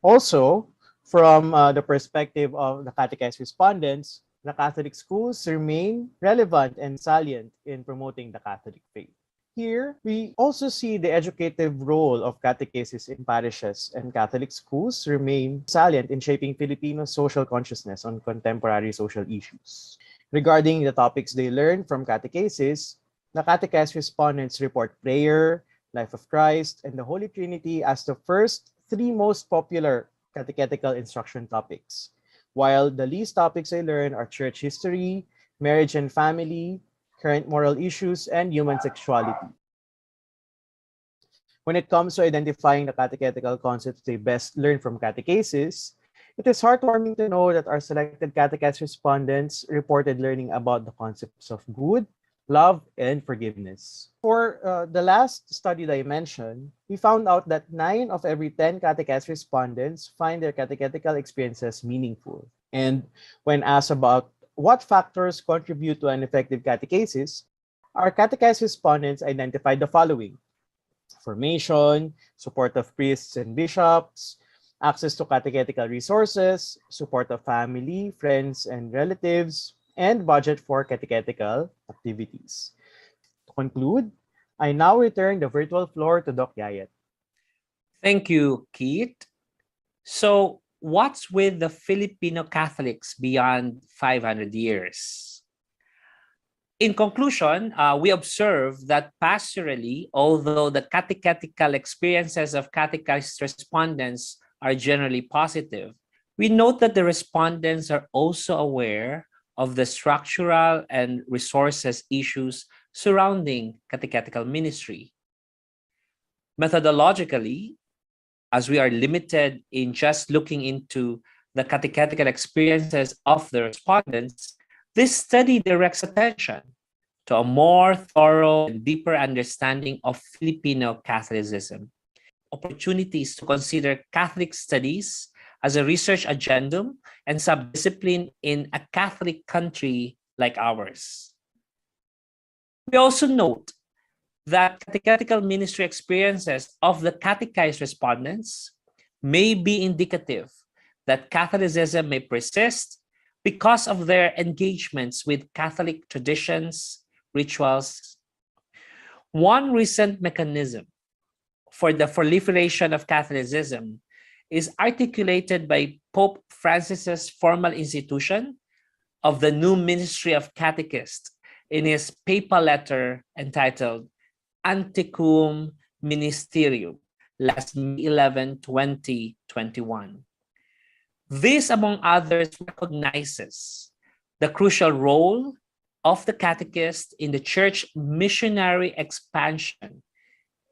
Also, from the perspective of the catechized respondents, the Catholic schools remain relevant and salient in promoting the Catholic faith. Here, we also see the educative role of catechesis in parishes and Catholic schools remain salient in shaping Filipino social consciousness on contemporary social issues. Regarding the topics they learn from catechesis, the catechized respondents report prayer, life of Christ, and the Holy Trinity as the first three most popular catechetical instruction topics, while the least topics they learn are church history, marriage and family, current moral issues, and human sexuality. When it comes to identifying the catechetical concepts they best learn from catechesis, it is heartwarming to know that our selected catechized respondents reported learning about the concepts of good, love, and forgiveness. For the last study that I mentioned, we found out that 9 of every 10 catechized respondents find their catechetical experiences meaningful. And when asked about what factors contribute to an effective catechesis, our catechized respondents identified the following: formation, support of priests and bishops, access to catechetical resources, support of family, friends, and relatives, and budget for catechetical activities. To conclude, I now return the virtual floor to Doc Yayat. Thank you, Keith. So, what's with the Filipino Catholics beyond 500 years? In conclusion, we observe that pastorally, although the catechetical experiences of catechized respondents are generally positive, we note that the respondents are also aware of the structural and resources issues surrounding catechetical ministry. Methodologically, as we are limited in just looking into the catechetical experiences of the respondents, this study directs attention to a more thorough and deeper understanding of Filipino Catholicism. Opportunities to consider Catholic studies as a research agendum and subdiscipline in a Catholic country like ours. We also note that catechetical ministry experiences of the catechized respondents may be indicative that Catholicism may persist because of their engagements with Catholic traditions, rituals. One recent mechanism for the proliferation of Catholicism is articulated by Pope Francis's formal institution of the new Ministry of Catechists in his papal letter entitled Antiquum Ministerium, last May 11, 2021. This, among others, recognizes the crucial role of the catechist in the church missionary expansion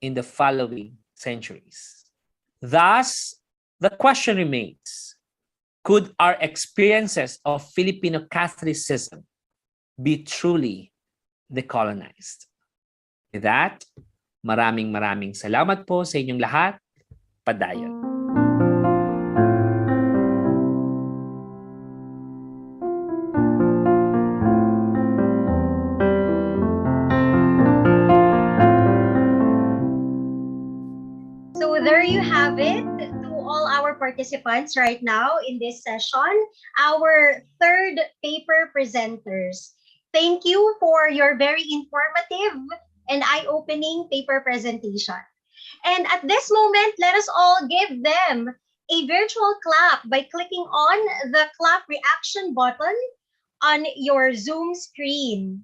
in the following centuries. Thus, the question remains, could our experiences of Filipino Catholicism be truly decolonized? With that, maraming salamat po sa inyong lahat. Padayon. So there you have it. To all our participants right now in this session, our third paper presenters. Thank you for your very informative and eye-opening paper presentation. And at this moment, let us all give them a virtual clap by clicking on the clap reaction button on your Zoom screen.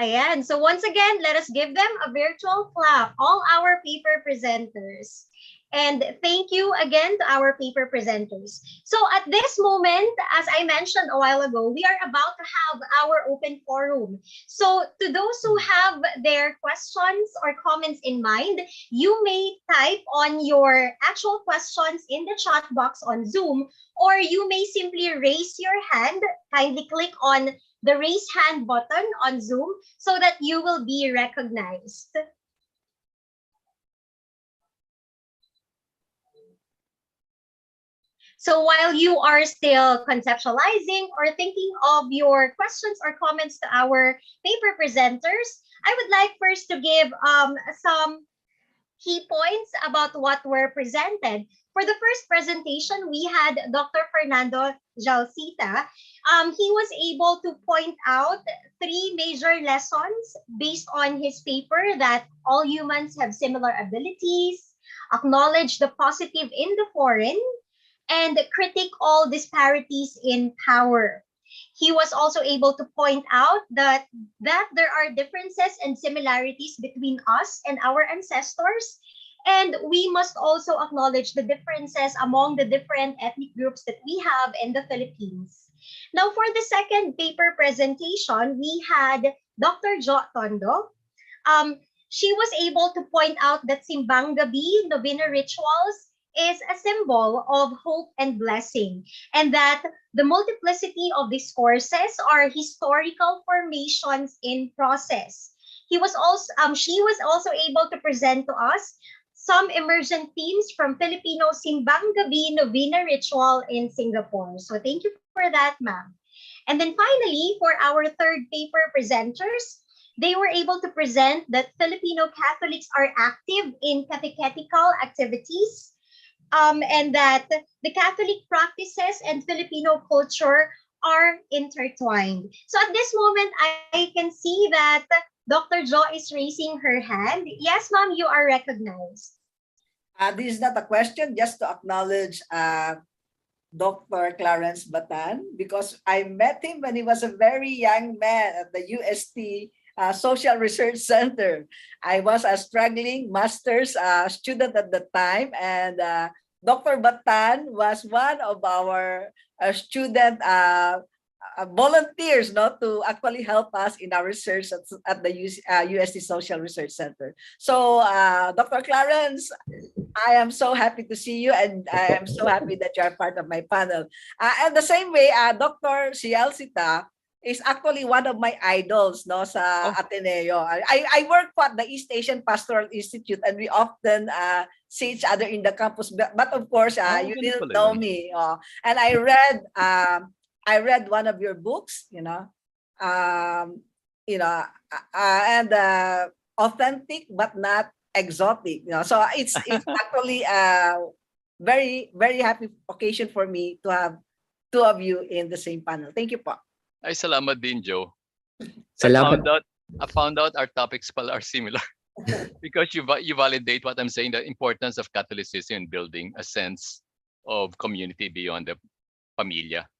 Ayan. So once again, let us give them a virtual clap, all our paper presenters. And thank you again to our paper presenters. So at this moment, as I mentioned a while ago, we are about to have our open forum. So to those who have their questions or comments in mind, you may type on your actual questions in the chat box on Zoom, or you may simply raise your hand. Kindly click on the raise hand button on Zoom so that you will be recognized. So while you are still conceptualizing or thinking of your questions or comments to our paper presenters, I would like first to give some key points about what were presented. For the first presentation, we had Dr. Fernando Jalcita. He was able to point out 3 major lessons based on his paper: that all humans have similar abilities, acknowledge the positive in the foreign, and critique all disparities in power. He was also able to point out that there are differences and similarities between us and our ancestors, and we must also acknowledge the differences among the different ethnic groups that we have in the Philippines. Now, for the second paper presentation, we had Dr. Jo Tondo. She was able to point out that Simbang Gabi novena rituals is a symbol of hope and blessing, and that the multiplicity of discourses are historical formations in process. She was also able to present to us some emergent themes from Filipino Simbang Gabi novena ritual in Singapore. So thank you for that, ma'am. And then finally, for our third paper presenters, they were able to present that Filipino Catholics are active in catechetical activities, and that the Catholic practices and Filipino culture are intertwined. So at this moment, I can see that Dr. Jo is raising her hand. Yes, ma'am, you are recognized. This is not a question, just to acknowledge Dr. Clarence Batan, because I met him when he was a very young man at the UST Social Research Center. I was a struggling master's student at the time, and Dr. Batan was one of our student volunteers, to actually help us in our research at the UST Social Research Center. So, Dr. Clarence, I am so happy to see you, and I am so happy that you are part of my panel. And the same way, Dr. Cialcita is actually one of my idols, sa Ateneo. I work at the East Asian Pastoral Institute, and we often see each other in the campus. But of course, you didn't know me. And I read one of your books, and authentic but not exotic. So it's actually a very, very happy occasion for me to have 2 of you in the same panel. Thank you, po. Ay, salamat din, Joe. Salamat. I found out our topics are similar because you validate what I'm saying, the importance of Catholicism in building a sense of community beyond the familia.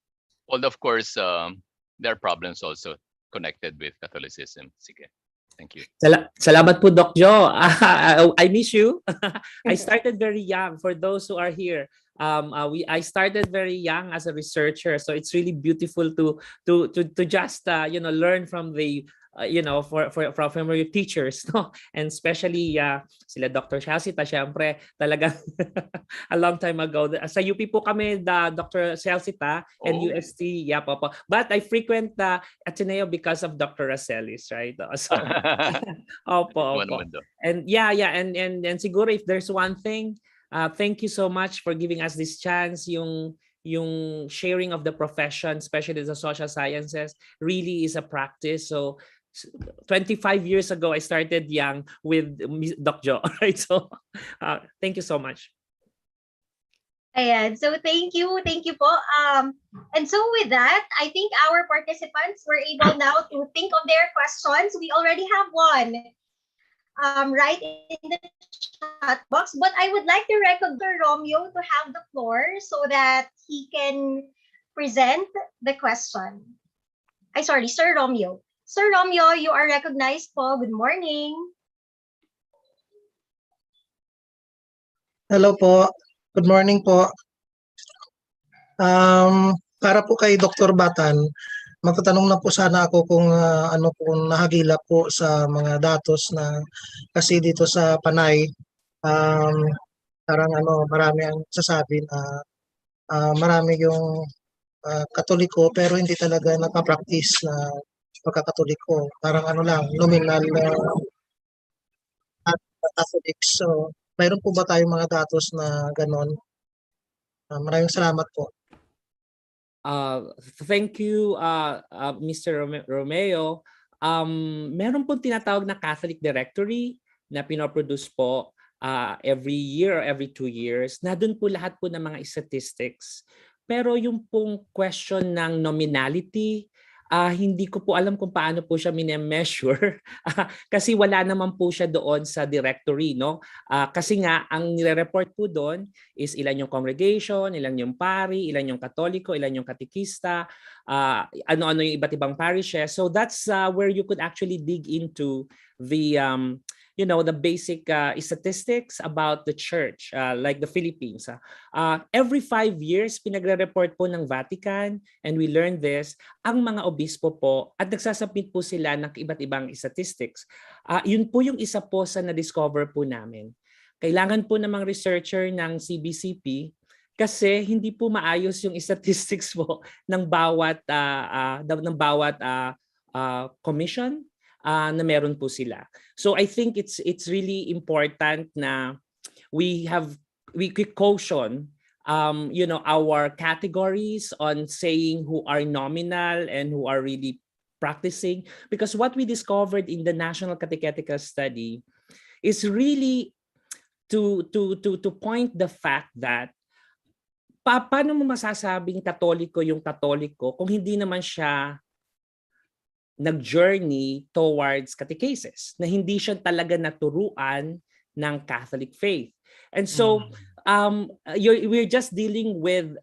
Although, of course, there are problems also connected with Catholicism. Sige. Thank you. Salamat po, Doc Jo. I miss you. I started very young. For those who are here, I started very young as a researcher, so it's really beautiful to just learn from the from your teachers, no? And especially sila Dr. Cialcita, syempre talagang a long time ago. Sa UP po kami, Dr. Cialcita and UST, po. But I frequent the Ateneo because of Dr. Racelis, right? So, opo. And and siguro if there's one thing, thank you so much for giving us this chance. Yung sharing of the profession, especially the social sciences, really is a practice. So 25 years ago, I started young with Doc Joe. Right? So thank you so much. Ayan. So thank you po. And so with that, I think our participants were able now to think of their questions. We already have one right in the chat box, but I would like to recommend Romeo to have the floor so that he can present the question. Sorry, Sir Romeo. Sir Romeo, you are recognized po. Good morning. Hello po. Good morning po. Para po kay Dr. Batan, magtatanong na po sana ako kung ano po nahagilap po sa mga datos na kasi dito sa Panay, parang marami ang sasabi na marami yung Katoliko pero hindi talaga nagpa-practice na pagkakatoliko. Parang lang, nominal Catholics. So, mayroon po ba tayong mga datos na ganon? Maraming salamat po. Thank you, Mr. Romeo. Meron pong tinatawag na Catholic Directory na pinoproduce po every year or every 2 years. Na doon po lahat po ng mga statistics. Pero yung pong question ng nominality, hindi ko po alam kung paano po siya mine-measure kasi wala naman po siya doon sa directory, no? Kasi nga ang nire-report po doon is ilan yung congregation, ilan yung pari, ilan yung katoliko, ilan yung katekista, ano-ano yung iba't ibang parishes. So that's where you could actually dig into the the basic statistics about the church, like the Philippines. Every 5 years, pinagre-report po ng Vatican, and we learned this, ang mga obispo po, at nagsasubmit po sila ng iba't ibang statistics. Yun po yung isa po sa na-discover po namin. Kailangan po ng mga researcher ng CBCP kasi hindi po maayos yung statistics po ng bawat commission na meron po sila. So I think it's really important na we caution our categories on saying who are nominal and who are really practicing, because what we discovered in the National Catechetical Study is really to point the fact that paano mo masasabing Katoliko yung Katoliko kung hindi naman siya nag-journey towards catechesis, na hindi siya talaga naturuan ng Catholic faith. And so we're just dealing with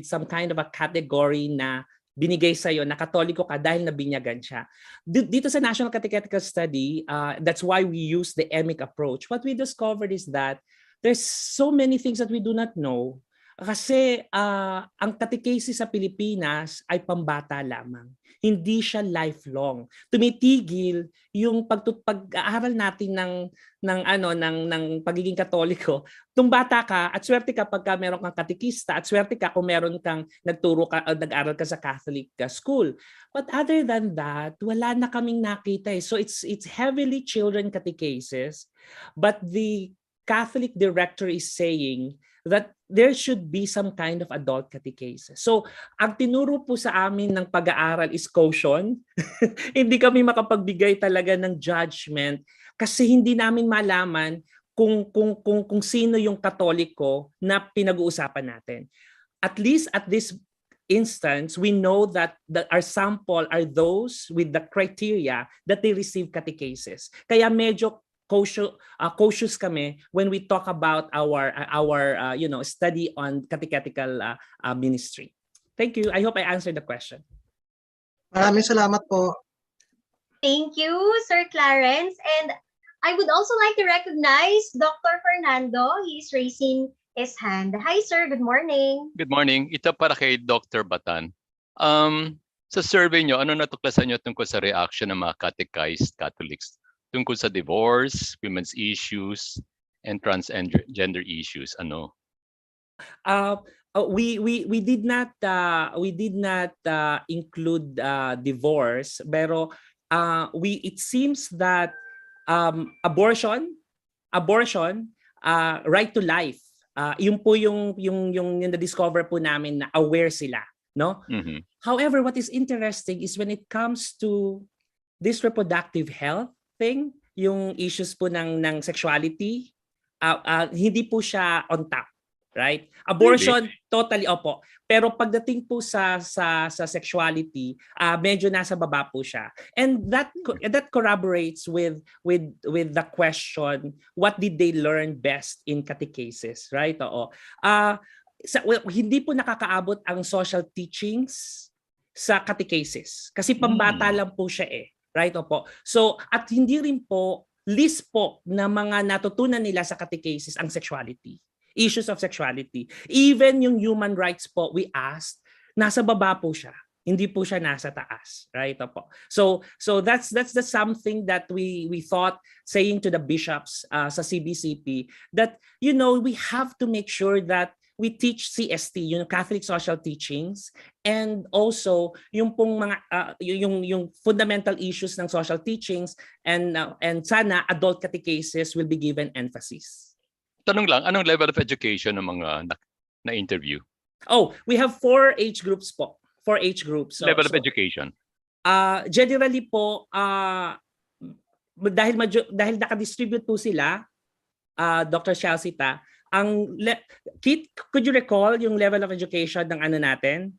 some kind of a category na binigay sa iyo na Katoliko ka dahil nabinyagan siya. Dito sa National Catechetical Study, that's why we use the EMIC approach. What we discovered is that there's so many things that we do not know kasi ang catechesis sa Pilipinas ay pambata lamang. Hindi siya lifelong. Tumitigil yung pag-aaral natin ng pagiging Katoliko. Tung bata ka at swerte ka pagka meron kang katekista at swerte ka kung meron kang nag-aral ka sa Catholic school. But other than that, wala na kaming nakita. So it's heavily children catechesis, but the Catholic director is saying that there should be some kind of adult catechesis. So, ang tinuro po sa amin ng pag-aaral is caution. Hindi kami makapagbigay talaga ng judgment kasi hindi namin malaman kung sino yung Katoliko na pinag-uusapan natin. At least at this instance, we know that our sample are those with the criteria that they receive catechesis. Kaya medyo cautious kami when we talk about our study on catechetical ministry. Thank you. I hope I answered the question. Maraming salamat po. Thank you, Sir Clarence. And I would also like to recognize Dr. Fernando. He's raising his hand. Hi, sir. Good morning. Good morning. Ito para kay Dr. Batan. Sa survey nyo, ano natuklasan nyo tungkol sa reaction ng mga catechized Catholics tungkol sa divorce, women's issues, and transgender issues? Ano? We did not include divorce, pero it seems that abortion, right to life, yun po yung na-discover po namin na aware sila, no? Mm-hmm. However, what is interesting is when it comes to this reproductive health thing, yung issues po ng sexuality, hindi po siya on top. Right? Abortion, really? Totally opo. Pero pagdating po sa sexuality, medyo nasa baba po siya. And that corroborates with the question, what did they learn best in catechesis, right? Oo. Hindi po nakakaabot ang social teachings sa catechesis kasi pambata lang po siya right? Opo. So at hindi rin po list po na mga natutunan nila sa catechesis ang sexuality. Issues of sexuality. Even yung human rights po, we asked, nasa baba po siya. Hindi po siya nasa taas. Right? Opo. So that's something that we thought, saying to the bishops sa CBCP, that, we have to make sure that we teach CST, yung Catholic social teachings, and also yung pong mga yung fundamental issues ng social teachings, and sana adult catechesis will be given emphasis. Tanong lang, anong level of education ng mga na-interview? Oh, we have 4 age groups po. 4 age groups. Level of education? Generally po, dahil naka-distribute po sila, Dr. Shalsita, Kit, could you recall yung level of education ng ano natin?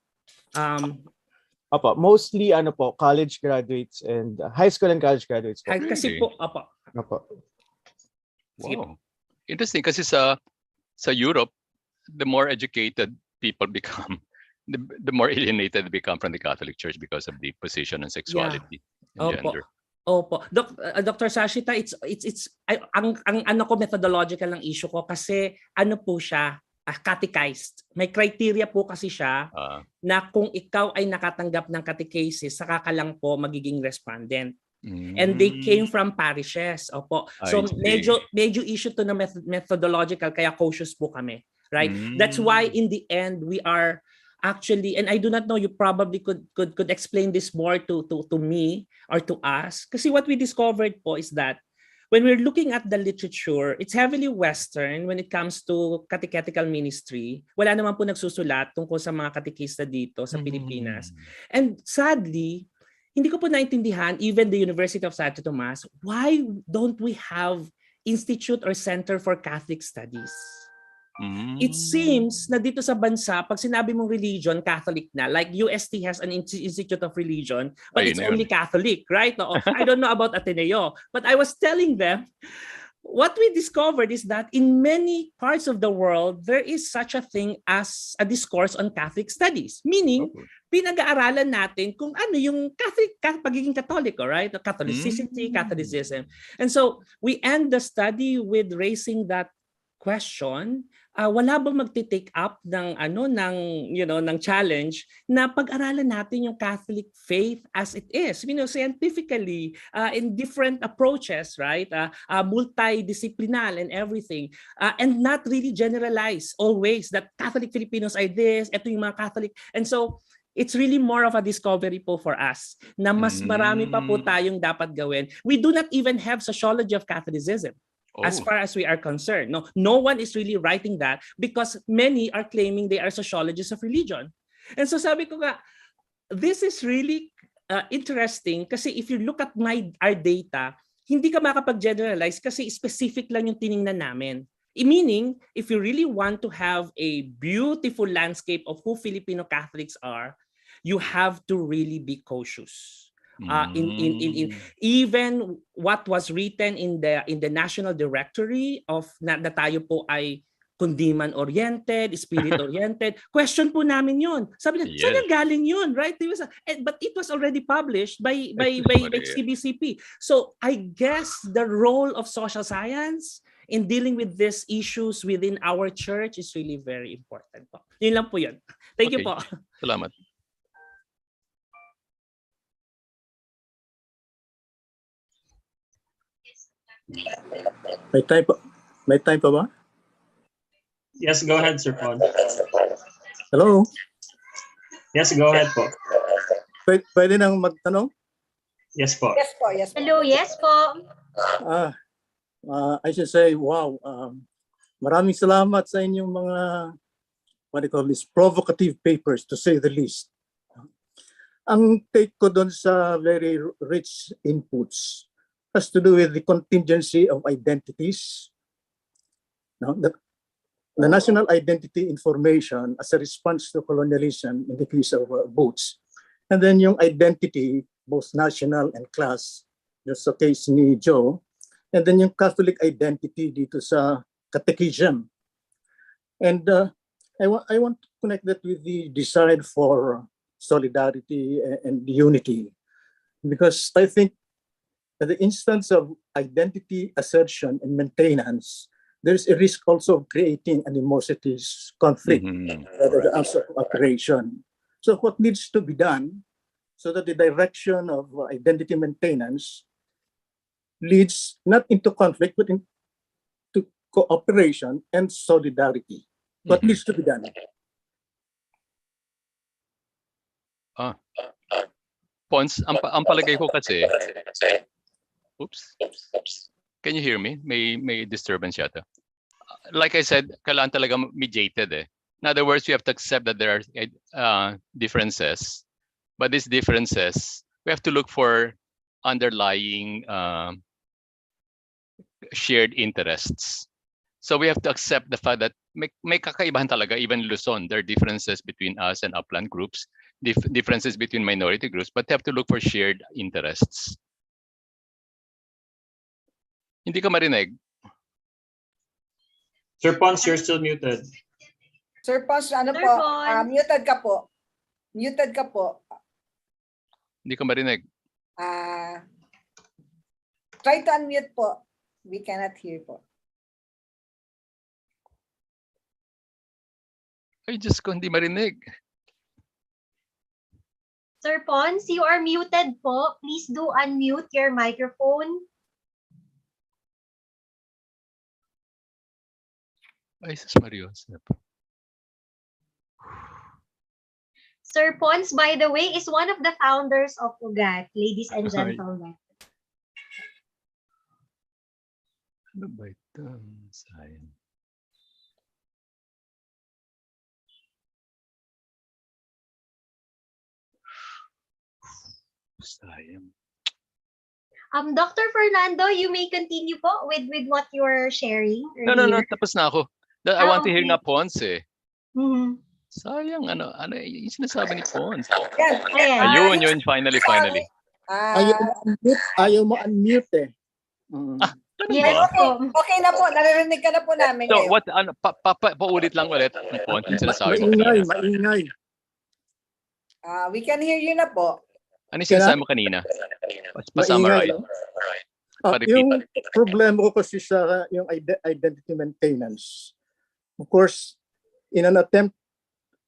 Opo, mostly college graduates and high school and college graduates po. Kasi po, opo. Wow. Interesting kasi sa Europe, the more educated people become, the more alienated they become from the Catholic Church because of the position on sexuality and gender. Opo. Dr. Sashita, it's ang ano ko, methodological ng issue ko kasi ano po siya, catechized. May criteria po kasi siya na kung ikaw ay nakatanggap ng catechesis, saka ka lang po magiging respondent. And they came from parishes. Opo. So medyo issue to na methodological, kaya cautious po kami. Right? That's why in the end we are actually, and I do not know, you probably could explain this more to me or to us. Kasi what we discovered po is that when we're looking at the literature, it's heavily Western when it comes to catechetical ministry. Wala naman po nagsusulat tungkol sa mga katekista dito sa Pilipinas. And sadly, hindi ko po naintindihan, even the University of Santo Tomas, why don't we have Institute or Center for Catholic Studies? It seems na dito sa bansa, pag sinabi mong religion, Catholic na. Like UST has an Institute of Religion, but it's only Catholic, right? I don't know about Ateneo, but I was telling them, what we discovered is that in many parts of the world, there is such a thing as a discourse on Catholic studies. Meaning, pinag-aaralan natin kung ano yung pagiging Katoliko, right? Catholicism. And so, we end the study with raising that question. Wala bang magti-take up ng ng challenge na pag-aralan natin yung Catholic faith as it is, scientifically, in different approaches, right? Multidisciplinal and everything, and not really generalize always that Catholic Filipinos are this, ito yung mga Catholic. And so it's really more of a discovery po for us na mas marami pa po tayong dapat gawin. We do not even have sociology of Catholicism. As far as we are concerned. No one is really writing that because many are claiming they are sociologists of religion. And so sabi ko nga, this is really interesting kasi if you look at our data, hindi ka makapag-generalize kasi specific lang yung tiningnan namin. Meaning, if you really want to have a beautiful landscape of who Filipino Catholics are, you have to really be cautious. In even what was written in the National Directory of na tayo po ay kundi man-oriented, spirit-oriented. Question po namin yun. Sabi niya, saan galing yun? Right? But it was already published by CBCP. So I guess the role of social science in dealing with these issues within our church is really very important po. Yun lang po yun. Thank you po. Salamat. May time pa ba? Yes, go ahead, Sir Paul. Hello? Yes, go ahead po. Pwede nang magtanong? Yes po. Yes po, yes po. Hello, yes po. I should say, wow, maraming salamat sa inyong mga, what do you call this, provocative papers, to say the least. Ang take ko doon sa very rich inputs has to do with the contingency of identities. No? The national identity information as a response to colonialism in the case of boats. And then yung identity, both national and class, just sa case ni Joe. And then yung Catholic identity dito sa catechism. And I want to connect that with the desire for solidarity and unity. Because I think at the instance of identity assertion and maintenance, there's a risk also of creating animosities, conflict, rather than also operation. So what needs to be done so that the direction of identity maintenance leads not into conflict, but into cooperation and solidarity. What needs to be done? Pons, ang palagay ko kasi, oops, can you hear me? May disturbance yata. Like I said, kailangan talaga mediated eh. In other words, we have to accept that there are differences, but these differences, we have to look for underlying shared interests. So we have to accept the fact that may kakaibahan talaga, even Luzon, there are differences between us and upland groups, differences between minority groups, but have to look for shared interests. Hindi ka marinig. Sir Pons, you're still muted. Sir Pons, Sir Pons. muted ka po. Muted ka po. Hindi ka marinig. Try to unmute po. We cannot hear po. Ay, Diyos ko, hindi marinig. Sir Pons, you are muted po. Please do unmute your microphone. Ay, sus Marios. Sir Pons, by the way, is one of the founders of UGAT, ladies and gentlemen. Ano ba ito? Sayang. Sayang. Dr. Fernando, you may continue po with what you're sharing No, earlier. tapos na ako. I want to hear Okay. nga Pons eh. Mhm. Sayang, ano yung sinasabi ni Pons? Ayan. Ayun, yun, finally. Ayaw mo unmute eh. Yes po. Okay na po. Naririnig ka na po namin So, ngayon. what, paulit lang ulit ang Pons, yung sinasabi mo Maingay, kanina. maingay. We can hear you na po. Ano yung sinasabi mo kanina? Pa-summarize. Yung problema ko kasi sa yung identity maintenance. Of course, in an attempt,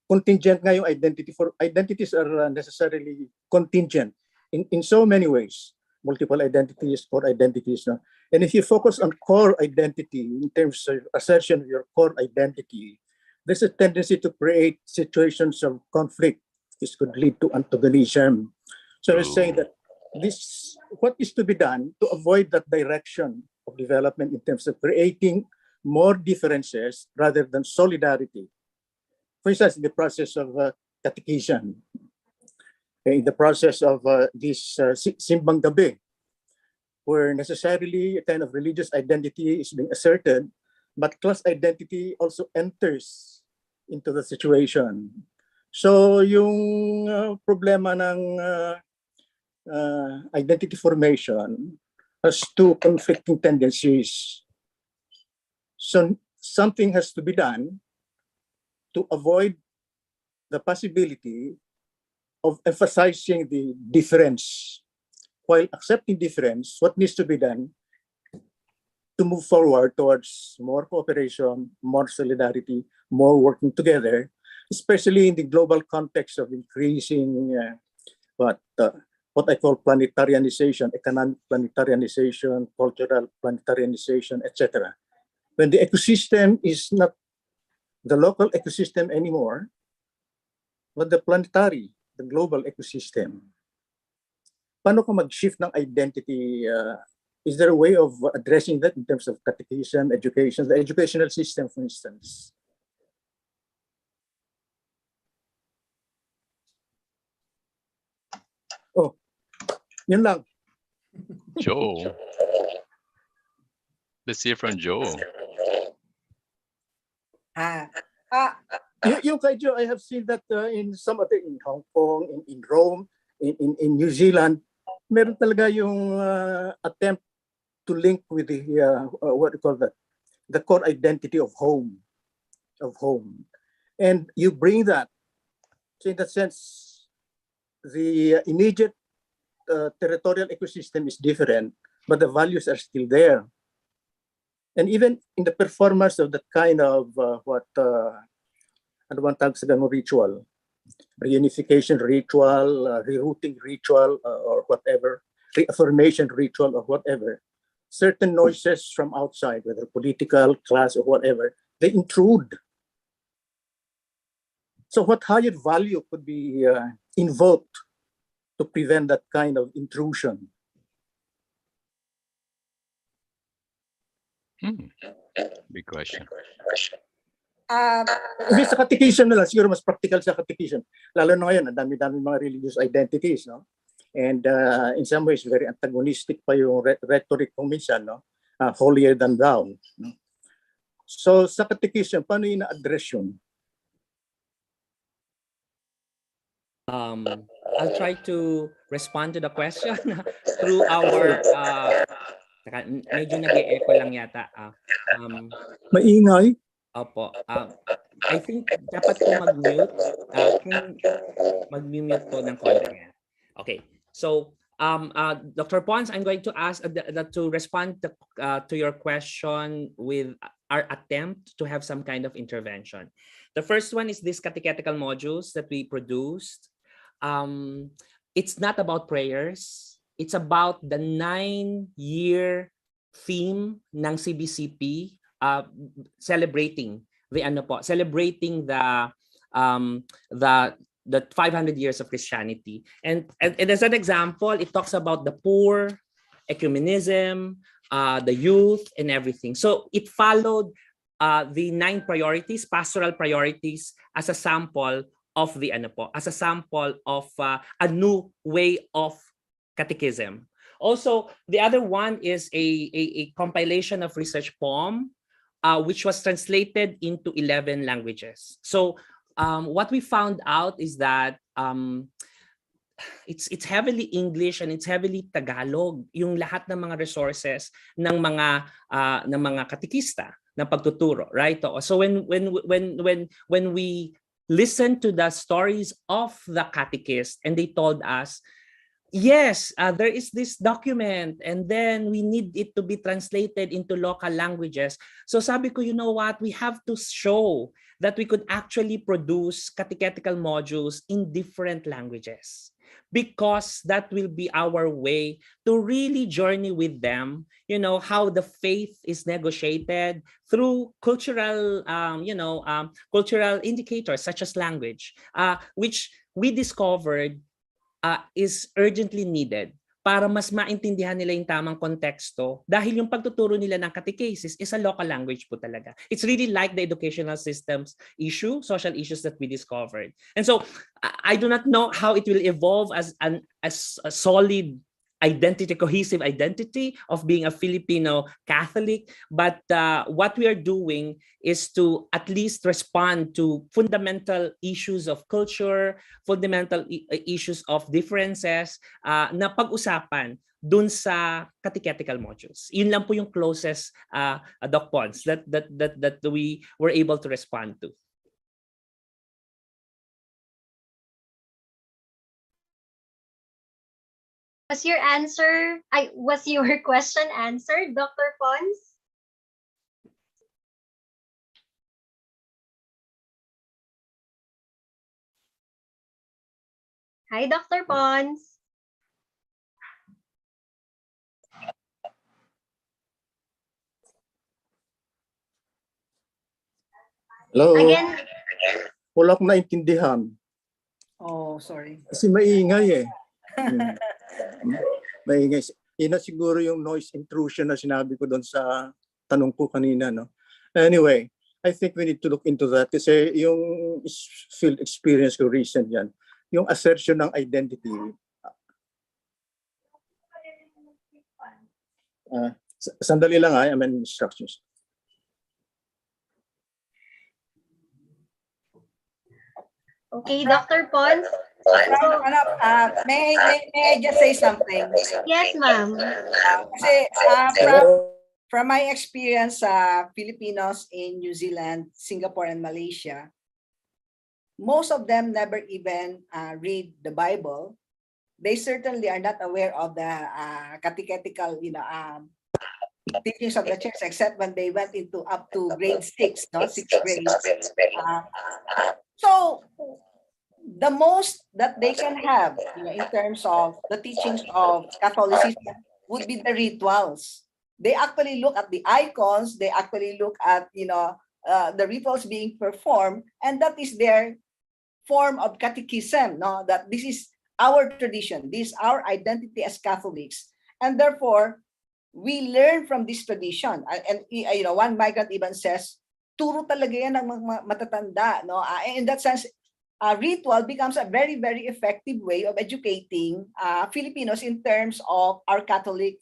contingent nga yung identity for identities are necessarily contingent in so many ways. Multiple identities, core identities. No? And if you focus on core identity in terms of assertion of your core identity, there's a tendency to create situations of conflict. This could lead to antagonism. So I was saying that what is to be done to avoid that direction of development in terms of creating more differences rather than solidarity. For instance, in the process of catechism, in the process of this Simbang Gabi, where necessarily a kind of religious identity is being asserted, but class identity also enters into the situation. So yung problema ng identity formation has two conflicting tendencies. So something has to be done to avoid the possibility of emphasizing the difference. While accepting difference, what needs to be done to move forward towards more cooperation, more solidarity, more working together, especially in the global context of increasing what I call planetarianization, economic planetarianization, cultural planetarianization, etc. When the ecosystem is not the local ecosystem anymore, but the planetary, the global ecosystem. Paano ka mag-shift ng identity? Is there a way of addressing that in terms of catechism, education, the educational system, for instance? Yun lang. Joe. Let's hear from Joe. Yung kay Joe, I have seen that in some other, in Hong Kong, in Rome, in New Zealand, meron talaga yung attempt to link with the what do you call that, the core identity of home, and you bring that. So in that sense, the immediate territorial ecosystem is different, but the values are still there. And even in the performance of that kind of ano bang tawag sa ganung ritual, reunification ritual, rerouting ritual, or whatever, reaffirmation ritual or whatever, certain noises from outside, whether political, class, or whatever, they intrude. So what higher value could be invoked to prevent that kind of intrusion? Big question. Sa catechism na lang, siguro mas practical sa catechism. Lalo na ngayon, ang dami-dami mga religious identities, no? And in some ways, very antagonistic pa yung rhetoric kung minsan, no? Holier than thou. No? So sa catechism, paano yung na-address yun? I'll try to respond to the question through our medyo nag-e-echo lang yata. Maingay? Opo. I think dapat po mag-mute. Mag-mute po ng konti. Okay. So, Dr. Pons, I'm going to ask to respond to your question with our attempt to have some kind of intervention. The first one is this catechetical modules that we produced. It's not about prayers. It's about the 9-year theme ng CBCP, celebrating the 500 years of Christianity. And as an example, it talks about the poor, ecumenism, the youth, and everything. So it followed the 9 priorities, pastoral priorities, as a sample of the as a sample of a new way of catechism. Also, the other one is a compilation of research poem, which was translated into 11 languages. So what we found out is that it's heavily English and it's heavily Tagalog yung lahat ng mga resources ng mga katekista ng pagtuturo, right? So when we listened to the stories of the catechist and they told us, yes, there is this document and then we need it to be translated into local languages. So sabi ko, you know what, we have to show that we could actually produce catechetical modules in different languages, because that will be our way to really journey with them, you know, how the faith is negotiated through cultural, cultural indicators such as language, which we discovered is urgently needed para mas maintindihan nila yung tamang konteksto, dahil yung pagtuturo nila ng catechesis is a local language po talaga. It's really like the educational systems issue, social issues that we discovered. And so I do not know how it will evolve as a solid identity, cohesive identity of being a Filipino Catholic, but what we are doing is to at least respond to fundamental issues of culture, fundamental issues of differences na pag-usapan dun sa catechetical modules. Yun lang po yung closest Doc Pons that we were able to respond to. Was your question answered, Dr. Pons? Hi, Dr. Pons. Hello? Again? Wala akong naintindihan. Oh, sorry. Kasi maingay eh. Maingay. Yun na siguro yung noise intrusion na sinabi ko doon sa tanong ko kanina, no? Anyway, I think we need to look into that kasi yung field experience ko recent yan, yung assertion ng identity, Sandali lang, I'm in instructions. Okay, Dr. Pons. May I just say something? Yes, ma'am. Kasi from my experience sa Filipinos in New Zealand, Singapore, and Malaysia, most of them never even read the Bible. They certainly are not aware of the catechetical, teachings of the church, except when they went into up to grade 6, no, 6th grade. So the most that they can have, in terms of the teachings of Catholicism would be the rituals. They actually look at the icons. They actually look at the rituals being performed, and that is their form of catechism. No, that this is our tradition. This is our identity as Catholics, and therefore we learn from this tradition. And one migrant even says, "Turo talaga yan ng mga matatanda." No, in that sense, ritual becomes a very, very effective way of educating Filipinos in terms of our Catholic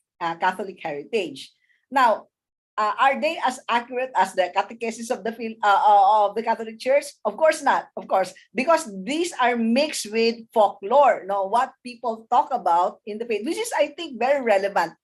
heritage. Now, are they as accurate as the catechesis of the Catholic Church? Of course not. Of course, because these are mixed with folklore. No, what people talk about in the faith, which is, I think, very relevant.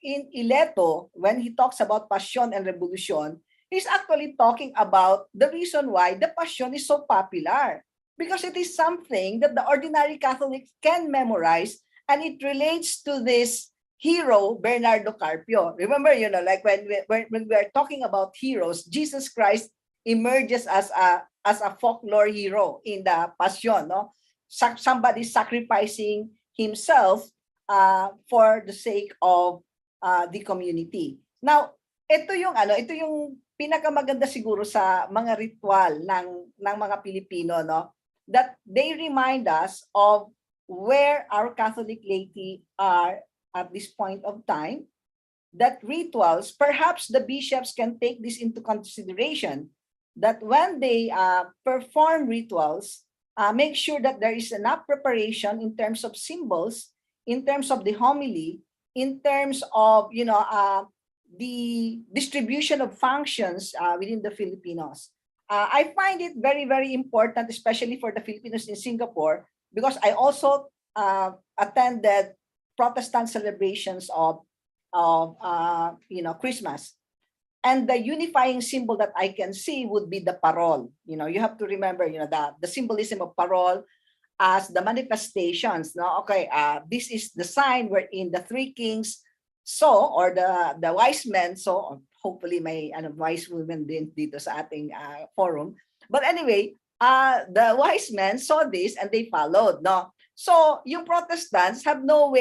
In Ileto, when he talks about Passion and Revolution, he's actually talking about the reason why the Passion is so popular, because it is something that the ordinary Catholic can memorize, and it relates to this hero, Bernardo Carpio. Remember, like when we are talking about heroes, Jesus Christ emerges as a folklore hero in the Passion. No, somebody sacrificing himself for the sake of the community. Now, ito yung pinakamaganda siguro sa mga ritual ng mga Pilipino, no? That they remind us of where our Catholic laity are at this point of time. That rituals, perhaps the bishops can take this into consideration, that when they perform rituals, make sure that there is enough preparation in terms of symbols, in terms of the homily, in terms of the distribution of functions within the Filipinos. I find it very, very important, especially for the Filipinos in Singapore, because I also attended Protestant celebrations of Christmas. And the unifying symbol that I can see would be the parol. You have to remember, the symbolism of parol as the manifestations. No, okay. This is the sign wherein the three kings saw, or the wise men saw. Hopefully, may wise women din dito sa ating forum. But anyway, the wise men saw this and they followed. No, so yung Protestants have no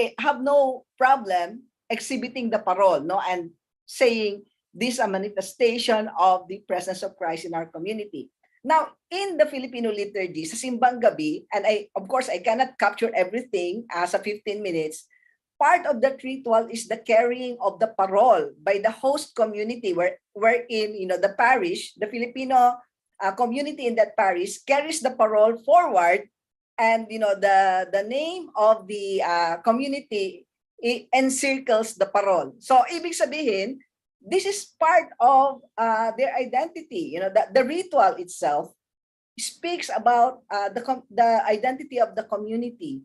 problem exhibiting the parol, no, and saying this is a manifestation of the presence of Christ in our community. Now, in the Filipino liturgy, sa simbang gabi, and of course, I cannot capture everything sa 15 minutes, part of that ritual is the carrying of the parol by the host community, wherein, the parish, the Filipino community in that parish carries the parol forward, and, the name of the community encircles the parol. So, ibig sabihin, this is part of their identity. The ritual itself speaks about the identity of the community.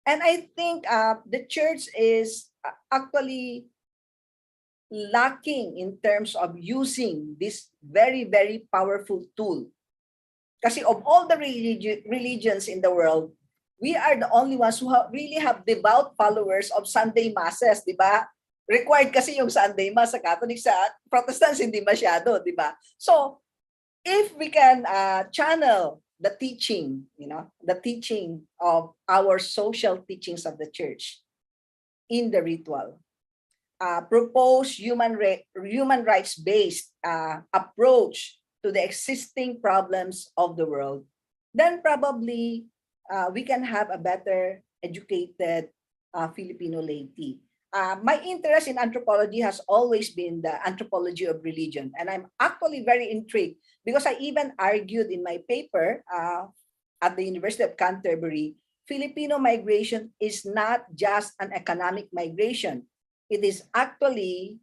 And I think the church is actually lacking in terms of using this very, very powerful tool. Kasi of all the religions in the world, we are the only ones who really have devout followers of Sunday masses, di ba? Required kasi yung Sunday Mass sa Catholic, sa Protestants hindi masyado, di ba? So, if we can channel the teaching, the teaching of our social teachings of the church in the ritual, propose human rights-based approach to the existing problems of the world, then probably we can have a better educated Filipino laity. My interest in anthropology has always been the anthropology of religion, and I'm actually very intrigued because I even argued in my paper at the University of Canterbury, Filipino migration is not just an economic migration. it is actually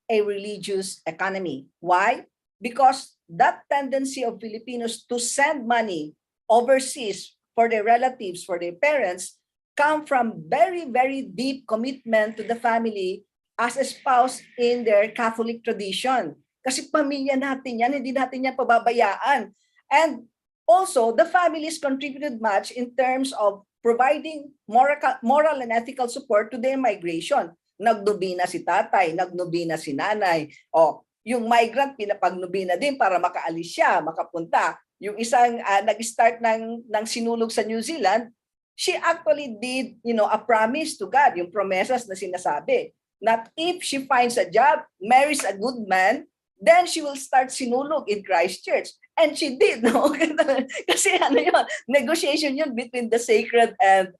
a religious economy. Why? Because that tendency of Filipinos to send money overseas for their relatives, for their parents, come from very, very deep commitment to the family as espoused in their Catholic tradition. Kasi pamilya natin yan, hindi natin yan pababayaan. And also, the families contributed much in terms of providing moral and ethical support to their migration. Nagnubina si tatay, nagnubina si nanay. O, yung migrant, pinapagnubina din para makaalis siya, makapunta. Yung isang nag-start ng sinulog sa New Zealand, she actually did, a promise to God, yung promesas na sinasabi. That if she finds a job, marries a good man, then she will start sinulog in Christchurch. And she did, no? Kasi negotiation yun between the sacred and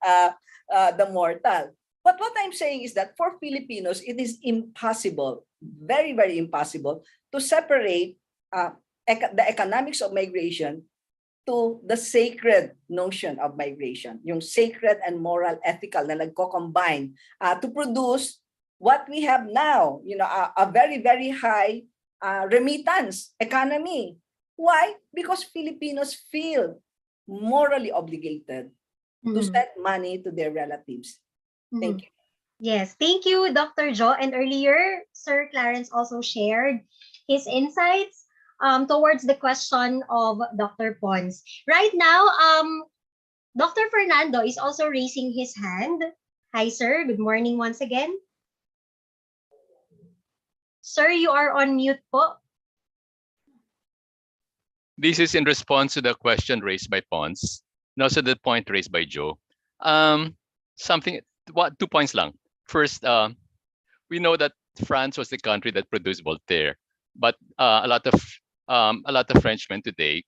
the mortal. But what I'm saying is that for Filipinos, it is impossible, very, very impossible, to separate the economics of migration to the sacred notion of migration, yung sacred and moral ethical na nagko-combine to produce what we have now, a very, very high remittance economy. Why? Because Filipinos feel morally obligated to send money to their relatives. Thank you. Yes, thank you, Dr. Jo. And earlier, Sir Clarence also shared his insights towards the question of Dr. Pons. Right now, Dr. Fernando is also raising his hand. Hi, sir. Good morning once again. Sir, you are on mute po. This is in response to the question raised by Pons, and also the point raised by Joe. 2 points lang. First, we know that France was the country that produced Voltaire, but a lot of Frenchmen today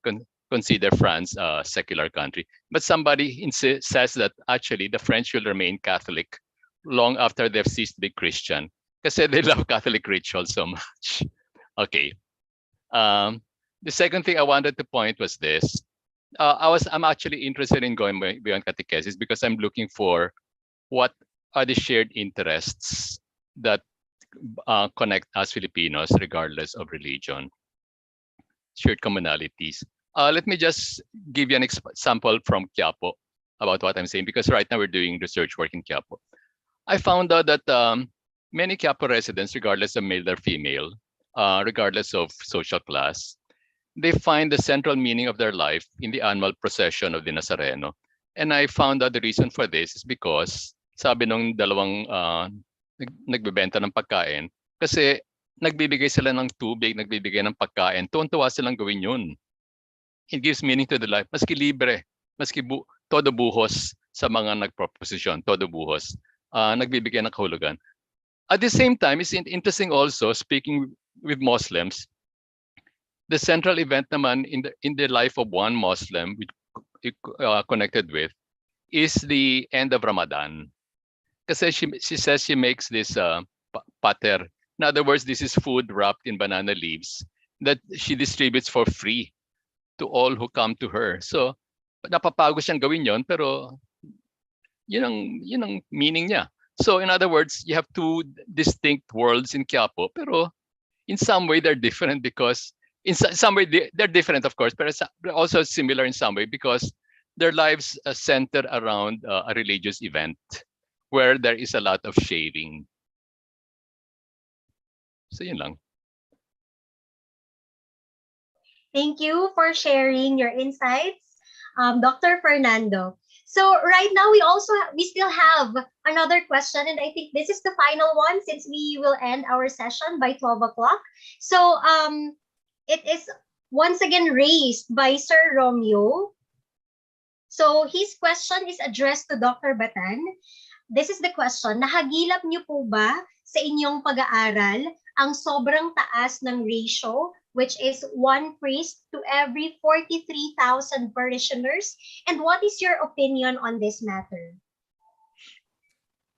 consider France a secular country. But somebody says that actually the French will remain Catholic long after they've ceased to be Christian, because they love Catholic rituals so much. Okay. The second thing I wanted to point was this. I'm actually interested in going beyond catechesis because I'm looking for what are the shared interests that connect us Filipinos regardless of religion, shared commonalities. Let me just give you an example from Quiapo about what I'm saying, because right now we're doing research work in Quiapo. I found out that many Quiapo residents, regardless of male or female, regardless of social class, they find the central meaning of their life in the annual procession of the Nazareno. And I found out the reason for this is because sabi nung dalawang nagbebenta ng pagkain, kasi nagbibigay sila ng tubig, nagbibigay ng pagkain, tuwan-tuwa silang gawin yun. It gives meaning to the life, maski libre, maski todo buhos sa mga nagproposisyon, todo buhos, nagbibigay ng kahulugan. At the same time, it's interesting also, speaking with Muslims, the central event naman in the life of one Muslim connected with is the end of Ramadan. Kasi she says she makes this pater. In other words, this is food wrapped in banana leaves that she distributes for free to all who come to her. So, napapagod siyang gawin yon, pero yun ang meaning niya. So, in other words, you have two distinct worlds in Quiapo, pero in some way they're different because in some way they're different, of course, but also similar in some way because their lives center around a religious event where there is a lot of sharing. So yun lang. Thank you for sharing your insights, Dr. Fernando. So right now we still have another question, and I think this is the final one since we will end our session by 12 o'clock. So it is once again raised by Sir Romeo. So his question is addressed to Dr. Batan. This is the question: nahagilap niyo po ba sa inyong pag-aaral ang sobrang taas ng ratio, which is 1 priest to every 43,000 parishioners? And what is your opinion on this matter?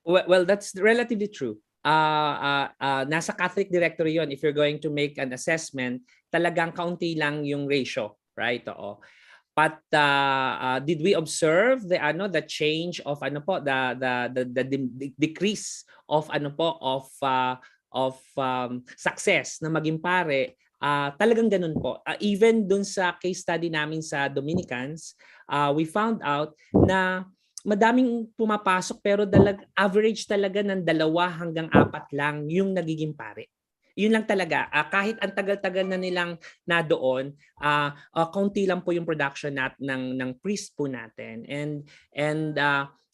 Well, that's relatively true. Nasa Catholic Directory yon. If you're going to make an assessment, talagang kaunti lang yung ratio, right? Oo. But did we observe the change of the decrease of success na maging pare? Talagang ganun po. Even dun sa case study namin sa Dominicans, we found out na madaming pumapasok pero average talaga ng 2 hanggang 4 lang yung nagiging pare. Yun lang talaga. Kahit ang tagal-tagal na nilang na doon, konti lang po yung production ng priest po natin. And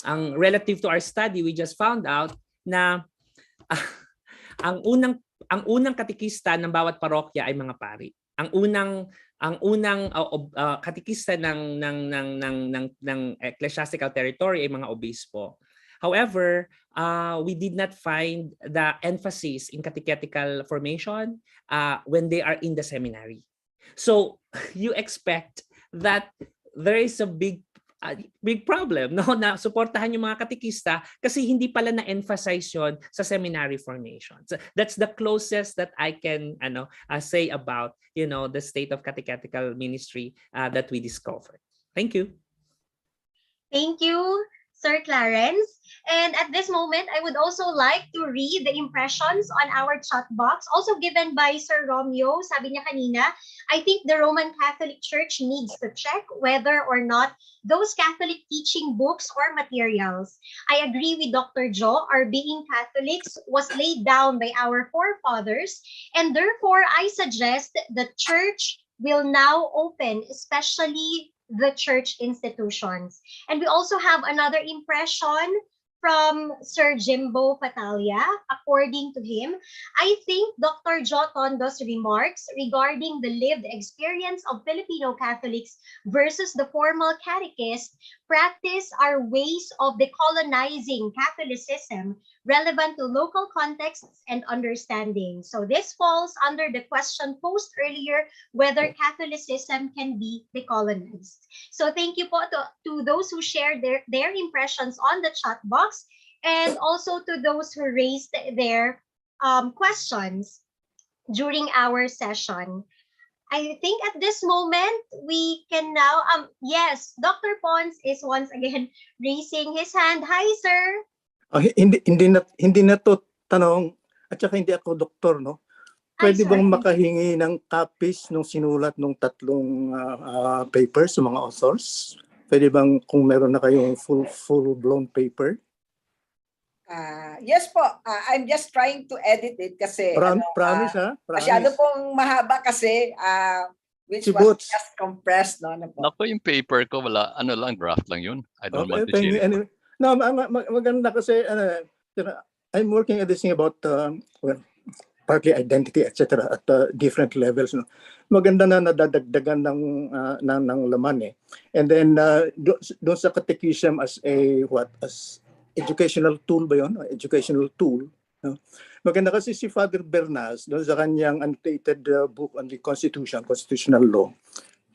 ang relative to our study, we just found out na ang unang katikista ng bawat parokya ay mga pari. Ang unang katikista ng ecclesiastical territory ay mga obispo. However, we did not find the emphasis in catechetical formation when they are in the seminary. So you expect that there is a big problem, no, na suportahan yung mga katekista kasi hindi pala na-emphasize yon sa seminary formation. So that's the closest that I can say about the state of catechetical ministry that we discovered. Thank you. Thank you, Sir Clarence. And at this moment, I would also like to read the impressions on our chat box, also given by Sir Romeo. Sabi niya kanina, I think the Roman Catholic Church needs to check whether or not those Catholic teaching books or materials. I agree with Dr. Jo, our being Catholics was laid down by our forefathers, and therefore I suggest the Church will now open, especially the church institutions. And we also have another impression from Sir Jimbo Patalia. According to him, I think Dr. Jo Tondo's remarks regarding the lived experience of Filipino Catholics versus the formal catechist practice are ways of decolonizing Catholicism relevant to local contexts and understanding. So this falls under the question posed earlier, whether Catholicism can be decolonized. So thank you po to those who shared their impressions on the chat box, and also to those who raised their questions during our session. I think at this moment, we can now, yes, Dr. Pons is once again raising his hand. Hi, sir. Hindi na to tanong, at saka hindi ako doktor, no? Pwede bang makahingi ng copies nung sinulat nung 3 papers sa mga authors? Pwede bang kung meron na kayong full-blown paper? Yes po. I'm just trying to edit it kasi promise ha? Promise. Masyado pong mahaba kasi which Si was Boots. just compressed. Naku, yung paper ko, wala, draft lang yun. I don't want to Okay, share it. anyway. No, maganda kasi I'm working at this thing about partly identity, etc. at different levels. No? Maganda na nadadagdagan ng laman eh. And then doon sa catechism as educational tool ba yun? Educational tool. No? Maganda kasi si Father Bernas doon sa kanyang annotated book on the constitutional law.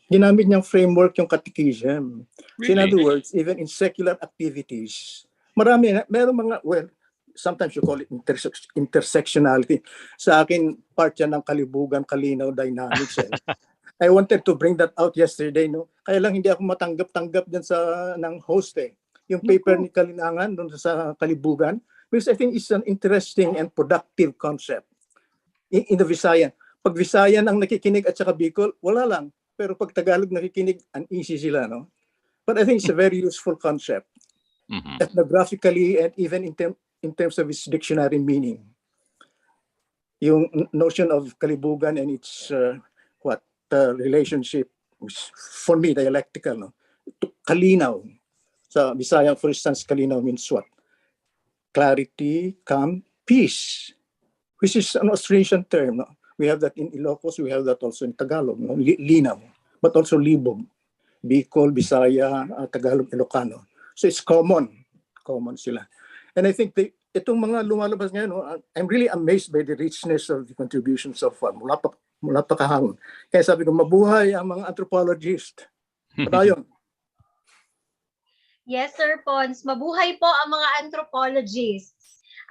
Ginamit niyang framework yung catechism. Really? So in other words, even in secular activities, meron mga, sometimes you call it intersectionality. Sa akin, part yan ng kalibugan, kalinaw, dynamics. I wanted to bring that out yesterday, no? Kaya lang hindi ako matanggap-tanggap dyan ng host eh. Yung paper ni Kalinangan doon sa kalibugan, because I think it's an interesting and productive concept in the Visayan. Pag Visayan ang nakikinig at saka Bicol, wala lang. Pero pag Tagalog nakikinig, uneasy sila, no? But I think it's a very useful concept, ethnographically and even in terms of its dictionary meaning. Yung notion of kalibugan and its relationship, for me, dialectical, no? Kalinaw. Sa Bisaya, for instance, kalinaw means what? Clarity, calm, peace, which is an Australian term. No? We have that in Ilocos, we have that also in Tagalog, no? Linaw, but also libog, Bicol, Bisaya, Tagalog, Ilocano. So it's common sila. And I think itong mga lumalabas ngayon, no, I'm really amazed by the richness of the contributions of mula pa kahapon. Kaya sabi ko, mabuhay ang mga anthropologists. Padayon. Yes, Sir Pons. Mabuhay po ang mga anthropologists.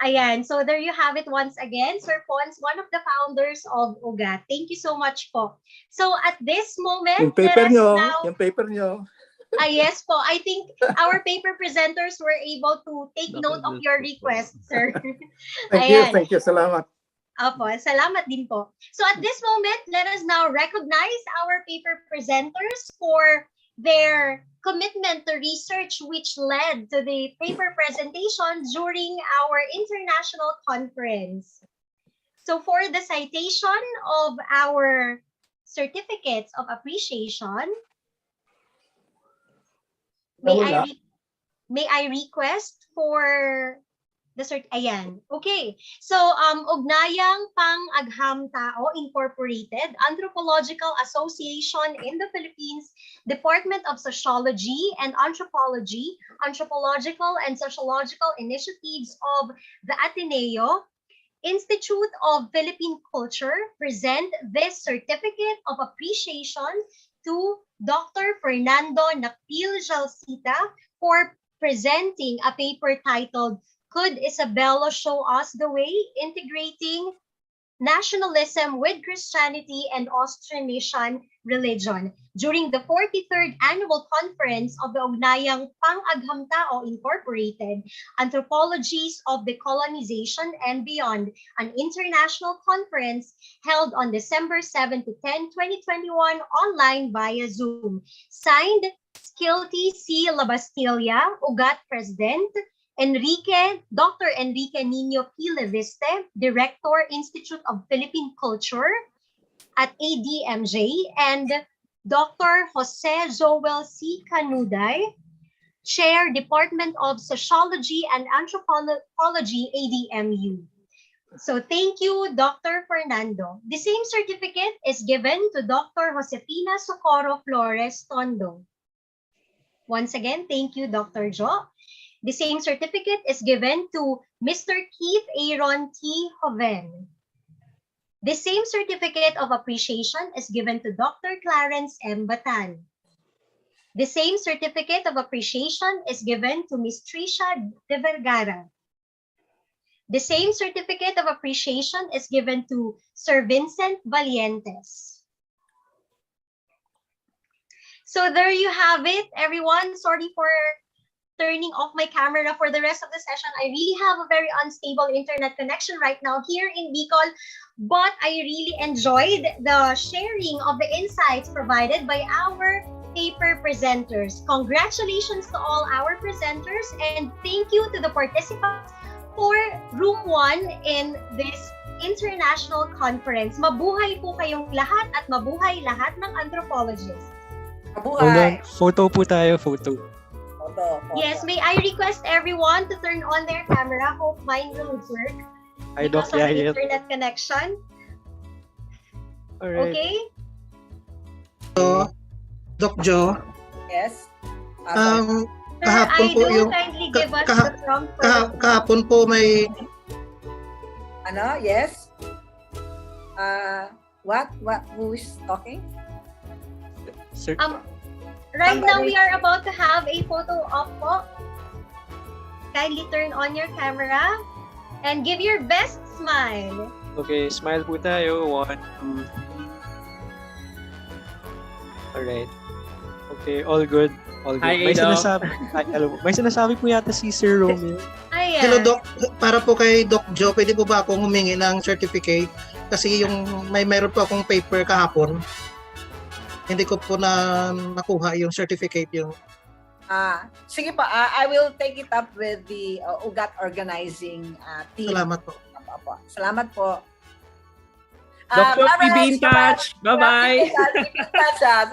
Ayan, so there you have it once again. Sir Pons, one of the founders of UGAT. Thank you so much po. So at this moment, Yung paper let us nyo, now... yung paper nyo. Yes po, I think our paper presenters were able to take note of your request, sir. Thank you, salamat. Opo, salamat din po. So at this moment, let us now recognize our paper presenters for their commitment to research which led to the paper presentation during our international conference. So for the citation of our certificates of appreciation, may I request for the ayan. Okay. So Ugnayang Pang-Aghamtao Incorporated, Anthropological Association in the Philippines, Department of Sociology and Anthropology, Anthropological and Sociological Initiatives of the Ateneo, Institute of Philippine Culture present this certificate of appreciation to Dr. Fernando Nakpil Jalsita for presenting a paper titled Could Isabella Show Us the Way? Integrating Nationalism with Christianity and Austronesian Religion during the 43rd Annual Conference of the Ugnayang Pang-Aghamtao Incorporated, Anthropologies of the Colonization and Beyond, an international conference held on December 7 to 10, 2021 online via Zoom. Signed, Skilty C. Labastilla, UGAT President, Dr. Enrique Nino P. Leviste, Director, Institute of Philippine Culture at ADMJ, and Dr. Jose Joel C. Canuday, Chair, Department of Sociology and Anthropology, ADMU. So thank you, Dr. Fernando. The same certificate is given to Dr. Josefina Socorro Flores Tondo. Once again, thank you, Dr. Jo. The same certificate is given to Mr. Keith Aaron T. Hoven. The same certificate of appreciation is given to Dr. Clarence M. Batan. The same certificate of appreciation is given to Ms. Tricia De Vergara. The same certificate of appreciation is given to Sir Vincent Valientes. So there you have it, everyone. Sorry for turning off my camera for the rest of the session. I really have a very unstable internet connection right now here in Bicol, but I really enjoyed the sharing of the insights provided by our paper presenters. Congratulations to all our presenters, and thank you to the participants for Room 1 in this international conference. Mabuhay po kayong lahat at mabuhay lahat ng anthropologists. Mabuhay! Photo po tayo, photo. Yes, may I request everyone to turn on their camera? Hope mine will work because of the internet connection. All right. Okay? So, Doc Jo. Yes. Kahapon po yung kindly give us the prompt. Kahapon po may Yes. What? Who is talking? Sir. Right now, we are about to have a photo op po. Kindly turn on your camera and give your best smile. Okay, smile po tayo. 1, 2, 3. Alright. Okay, all good. All good. Hi, May sinasabi po yata si Sir Romeo. Ayan. Hello, Doc. Para po kay Doc Jo, pwede po ba akong humingi ng certificate? Kasi meron po akong paper kahapon. Hindi ko po nakuha yung certificate yung. Sige po, I will take it up with the UGAT organizing team. Salamat po. Salamat po. Dr. be in touch. Bye-bye.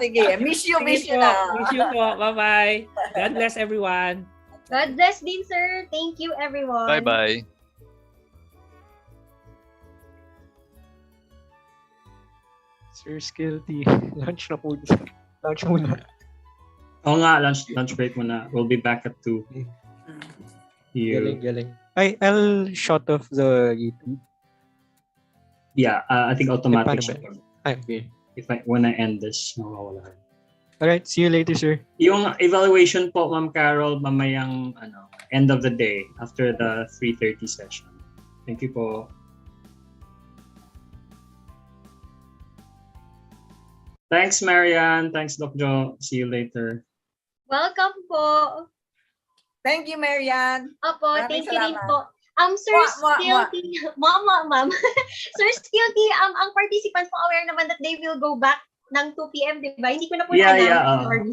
Sige, miss you na. Miss you po. Bye-bye. God bless everyone. God bless din, sir. Thank you, everyone. Bye-bye. Sir Skilty. Lunch na po. Lunch muna. Oo nga, lunch break muna. We'll be back at 2. Galing. I'll shut off the YouTube. Yeah, I think automatic siya. Okay. When I end this, mawawala. Alright, see you later, sir. Yung evaluation po, Ma'am Carol, mamayang end of the day after the 3:30 session. Thank you po. Thanks, Marianne. Thanks, Doc Jo. See you later. Welcome po. Thank you, Marianne. Opo, Maraming thank you rin salamat. po. Sir Skilty, ma'am. Sir Skilty, ang participants po aware naman that they will go back ng 2 p.m., di ba? Hindi ko na po na-announce, sorry.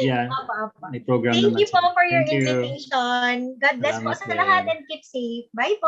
Yeah, Opo. may program Thank naman you po sila. for your Thank you. invitation. God bless po Salamat sa lahat din. and keep safe. Bye po.